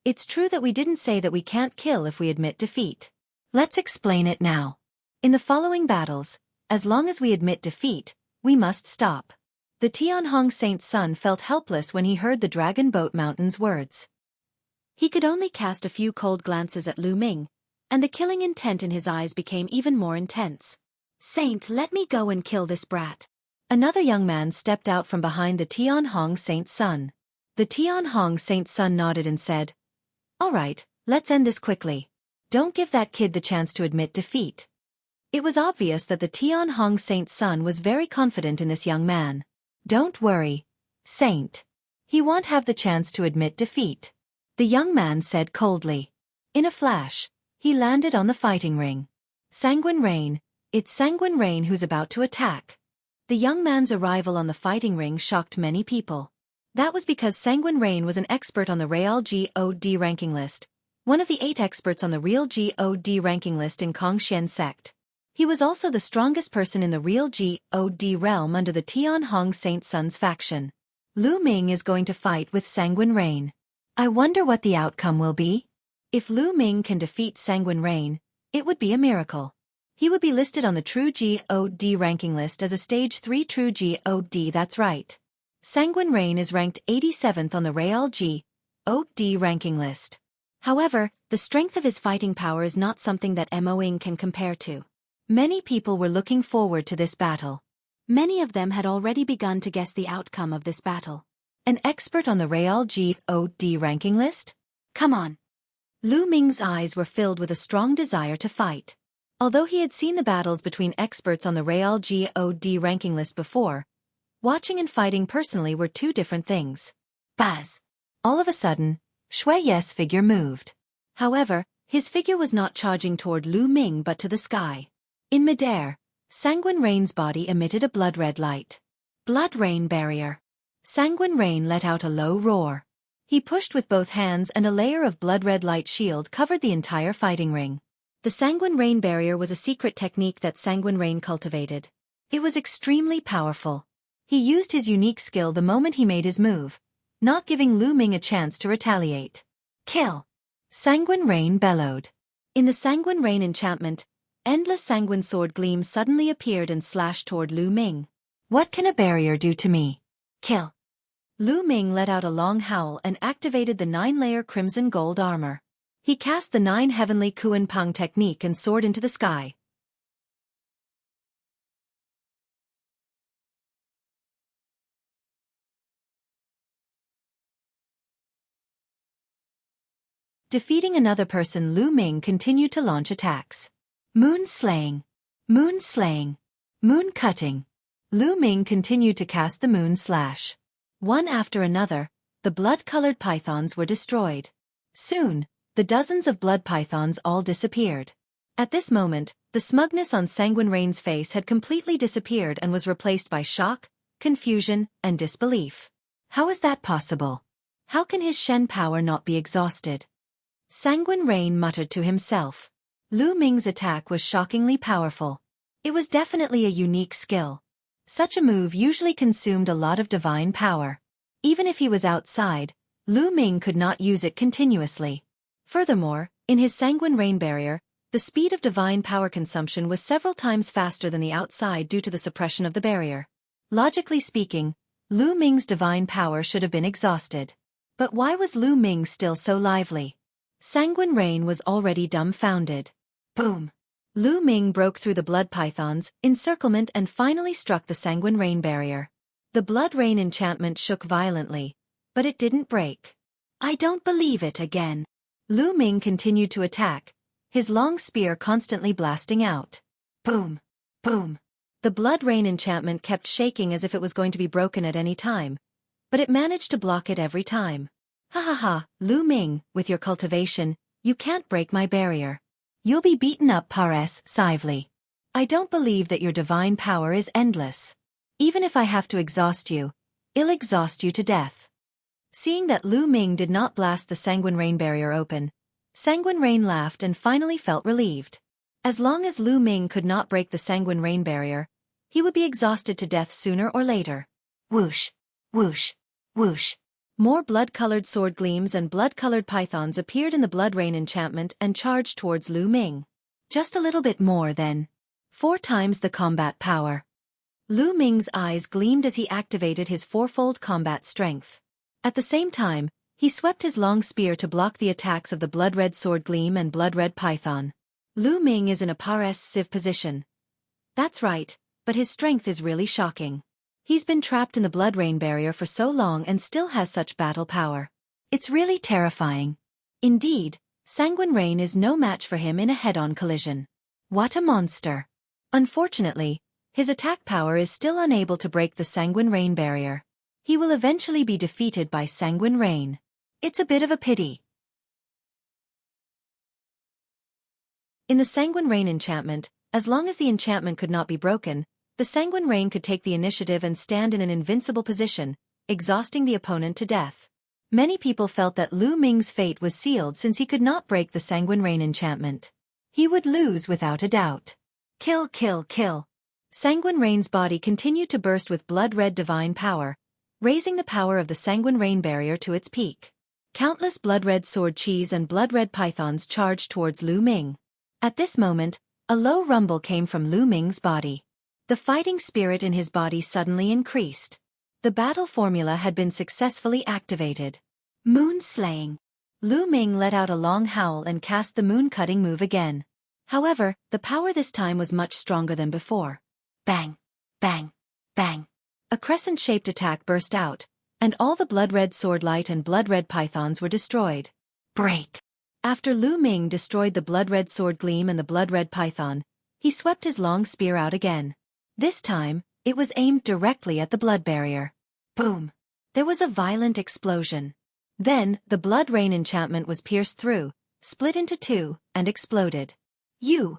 It's true that we didn't say that we can't kill if we admit defeat. Let's explain it now. In the following battles, as long as we admit defeat, we must stop. The Tianhong Saint Sun felt helpless when he heard the Dragon Boat Mountain's words. He could only cast a few cold glances at Lu Ming, and the killing intent in his eyes became even more intense. Saint, let me go and kill this brat. Another young man stepped out from behind the Tianhong Saint Sun. The Tianhong Saint Sun nodded and said, All right, let's end this quickly. Don't give that kid the chance to admit defeat. It was obvious that the Tianhong Saint Sun was very confident in this young man. Don't worry, Saint. He won't have the chance to admit defeat. The young man said coldly. In a flash, he landed on the fighting ring. Sanguine Rain, it's Sanguine Rain who's about to attack. The young man's arrival on the fighting ring shocked many people. That was because Sanguine Rain was an expert on the Real God ranking list, one of the 8 experts on the Real God ranking list in Kongxian sect. He was also the strongest person in the Real God realm under the Tianhong Saint Sun's faction. Lu Ming is going to fight with Sanguine Rain. I wonder what the outcome will be. If Lu Ming can defeat Sanguine Rain, it would be a miracle. He would be listed on the True God ranking list as a Stage 3 True God, that's right. Sanguine Rain is ranked 87th on the Real God ranking list. However, the strength of his fighting power is not something that Mo Ying can compare to. Many people were looking forward to this battle. Many of them had already begun to guess the outcome of this battle. An expert on the Real God ranking list? Come on. Lu Ming's eyes were filled with a strong desire to fight. Although he had seen the battles between experts on the Real God ranking list before, watching and fighting personally were two different things. Buzz! All of a sudden, Xueqi's figure moved. However, his figure was not charging toward Lu Ming but to the sky. In midair, Sanguine Rain's body emitted a blood-red light. Blood Rain Barrier. Sanguine Rain let out a low roar. He pushed with both hands and a layer of blood-red light shield covered the entire fighting ring. The Sanguine Rain Barrier was a secret technique that Sanguine Rain cultivated. It was extremely powerful. He used his unique skill the moment he made his move, not giving Lu Ming a chance to retaliate. Kill! Sanguine Rain bellowed. In the Sanguine Rain enchantment, endless sanguine sword gleams suddenly appeared and slashed toward Lu Ming. What can a barrier do to me? Kill! Lu Ming let out a long howl and activated the 9-layer crimson gold armor. He cast the 9 heavenly Kuan Pang technique and soared into the sky. Defeating another person, Lu Ming continued to launch attacks. Moon Slaying, Moon Slaying, Moon Cutting. Lu Ming continued to cast the Moon Slash. One after another, the blood-colored pythons were destroyed. Soon, the dozens of blood pythons all disappeared. At this moment, The smugness on Sanguine Rain's face had completely disappeared and was replaced by shock, confusion, and disbelief. How is that possible? How can his Shen power not be exhausted? Sanguine Rain muttered to himself. Lu Ming's attack was shockingly powerful. It was definitely a unique skill. Such a move usually consumed a lot of divine power. Even if he was outside, Lu Ming could not use it continuously. Furthermore, in his Sanguine Rain barrier, the speed of divine power consumption was several times faster than the outside due to the suppression of the barrier. Logically speaking, Lu Ming's divine power should have been exhausted. But why was Lu Ming still so lively? Sanguine Rain was already dumbfounded. Boom! Lu Ming broke through the blood python's encirclement and finally struck the Sanguine Rain barrier. The blood rain enchantment shook violently, but it didn't break. I don't believe it again. Lu Ming continued to attack, his long spear constantly blasting out. Boom! Boom! The blood rain enchantment kept shaking as if it was going to be broken at any time, but it managed to block it every time. Ha ha ha, Lu Ming, with your cultivation, you can't break my barrier. You'll be beaten up pares sively. I don't believe that your divine power is endless. Even if I have to exhaust you, I'll exhaust you to death. Seeing that Lu Ming did not blast the Sanguine Rain barrier open, Sanguine Rain laughed and finally felt relieved. As long as Lu Ming could not break the Sanguine Rain barrier, he would be exhausted to death sooner or later. Whoosh! Whoosh! Whoosh! More blood-colored sword gleams and blood-colored pythons appeared in the blood rain enchantment and charged towards Lu Ming. Just a little bit more then. 4 times the combat power. Lu Ming's eyes gleamed as he activated his 4-fold combat strength. At the same time, he swept his long spear to block the attacks of the blood-red sword gleam and blood-red python. Lu Ming is in a passive position. That's right, but his strength is really shocking. He's been trapped in the blood rain barrier for so long and still has such battle power. It's really terrifying. Indeed, Sanguine Rain is no match for him in a head-on collision. What a monster. Unfortunately, his attack power is still unable to break the Sanguine Rain barrier. He will eventually be defeated by Sanguine Rain. It's a bit of a pity. In the Sanguine Rain enchantment, as long as the enchantment could not be broken, the Sanguine Rain could take the initiative and stand in an invincible position, exhausting the opponent to death. Many people felt that Lu Ming's fate was sealed since he could not break the Sanguine Rain enchantment. He would lose without a doubt. Kill, kill, kill. Sanguine Rain's body continued to burst with blood-red divine power, raising the power of the Sanguine Rain barrier to its peak. Countless blood-red sword cheese and blood-red pythons charged towards Lu Ming. At this moment, a low rumble came from Lu Ming's body. The fighting spirit in his body suddenly increased. The battle formula had been successfully activated. Moon slaying. Lu Ming let out a long howl and cast the moon-cutting move again. However, the power this time was much stronger than before. Bang! Bang! Bang! A crescent-shaped attack burst out, and all the blood-red sword light and blood-red pythons were destroyed. Break! After Lu Ming destroyed the blood-red sword gleam and the blood-red python, he swept his long spear out again. This time, it was aimed directly at the blood barrier. Boom! There was a violent explosion. Then, the blood rain enchantment was pierced through, split into 2, and exploded.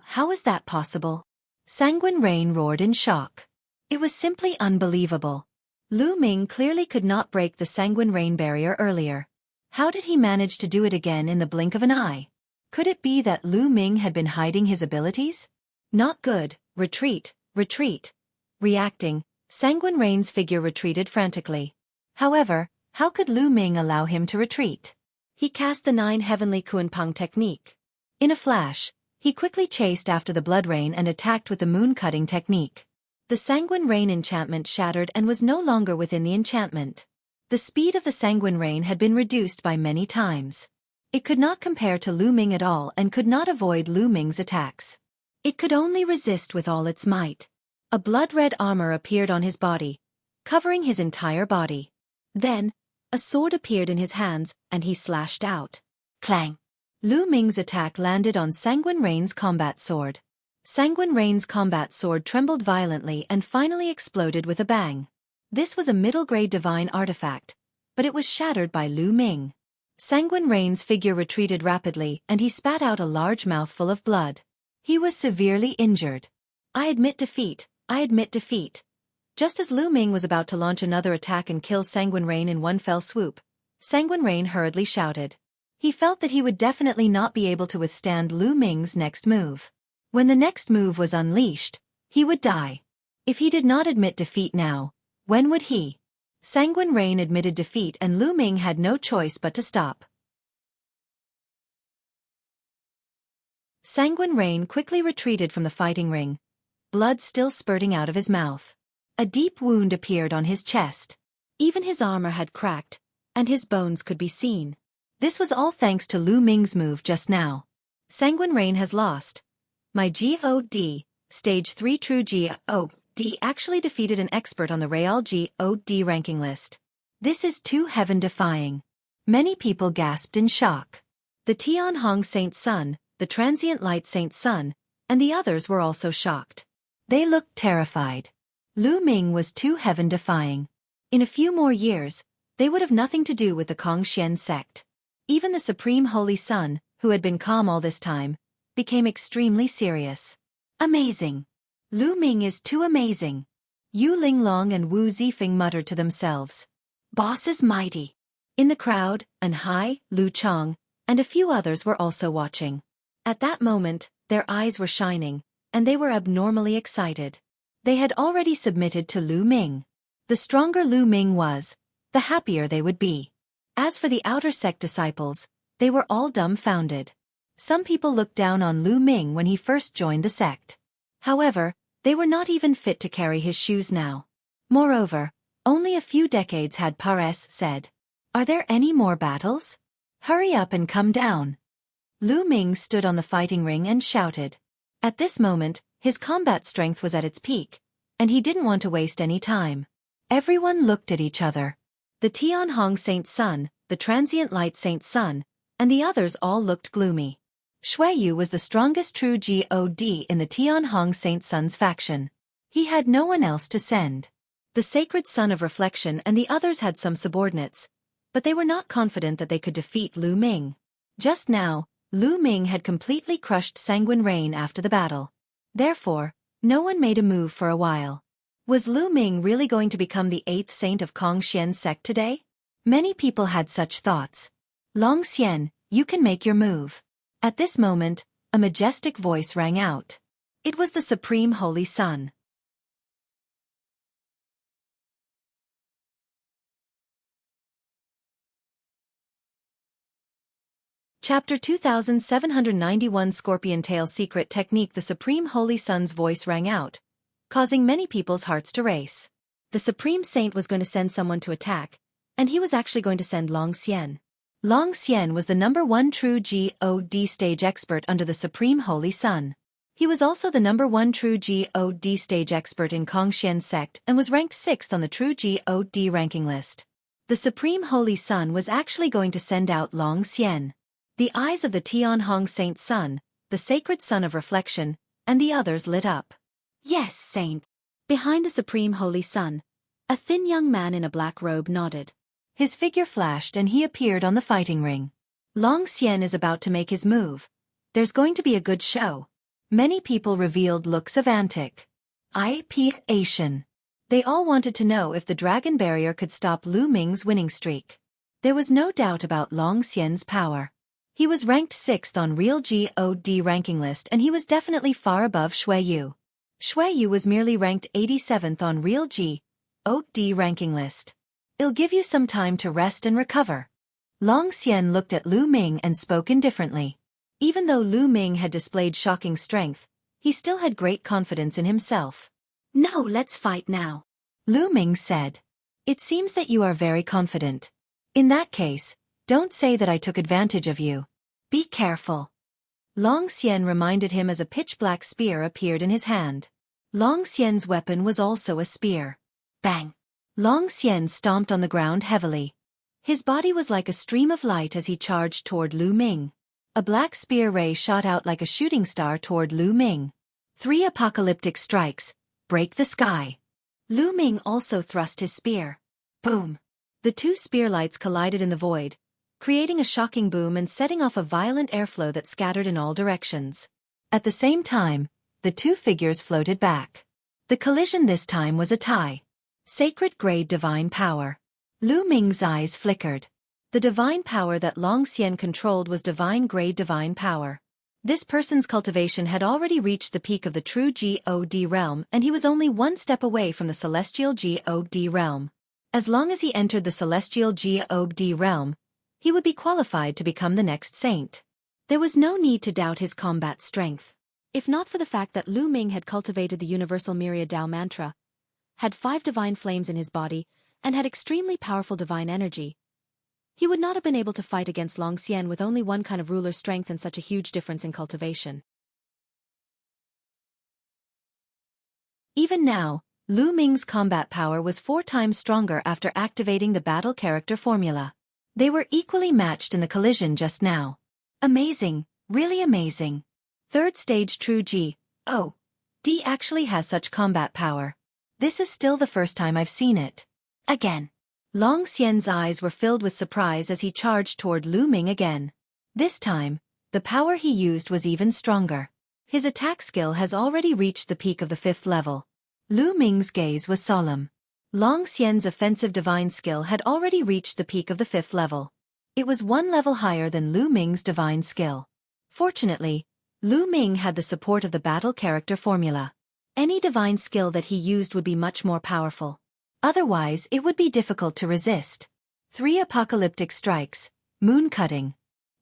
How is that possible? Sanguine Rain roared in shock. It was simply unbelievable. Lu Ming clearly could not break the Sanguine Rain barrier earlier. How did he manage to do it again in the blink of an eye? Could it be that Lu Ming had been hiding his abilities? Not good. Retreat, retreat. Reacting, Sanguine Rain's figure retreated frantically. However, how could Lu Ming allow him to retreat? He cast the 9 heavenly Kunpeng technique. In a flash, he quickly chased after the blood rain and attacked with the moon-cutting technique. The Sanguine Rain enchantment shattered and was no longer within the enchantment. The speed of the Sanguine Rain had been reduced by many times. It could not compare to Lu Ming at all and could not avoid Lu Ming's attacks. It could only resist with all its might. A blood-red armor appeared on his body, covering his entire body. Then, a sword appeared in his hands, and he slashed out. Clang! Lu Ming's attack landed on Sanguine Rain's combat sword. Sanguine Rain's combat sword trembled violently and finally exploded with a bang. This was a middle-grade divine artifact, but it was shattered by Lu Ming. Sanguine Rain's figure retreated rapidly and he spat out a large mouthful of blood. He was severely injured. I admit defeat, I admit defeat. Just as Lu Ming was about to launch another attack and kill Sanguine Rain in one fell swoop, Sanguine Rain hurriedly shouted. He felt that he would definitely not be able to withstand Lu Ming's next move. When the next move was unleashed, he would die. If he did not admit defeat now, when would he? Sanguine Rain admitted defeat and Lu Ming had no choice but to stop. Sanguine Rain quickly retreated from the fighting ring, blood still spurting out of his mouth. A deep wound appeared on his chest. Even his armor had cracked, and his bones could be seen. This was all thanks to Lu Ming's move just now. Sanguine Rain has lost. My God, Stage 3 True God actually defeated an expert on the Real God ranking list. This is too heaven-defying. Many people gasped in shock. The Tianhong Saint Sun, the Transient Light Saint Sun, and the others were also shocked. They looked terrified. Lu Ming was too heaven-defying. In a few more years, they would have nothing to do with the Kongxian sect. Even the Supreme Holy Sun, who had been calm all this time, became extremely serious. Amazing. Lu Ming is too amazing. Yu Linglong and Wu Zifeng muttered to themselves. Boss is mighty. In the crowd, An Hai, Lu Chong, and a few others were also watching. At that moment, their eyes were shining, and they were abnormally excited. They had already submitted to Lu Ming. The stronger Lu Ming was, the happier they would be. As for the outer sect disciples, they were all dumbfounded. Some people looked down on Lu Ming when he first joined the sect. However, they were not even fit to carry his shoes now. Moreover, only a few decades had said. Are there any more battles? Hurry up and come down. Lu Ming stood on the fighting ring and shouted. At this moment, his combat strength was at its peak, and he didn't want to waste any time. Everyone looked at each other. The Tianhong Saint Sun, the Transient Light Saint Sun, and the others all looked gloomy. Xueqi was the strongest true God in the Tianhong Saint Sun's faction. He had no one else to send. The Sacred Sun of Reflection and the others had some subordinates, but they were not confident that they could defeat Lu Ming. Just now, Lu Ming had completely crushed Sanguine Rain after the battle. Therefore, no one made a move for a while. Was Lu Ming really going to become the 8th saint of Kongxian sect today? Many people had such thoughts. Long Xian, you can make your move. At this moment, a majestic voice rang out. It was the Supreme Holy Sun. Chapter 2791 Scorpion Tail Secret Technique. The Supreme Holy Sun's voice rang out, causing many people's hearts to race. The Supreme Saint was going to send someone to attack, and he was actually going to send Long Xian. Long Xian was the #1 true God stage expert under the Supreme Holy Sun. He was also the #1 true God stage expert in Kongxian sect and was ranked 6th on the true God ranking list. The Supreme Holy Sun was actually going to send out Long Xian. The eyes of the Tianhong Saint Sun, the Sacred Sun of Reflection, and the others lit up. Yes, Saint. Behind the Supreme Holy Sun, a thin young man in a black robe nodded. His figure flashed and he appeared on the fighting ring. Long Xian is about to make his move. There's going to be a good show. Many people revealed looks of anticipation. They all wanted to know if the dragon barrier could stop Lu Ming's winning streak. There was no doubt about Long Xian's power. He was ranked 6th on Real God ranking list and he was definitely far above Xueqi. Xueqi was merely ranked 87th on Real God ranking list. It'll give you some time to rest and recover. Long Xian looked at Lu Ming and spoke indifferently. Even though Lu Ming had displayed shocking strength, he still had great confidence in himself. No, let's fight now. Lu Ming said. It seems that you are very confident. In that case, don't say that I took advantage of you. Be careful. Long Xian reminded him as a pitch-black spear appeared in his hand. Long Xian's weapon was also a spear. Bang! Long Xian stomped on the ground heavily. His body was like a stream of light as he charged toward Lu Ming. A black spear ray shot out like a shooting star toward Lu Ming. 3 apocalyptic strikes, break the sky. Lu Ming also thrust his spear. Boom! The 2 spear lights collided in the void, creating a shocking boom and setting off a violent airflow that scattered in all directions. At the same time, the two figures floated back. The collision this time was a tie. Sacred grade divine power. Lu Ming's eyes flickered. The divine power that Long Xian controlled was divine grade divine power. This person's cultivation had already reached the peak of the true God realm, and he was only one step away from the celestial God realm. As long as he entered the celestial God realm, he would be qualified to become the next saint. There was no need to doubt his combat strength. If not for the fact that Lu Ming had cultivated the universal Myriad Tao mantra, had 5 divine flames in his body, and had extremely powerful divine energy, he would not have been able to fight against Long Xian with only one kind of ruler strength and such a huge difference in cultivation. Even now, Lu Ming's combat power was 4 times stronger after activating the battle character formula. They were equally matched in the collision just now. Amazing, really amazing. Third stage true God actually has such combat power. This is still the first time I've seen it. Again. Long Xian's eyes were filled with surprise as he charged toward Lu Ming again. This time, the power he used was even stronger. His attack skill has already reached the peak of the 5th level. Lu Ming's gaze was solemn. Long Xian's offensive divine skill had already reached the peak of the 5th level. It was 1 level higher than Lu Ming's divine skill. Fortunately, Lu Ming had the support of the battle character formula. Any divine skill that he used would be much more powerful. Otherwise, it would be difficult to resist. 3 apocalyptic strikes, moon cutting.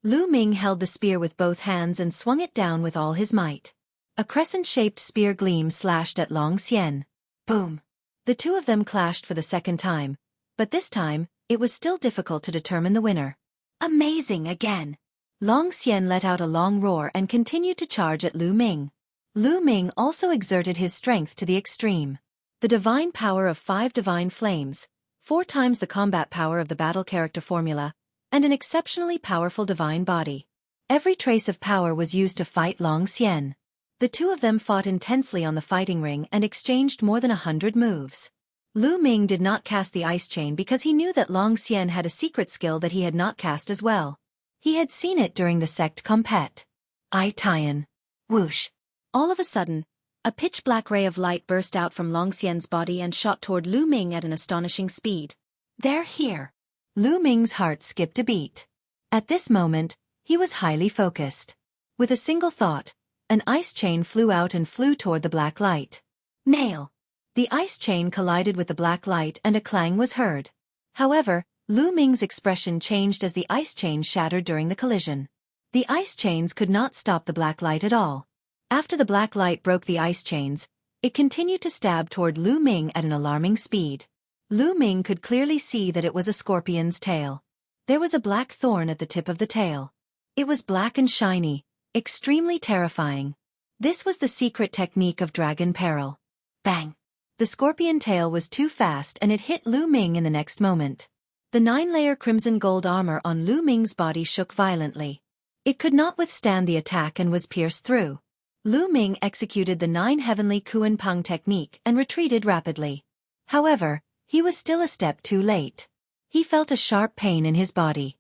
Lu Ming held the spear with both hands and swung it down with all his might. A crescent-shaped spear gleam slashed at Long Xian. Boom! The two of them clashed for the second time, but this time, it was still difficult to determine the winner. Amazing again! Long Xian let out a long roar and continued to charge at Lu Ming. Lu Ming also exerted his strength to the extreme. The divine power of 5 divine flames, 4 times the combat power of the battle character formula, and an exceptionally powerful divine body. Every trace of power was used to fight Long Xian. The two of them fought intensely on the fighting ring and exchanged more than 100 moves. Lu Ming did not cast the ice chain because he knew that Long Xian had a secret skill that he had not cast as well. He had seen it during the sect compet. I Tian. Whoosh. All of a sudden, a pitch-black ray of light burst out from Long Xian's body and shot toward Lu Ming at an astonishing speed. They're here. Lu Ming's heart skipped a beat. At this moment, he was highly focused. With a single thought, an ice chain flew out and flew toward the black light. Nail! The ice chain collided with the black light and a clang was heard. However, Lu Ming's expression changed as the ice chain shattered during the collision. The ice chains could not stop the black light at all. After the black light broke the ice chains, it continued to stab toward Lu Ming at an alarming speed. Lu Ming could clearly see that it was a scorpion's tail. There was a black thorn at the tip of the tail. It was black and shiny, extremely terrifying. This was the secret technique of Dragon Peril. Bang! The scorpion tail was too fast and it hit Lu Ming in the next moment. The 9-layer crimson gold armor on Lu Ming's body shook violently. It could not withstand the attack and was pierced through. Lu Ming executed the 9 heavenly Kuan Peng technique and retreated rapidly. However, he was still a step too late. He felt a sharp pain in his body.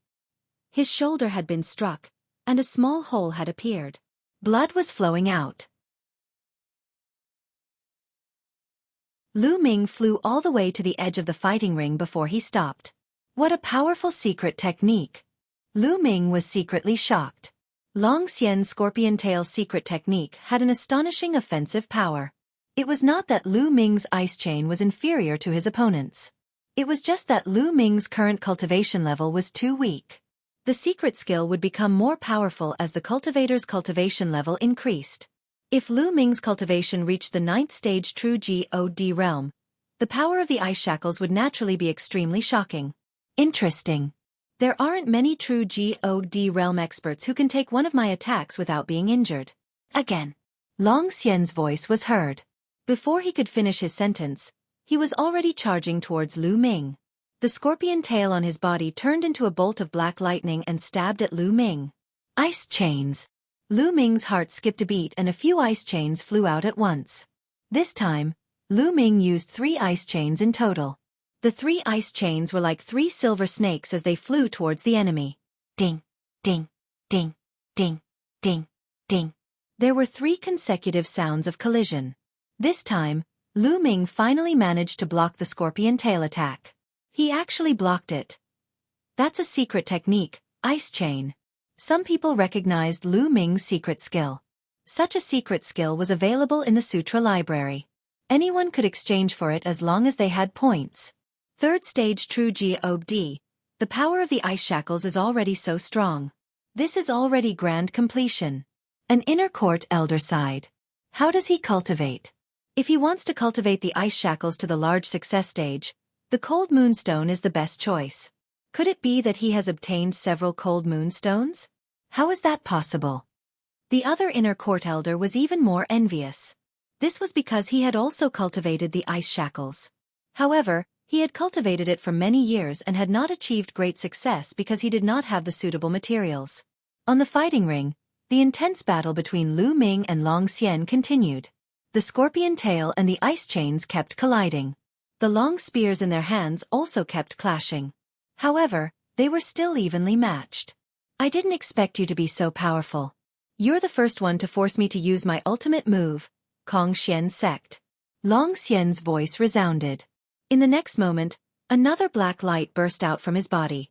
His shoulder had been struck, and a small hole had appeared. Blood was flowing out. Lu Ming flew all the way to the edge of the fighting ring before he stopped. What a powerful secret technique! Lu Ming was secretly shocked. Long Xian's scorpion tail secret technique had an astonishing offensive power. It was not that Lu Ming's ice chain was inferior to his opponent's. It was just that Lu Ming's current cultivation level was too weak. The secret skill would become more powerful as the cultivator's cultivation level increased. If Lu Ming's cultivation reached the 9th stage true God realm, the power of the ice shackles would naturally be extremely shocking. Interesting. There aren't many true God realm experts who can take one of my attacks without being injured. Again. Long Xian's voice was heard. Before he could finish his sentence, he was already charging towards Lu Ming. The scorpion tail on his body turned into a bolt of black lightning and stabbed at Lu Ming. Ice chains. Lu Ming's heart skipped a beat and a few ice chains flew out at once. This time, Lu Ming used 3 ice chains in total. The 3 ice chains were like 3 silver snakes as they flew towards the enemy. Ding, ding, ding, ding, ding, ding. There were 3 consecutive sounds of collision. This time, Lu Ming finally managed to block the scorpion tail attack. He actually blocked it. That's a secret technique, ice chain. Some people recognized Lu Ming's secret skill. Such a secret skill was available in the Sutra library. Anyone could exchange for it as long as they had points. 3rd stage True Geob. The power of the ice shackles is already so strong. This is already grand completion. An inner court elder sighed. How does he cultivate? If he wants to cultivate the ice shackles to the large success stage, the cold moonstone is the best choice. Could it be that he has obtained several cold moonstones? How is that possible? The other inner court elder was even more envious. This was because he had also cultivated the ice shackles. However, he had cultivated it for many years and had not achieved great success because he did not have the suitable materials. On the fighting ring, the intense battle between Lu Ming and Long Xian continued. The scorpion tail and the ice chains kept colliding. The long spears in their hands also kept clashing. However, they were still evenly matched. I didn't expect you to be so powerful. You're the first one to force me to use my ultimate move, Kong Xian Sect. Long Xian's voice resounded. In the next moment, another black light burst out from his body.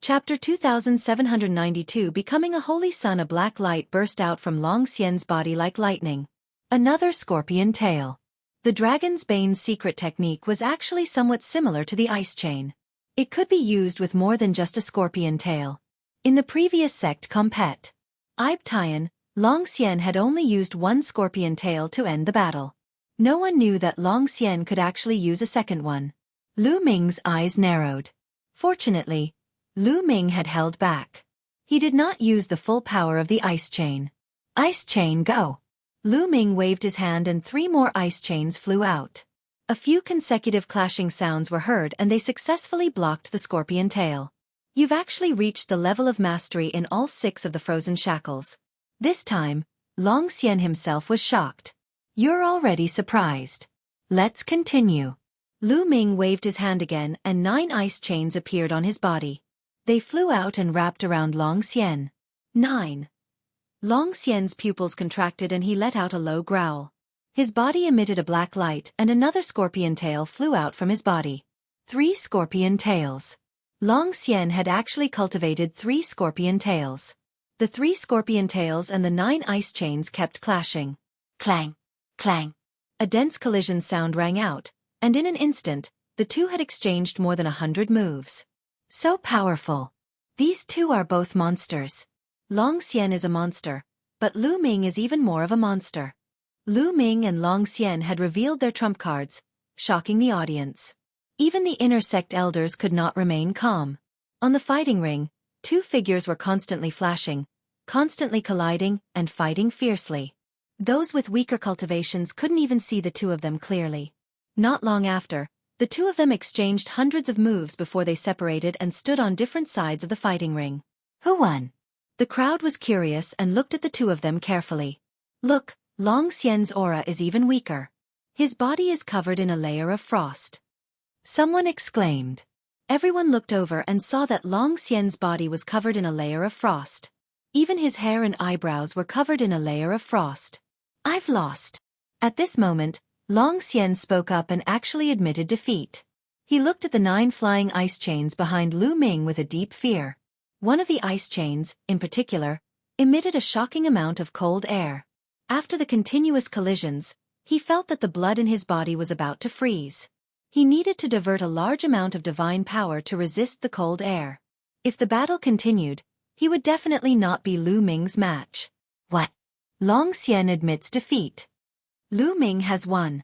Chapter 2792 Becoming a Holy Sun. A black light burst out from Long Xian's body like lightning. Another scorpion tail. The Dragon's Bane's secret technique was actually somewhat similar to the ice chain. It could be used with more than just a scorpion tail. In the previous sect compet, Ib Tian, Long Xian had only used one scorpion tail to end the battle. No one knew that Long Xian could actually use a second one. Lu Ming's eyes narrowed. Fortunately, Lu Ming had held back. He did not use the full power of the ice chain. Ice chain go! Lu Ming waved his hand and 3 more ice chains flew out. A few consecutive clashing sounds were heard and they successfully blocked the scorpion tail. You've actually reached the level of mastery in all 6 of the frozen shackles. This time, Long Xian himself was shocked. You're already surprised. Let's continue. Lu Ming waved his hand again and 9 ice chains appeared on his body. They flew out and wrapped around Long Xian. 9. Long Xian's pupils contracted and he let out a low growl. His body emitted a black light and another scorpion tail flew out from his body. 3 scorpion tails. Long Xian had actually cultivated 3 scorpion tails. The 3 scorpion tails and the 9 ice chains kept clashing. Clang! Clang! A dense collision sound rang out, and in an instant, the 2 had exchanged more than 100 moves. So powerful. These 2 are both monsters. Long Xian is a monster, but Lu Ming is even more of a monster. Lu Ming and Long Xian had revealed their trump cards, shocking the audience. Even the inner sect elders could not remain calm. On the fighting ring, 2 figures were constantly flashing, constantly colliding, and fighting fiercely. Those with weaker cultivations couldn't even see the 2 of them clearly. Not long after, the 2 of them exchanged hundreds of moves before they separated and stood on different sides of the fighting ring. Who won? The crowd was curious and looked at the 2 of them carefully. Look, Long Xian's aura is even weaker. His body is covered in a layer of frost. Someone exclaimed. Everyone looked over and saw that Long Xian's body was covered in a layer of frost. Even his hair and eyebrows were covered in a layer of frost. I've lost. At this moment, Long Xian spoke up and actually admitted defeat. He looked at the 9 flying ice chains behind Lu Ming with a deep fear. One of the ice chains, in particular, emitted a shocking amount of cold air. After the continuous collisions, he felt that the blood in his body was about to freeze. He needed to divert a large amount of divine power to resist the cold air. If the battle continued, he would definitely not be Lu Ming's match. What? Long Xian admits defeat. Lu Ming has won.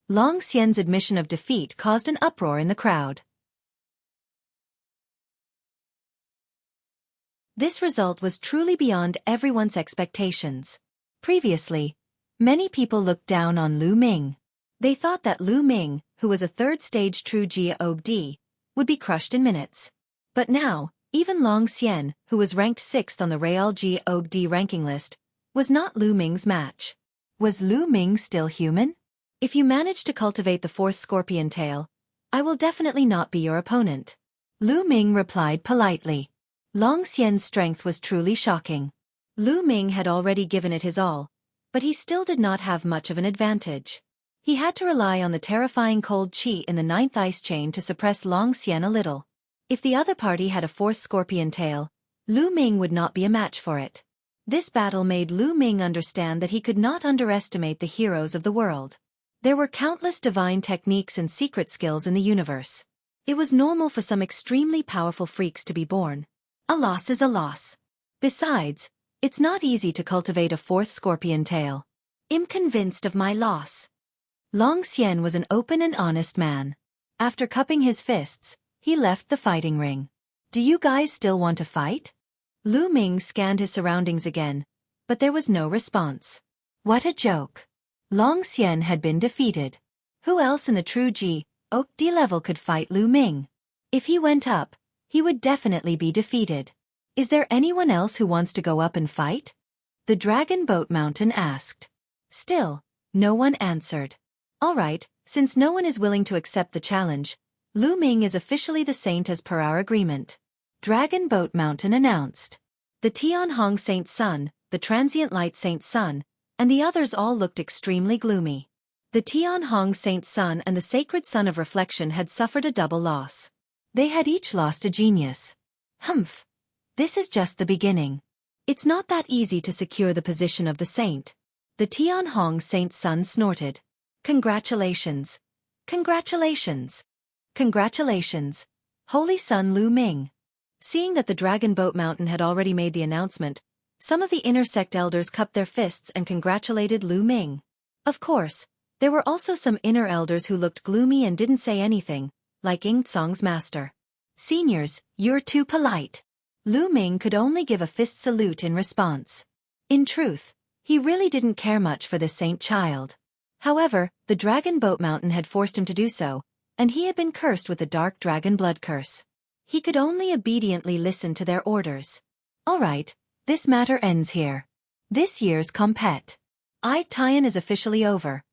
Long Xian's admission of defeat caused an uproar in the crowd. This result was truly beyond everyone's expectations. Previously, many people looked down on Lu Ming. They thought that Lu Ming, who was a 3rd stage True Geob, would be crushed in minutes. But now, even Long Xian, who was ranked 6th on the Real Geob ranking list, was not Lu Ming's match. Was Lu Ming still human? If you manage to cultivate the 4th scorpion tail, I will definitely not be your opponent. Lu Ming replied politely. Long Xian's strength was truly shocking. Lu Ming had already given it his all, but he still did not have much of an advantage. He had to rely on the terrifying cold qi in the 9th ice chain to suppress Long Xian a little. If the other party had a 4th scorpion tail, Lu Ming would not be a match for it. This battle made Lu Ming understand that he could not underestimate the heroes of the world. There were countless divine techniques and secret skills in the universe. It was normal for some extremely powerful freaks to be born. A loss is a loss. Besides, it's not easy to cultivate a 4th scorpion tail. I'm convinced of my loss. Long Xian was an open and honest man. After cupping his fists, he left the fighting ring. Do you guys still want to fight? Lu Ming scanned his surroundings again, but there was no response. What a joke. Long Xian had been defeated. Who else in the true Xueqi level could fight Lu Ming? If he went up, he would definitely be defeated. Is there anyone else who wants to go up and fight? The Dragon Boat Mountain asked. Still, no one answered. Alright, since no one is willing to accept the challenge, Lu Ming is officially the saint as per our agreement. Dragon Boat Mountain announced. The Tianhong Saint Sun, the Transient Light Saint Sun, and the others all looked extremely gloomy. The Tianhong Saint Sun and the Sacred Sun of Reflection had suffered a double loss. They had each lost a genius. Humph. This is just the beginning. It's not that easy to secure the position of the saint. The Tianhong Saint Sun snorted. Congratulations. Congratulations. Congratulations. Holy Sun Lu Ming. Seeing that the Dragon Boat Mountain had already made the announcement, some of the inner sect elders cupped their fists and congratulated Lu Ming. Of course, there were also some inner elders who looked gloomy and didn't say anything, like Ying Tsong's master. Seniors, you're too polite. Lu Ming could only give a fist salute in response. In truth, he really didn't care much for this saint child. However, the Dragon Boat Mountain had forced him to do so, and he had been cursed with the dark dragon blood curse. He could only obediently listen to their orders. Alright, this matter ends here. This year's compet. Tian is officially over.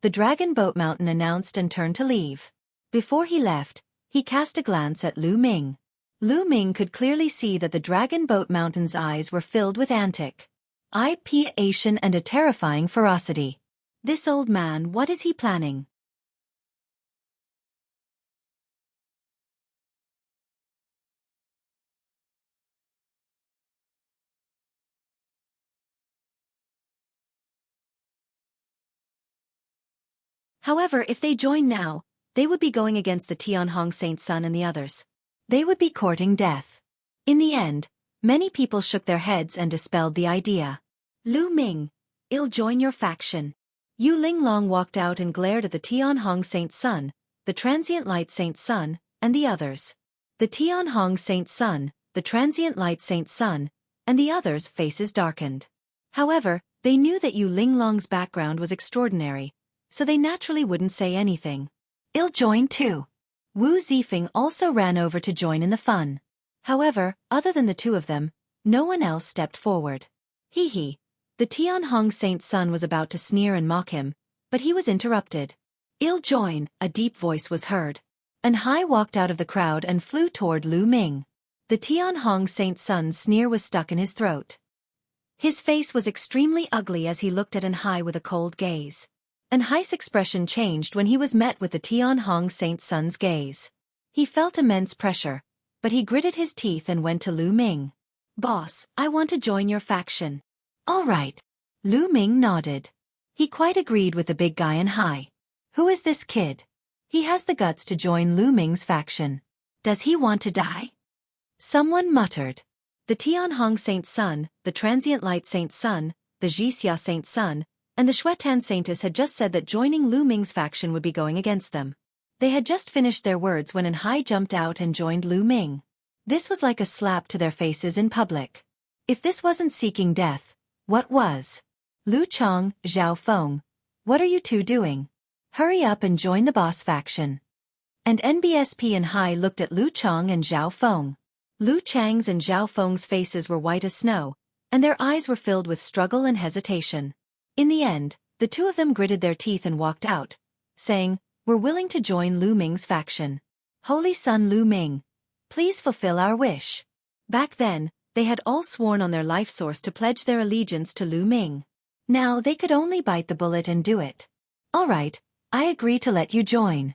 The Dragon Boat Mountain announced and turned to leave. Before he left, he cast a glance at Lu Ming. Lu Ming could clearly see that the Dragon Boat Mountain's eyes were filled with anticipation and a terrifying ferocity. This old man, what is he planning? However, if they join now, they would be going against the Tianhong Saint Sun and the others. They would be courting death. In the end, many people shook their heads and dispelled the idea. Lu Ming, I'll join your faction. Yu Linglong walked out and glared at the Tianhong Saint Sun, the Transient Light Saint Sun, and the others. The Tianhong Saint Sun, the Transient Light Saint Sun, and the others' faces darkened. However, they knew that Yu Linglong's background was extraordinary, so they naturally wouldn't say anything. I'll join too. Wu Zifeng also ran over to join in the fun. However, other than the two of them, no one else stepped forward. Hee. The Tianhong Saint Sun was about to sneer and mock him, but he was interrupted. I'll join, a deep voice was heard. An Hai walked out of the crowd and flew toward Lu Ming. The Tianhong Saint Sun's sneer was stuck in his throat. His face was extremely ugly as he looked at An Hai with a cold gaze. An Hai's expression changed when he was met with the Tianhong Saint Sun's gaze. He felt immense pressure, but he gritted his teeth and went to Lu Ming. Boss, I want to join your faction. All right. Lu Ming nodded. He quite agreed with the big guy An Hai. Who is this kid? He has the guts to join Lu Ming's faction. Does he want to die? Someone muttered. The Tianhong Saint Sun, the Transient Light Saint Sun, the Jixia Saint Sun, and the Xuetan Saintess had just said that joining Lu Ming's faction would be going against them. They had just finished their words when An Hai jumped out and joined Lu Ming. This was like a slap to their faces in public. If this wasn't seeking death, what was? Lu Chong, Zhao Feng, what are you two doing? Hurry up and join the boss faction. And NBSP and Hai looked at Lu Chong and Zhao Feng. Lu Chang's and Zhao Feng's faces were white as snow, and their eyes were filled with struggle and hesitation. In the end, the two of them gritted their teeth and walked out, saying, "We're willing to join Lu Ming's faction." Holy Sun Lu Ming, Please fulfill our wish. Back then, they had all sworn on their life source to pledge their allegiance to Lu Ming. Now they could only bite the bullet and do it. All right, I agree to let you join.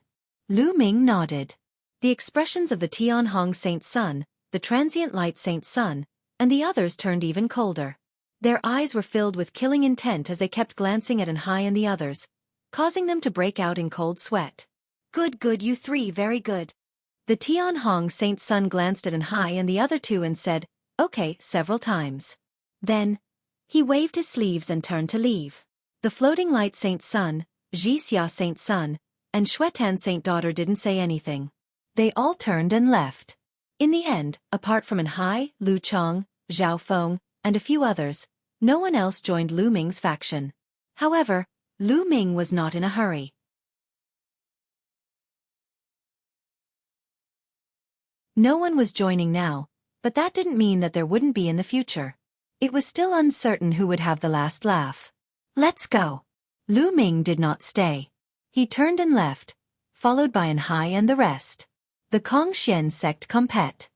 Lu Ming nodded. The expressions of the Tianhong Saint Sun, the transient light Saint Sun, and the others turned even colder. Their eyes were filled with killing intent as they kept glancing at Anhai and the others, causing them to break out in cold sweat. Good, you three, very good. The Tianhong Saint Sun glanced at Anhai and the other two and said, okay, several times. Then, he waved his sleeves and turned to leave. The floating light Saint Sun, Jixia Saint Sun, and Xuetan Saint Daughter didn't say anything. They all turned and left. In the end, apart from Anhai, Lu Chong, Zhao Feng, and a few others, no one else joined Lu Ming's faction. However, Lu Ming was not in a hurry. No one was joining now, but that didn't mean that there wouldn't be in the future. It was still uncertain who would have the last laugh. Let's go. Lu Ming did not stay. He turned and left, followed by Anhai and the rest. The Kongxian sect compet.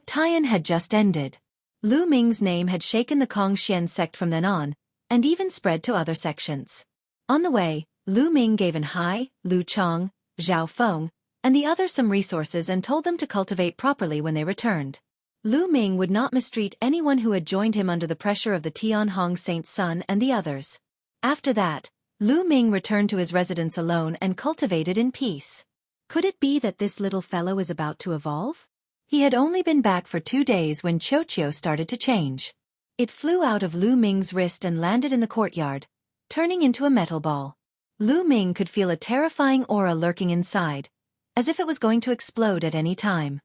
Tian had just ended. Lu Ming's name had shaken the Kongxian sect from then on, and even spread to other sections. On the way, Lu Ming gave Anhai, Lu Chong, Zhao Feng, and the others some resources and told them to cultivate properly when they returned. Lu Ming would not mistreat anyone who had joined him under the pressure of the Tianhong Saint Sun and the others. After that, Lu Ming returned to his residence alone and cultivated in peace. Could it be that this little fellow is about to evolve? He had only been back for 2 days when Xueqi started to change. It flew out of Lu Ming's wrist and landed in the courtyard, turning into a metal ball. Lu Ming could feel a terrifying aura lurking inside, as if it was going to explode at any time.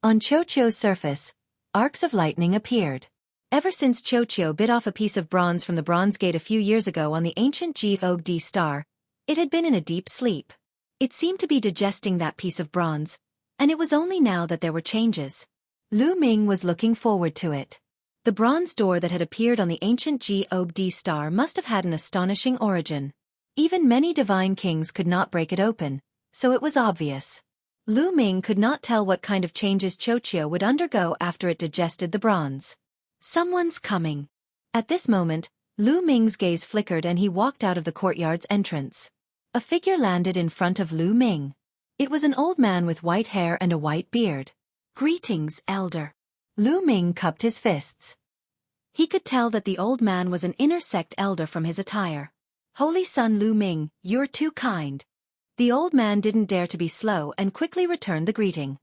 On Xueqi's surface, arcs of lightning appeared. Ever since Xueqi bit off a piece of bronze from the Bronze Gate a few years ago on the ancient Xueqi star, it had been in a deep sleep. It seemed to be digesting that piece of bronze, and it was only now that there were changes. Lu Ming was looking forward to it. The bronze door that had appeared on the ancient Xueqi star must have had an astonishing origin. Even many divine kings could not break it open, so it was obvious. Lu Ming could not tell what kind of changes Xueqi would undergo after it digested the bronze. Someone's coming. At this moment, Lu Ming's gaze flickered and he walked out of the courtyard's entrance. A figure landed in front of Lu Ming. It was an old man with white hair and a white beard. Greetings, elder. Lu Ming cupped his fists. He could tell that the old man was an inner sect elder from his attire. Holy Son Lu Ming, you're too kind. The old man didn't dare to be slow and quickly returned the greeting.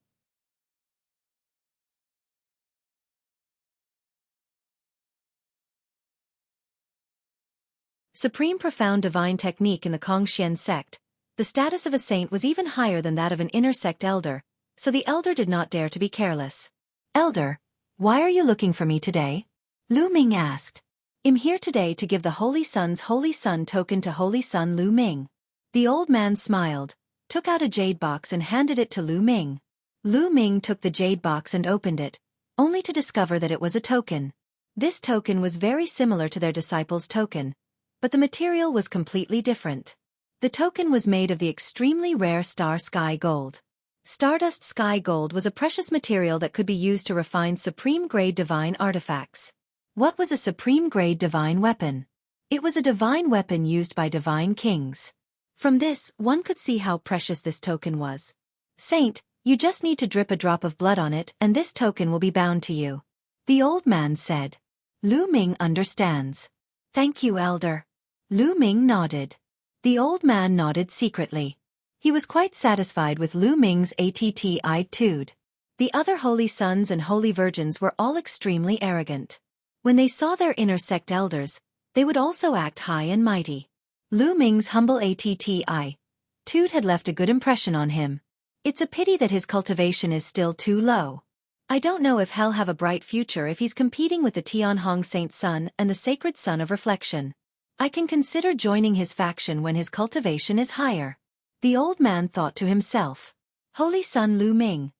Supreme profound divine technique in the Kongxian sect, the status of a saint was even higher than that of an inner sect elder, so the elder did not dare to be careless. Elder, why are you looking for me today? Lu Ming asked. I'm here today to give the Holy Son's Holy Son token to Holy Son Lu Ming. The old man smiled, took out a jade box and handed it to Lu Ming. Lu Ming took the jade box and opened it, only to discover that it was a token. This token was very similar to their disciple's token, but the material was completely different. The token was made of the extremely rare star sky gold. Stardust sky gold was a precious material that could be used to refine supreme-grade divine artifacts. What was a supreme-grade divine weapon? It was a divine weapon used by divine kings. From this, one could see how precious this token was. Saint, you just need to drip a drop of blood on it and this token will be bound to you. The old man said. Lu Ming understands. Thank you, elder. Lu Ming nodded. The old man nodded secretly. He was quite satisfied with Lu Ming's attitude. The other holy sons and holy virgins were all extremely arrogant. When they saw their inner sect elders, they would also act high and mighty. Lu Ming's humble attitude had left a good impression on him. It's a pity that his cultivation is still too low. I don't know if he'll have a bright future if he's competing with the Tianhong Saint Sun and the Sacred Sun of Reflection. I can consider joining his faction when his cultivation is higher. The old man thought to himself. Holy Son Lu Ming.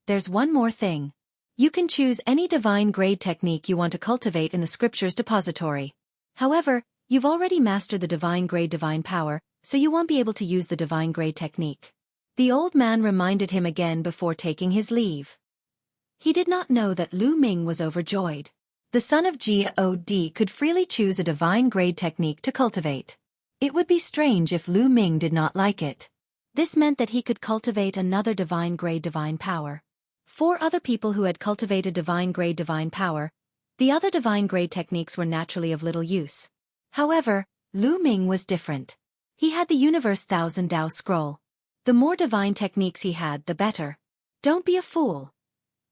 There's one more thing. You can choose any divine grade technique you want to cultivate in the scriptures depository. However, you've already mastered the divine grade divine power, so you won't be able to use the divine grade technique. The old man reminded him again before taking his leave. He did not know that Lu Ming was overjoyed. The son of God could freely choose a divine-grade technique to cultivate. It would be strange if Lu Ming did not like it. This meant that he could cultivate another divine-grade divine power. 4 other people who had cultivated divine-grade divine power, the other divine-grade techniques were naturally of little use. However, Lu Ming was different. He had the Universe Thousand Dao Scroll. The more divine techniques he had, the better. Don't be a fool.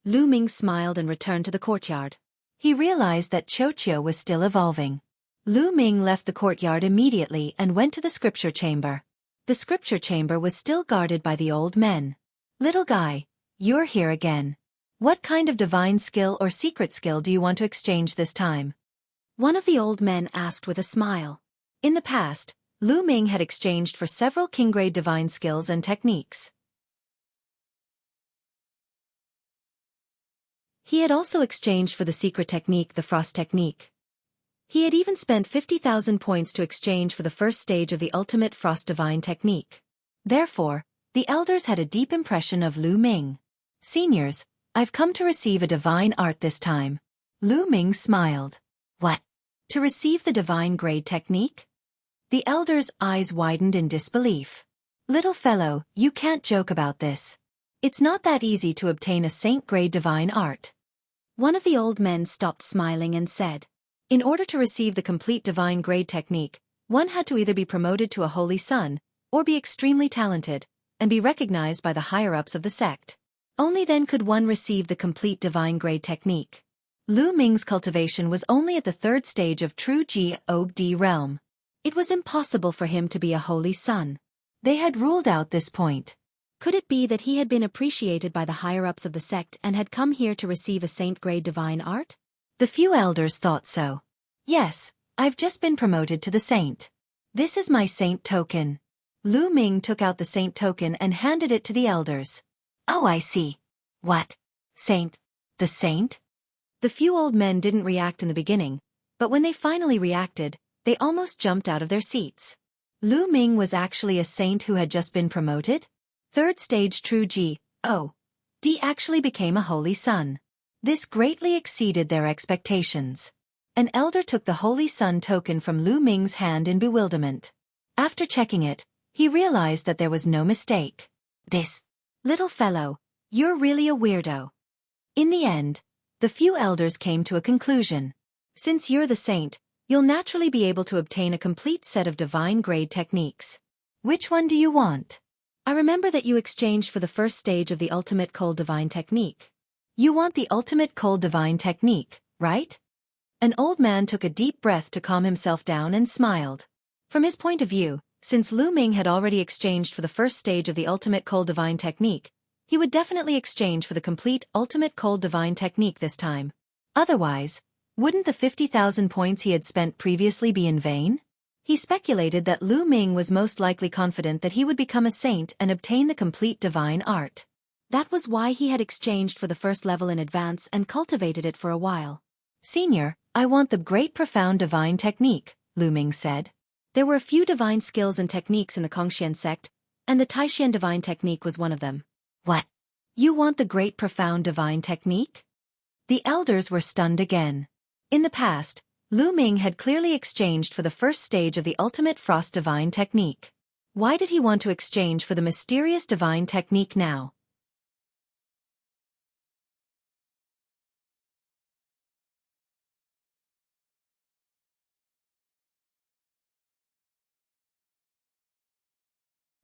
Lu Ming smiled and returned to the courtyard. He realized that Xueqi was still evolving. Lu Ming left the courtyard immediately and went to the scripture chamber. The scripture chamber was still guarded by the old men. Little guy, you're here again. What kind of divine skill or secret skill do you want to exchange this time? One of the old men asked with a smile. In the past, Lu Ming had exchanged for several king-grade divine skills and techniques. He had also exchanged for the secret technique, the frost technique. He had even spent 50,000 points to exchange for the first stage of the ultimate frost divine technique. Therefore, the elders had a deep impression of Lu Ming. Seniors, I've come to receive a divine art this time. Lu Ming smiled. What? To receive the divine grade technique? The elders' eyes widened in disbelief. Little fellow, you can't joke about this. It's not that easy to obtain a saint-grade divine art. One of the old men stopped smiling and said, in order to receive the complete divine grade technique, one had to either be promoted to a holy son, or be extremely talented, and be recognized by the higher-ups of the sect. Only then could one receive the complete divine grade technique. Lu Ming's cultivation was only at the 3rd stage of true God realm. It was impossible for him to be a holy son. They had ruled out this point. Could it be that he had been appreciated by the higher-ups of the sect and had come here to receive a saint-grade divine art? The few elders thought so. Yes, I've just been promoted to the saint. This is my saint token. Lu Ming took out the saint token and handed it to the elders. Oh, I see. What? Saint? The saint? The few old men didn't react in the beginning, but when they finally reacted, they almost jumped out of their seats. Lu Ming was actually a saint who had just been promoted? 3rd stage true God actually became a holy son. This greatly exceeded their expectations. An elder took the holy son token from Lu Ming's hand in bewilderment. After checking it, he realized that there was no mistake. This little fellow, you're really a weirdo. In the end, the few elders came to a conclusion. Since you're the saint, you'll naturally be able to obtain a complete set of divine grade techniques. Which one do you want? I remember that you exchanged for the first stage of the ultimate cold divine technique. You want the ultimate cold divine technique, right? An old man took a deep breath to calm himself down and smiled. From his point of view, since Lu Ming had already exchanged for the first stage of the ultimate cold divine technique, he would definitely exchange for the complete ultimate cold divine technique this time. Otherwise, wouldn't the 50,000 points he had spent previously be in vain? He speculated that Lu Ming was most likely confident that he would become a saint and obtain the complete divine art. That was why he had exchanged for the first level in advance and cultivated it for a while. Senior, I want the great profound divine technique, Lu Ming said. There were a few divine skills and techniques in the Kongxian sect, and the Taixian divine technique was one of them. What? You want the great profound divine technique? The elders were stunned again. In the past, Lu Ming had clearly exchanged for the first stage of the ultimate frost divine technique. Why did he want to exchange for the mysterious divine technique now?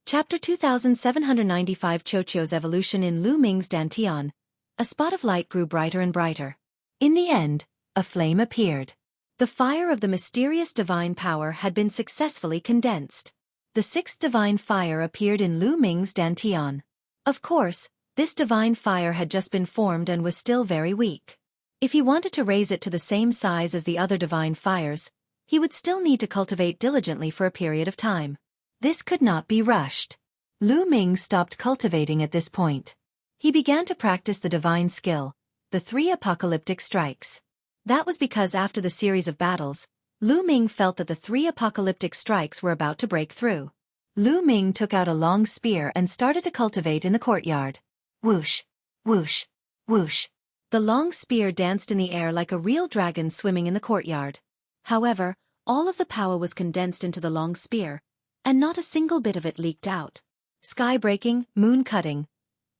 Chapter 2795 Xueqi's evolution in Lu Ming's Dantian. A spot of light grew brighter and brighter. In the end, a flame appeared. The fire of the mysterious divine power had been successfully condensed. The 6th divine fire appeared in Lu Ming's Dantian. Of course, this divine fire had just been formed and was still very weak. If he wanted to raise it to the same size as the other divine fires, he would still need to cultivate diligently for a period of time. This could not be rushed. Lu Ming stopped cultivating at this point. He began to practice the divine skill, the 3 apocalyptic strikes. That was because after the series of battles, Lu Ming felt that the 3 apocalyptic strikes were about to break through. Lu Ming took out a long spear and started to cultivate in the courtyard. Whoosh, whoosh, whoosh. The long spear danced in the air like a real dragon swimming in the courtyard. However, all of the power was condensed into the long spear, and not a single bit of it leaked out. Sky-breaking, moon-cutting.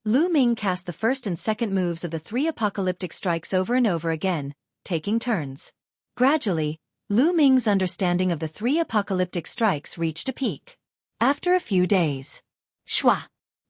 Lu Ming cast the first and second moves of the 3 apocalyptic strikes over and over again, taking turns. Gradually, Lu Ming's understanding of the 3 apocalyptic strikes reached a peak. After a few days, shwa!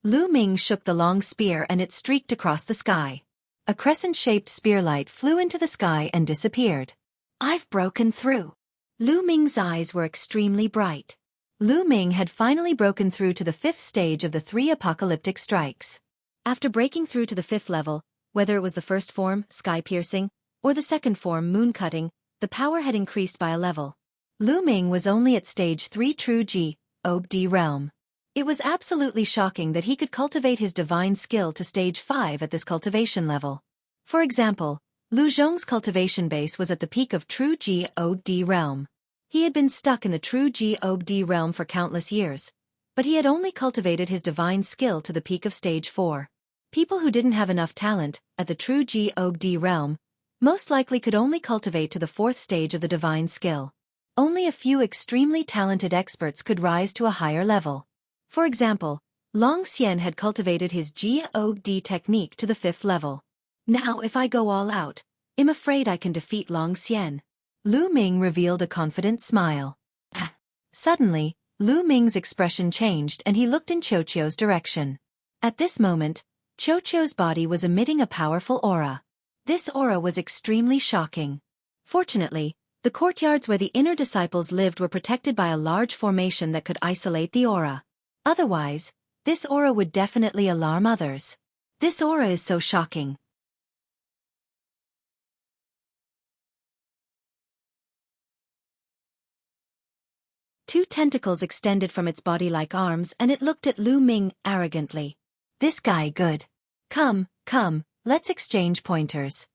Lu Ming shook the long spear and it streaked across the sky. A crescent-shaped spearlight flew into the sky and disappeared. I've broken through. Lu Ming's eyes were extremely bright. Lu Ming had finally broken through to the 5th stage of the 3 apocalyptic strikes. After breaking through to the 5th level, whether it was the first form, sky-piercing, or the second form, moon-cutting, the power had increased by a level. Lu Ming was only at stage 3 true G-Ob-D realm. It was absolutely shocking that he could cultivate his divine skill to stage 5 at this cultivation level. For example, Lu Zhong's cultivation base was at the peak of true G-Ob-D realm. He had been stuck in the true G-Ob-D realm for countless years, but he had only cultivated his divine skill to the peak of stage 4. People who didn't have enough talent at the true G-Ob-D realm most likely could only cultivate to the 4th stage of the divine skill. Only a few extremely talented experts could rise to a higher level. For example, Long Xian had cultivated his G-Ob-D technique to the 5th level. Now if I go all out, I'm afraid I can defeat Long Xian. Lu Ming revealed a confident smile. Suddenly, Lu Ming's expression changed and he looked in Xueqi's direction. At this moment, Xueqi's body was emitting a powerful aura. This aura was extremely shocking. Fortunately, the courtyards where the inner disciples lived were protected by a large formation that could isolate the aura. Otherwise, this aura would definitely alarm others. This aura is so shocking. Two tentacles extended from its body like arms and it looked at Lu Ming arrogantly. This guy good. Come, let's exchange pointers.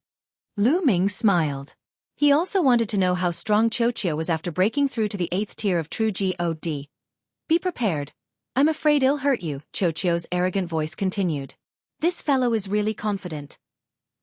Lu Ming smiled. He also wanted to know how strong Xueqi was after breaking through to the 8th tier of true G-Od. Be prepared. I'm afraid it'll hurt you, Xueqi's arrogant voice continued. This fellow is really confident.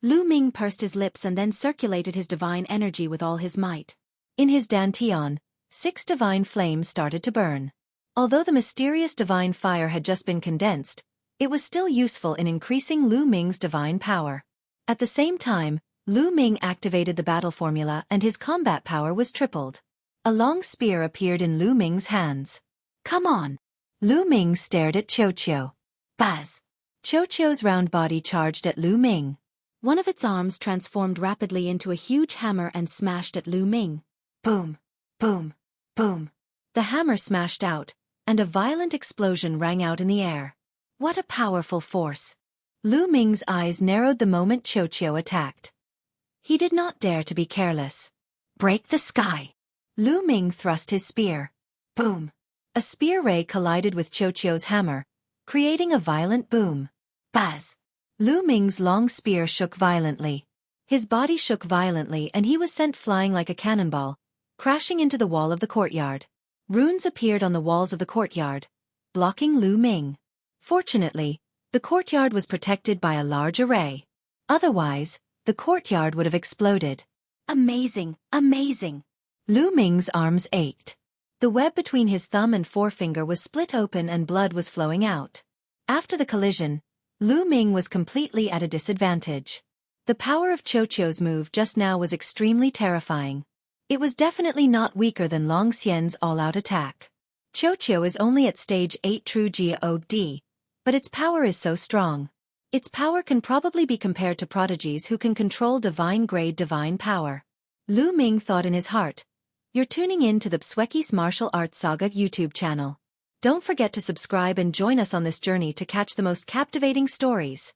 Lu Ming pursed his lips and then circulated his divine energy with all his might. In his dantian, 6 divine flames started to burn. Although the mysterious divine fire had just been condensed, it was still useful in increasing Lu Ming's divine power. At the same time, Lu Ming activated the battle formula and his combat power was tripled. A long spear appeared in Lu Ming's hands. Come on! Lu Ming stared at Xueqi. Buzz! Xueqi's round body charged at Lu Ming. One of its arms transformed rapidly into a huge hammer and smashed at Lu Ming. Boom! Boom! Boom! The hammer smashed out, and a violent explosion rang out in the air. What a powerful force! Lu Ming's eyes narrowed the moment Xueqi attacked. He did not dare to be careless. Break the sky! Lu Ming thrust his spear. Boom! A spear ray collided with Xueqi's hammer, creating a violent boom. Buzz! Lu Ming's long spear shook violently. His body shook violently and he was sent flying like a cannonball, crashing into the wall of the courtyard. Runes appeared on the walls of the courtyard, blocking Lu Ming. Fortunately, the courtyard was protected by a large array. Otherwise, the courtyard would have exploded. Amazing! Amazing! Lu Ming's arms ached. The web between his thumb and forefinger was split open and blood was flowing out. After the collision, Lu Ming was completely at a disadvantage. The power of Xueqi's move just now was extremely terrifying. It was definitely not weaker than Long Xian's all-out attack. Xueqi is only at stage 8 true G-Od, but its power is so strong. Its power can probably be compared to prodigies who can control divine-grade divine power. Lu Ming thought in his heart, "You're tuning in to the Xueqi's Martial Arts Saga YouTube channel. Don't forget to subscribe and join us on this journey to catch the most captivating stories."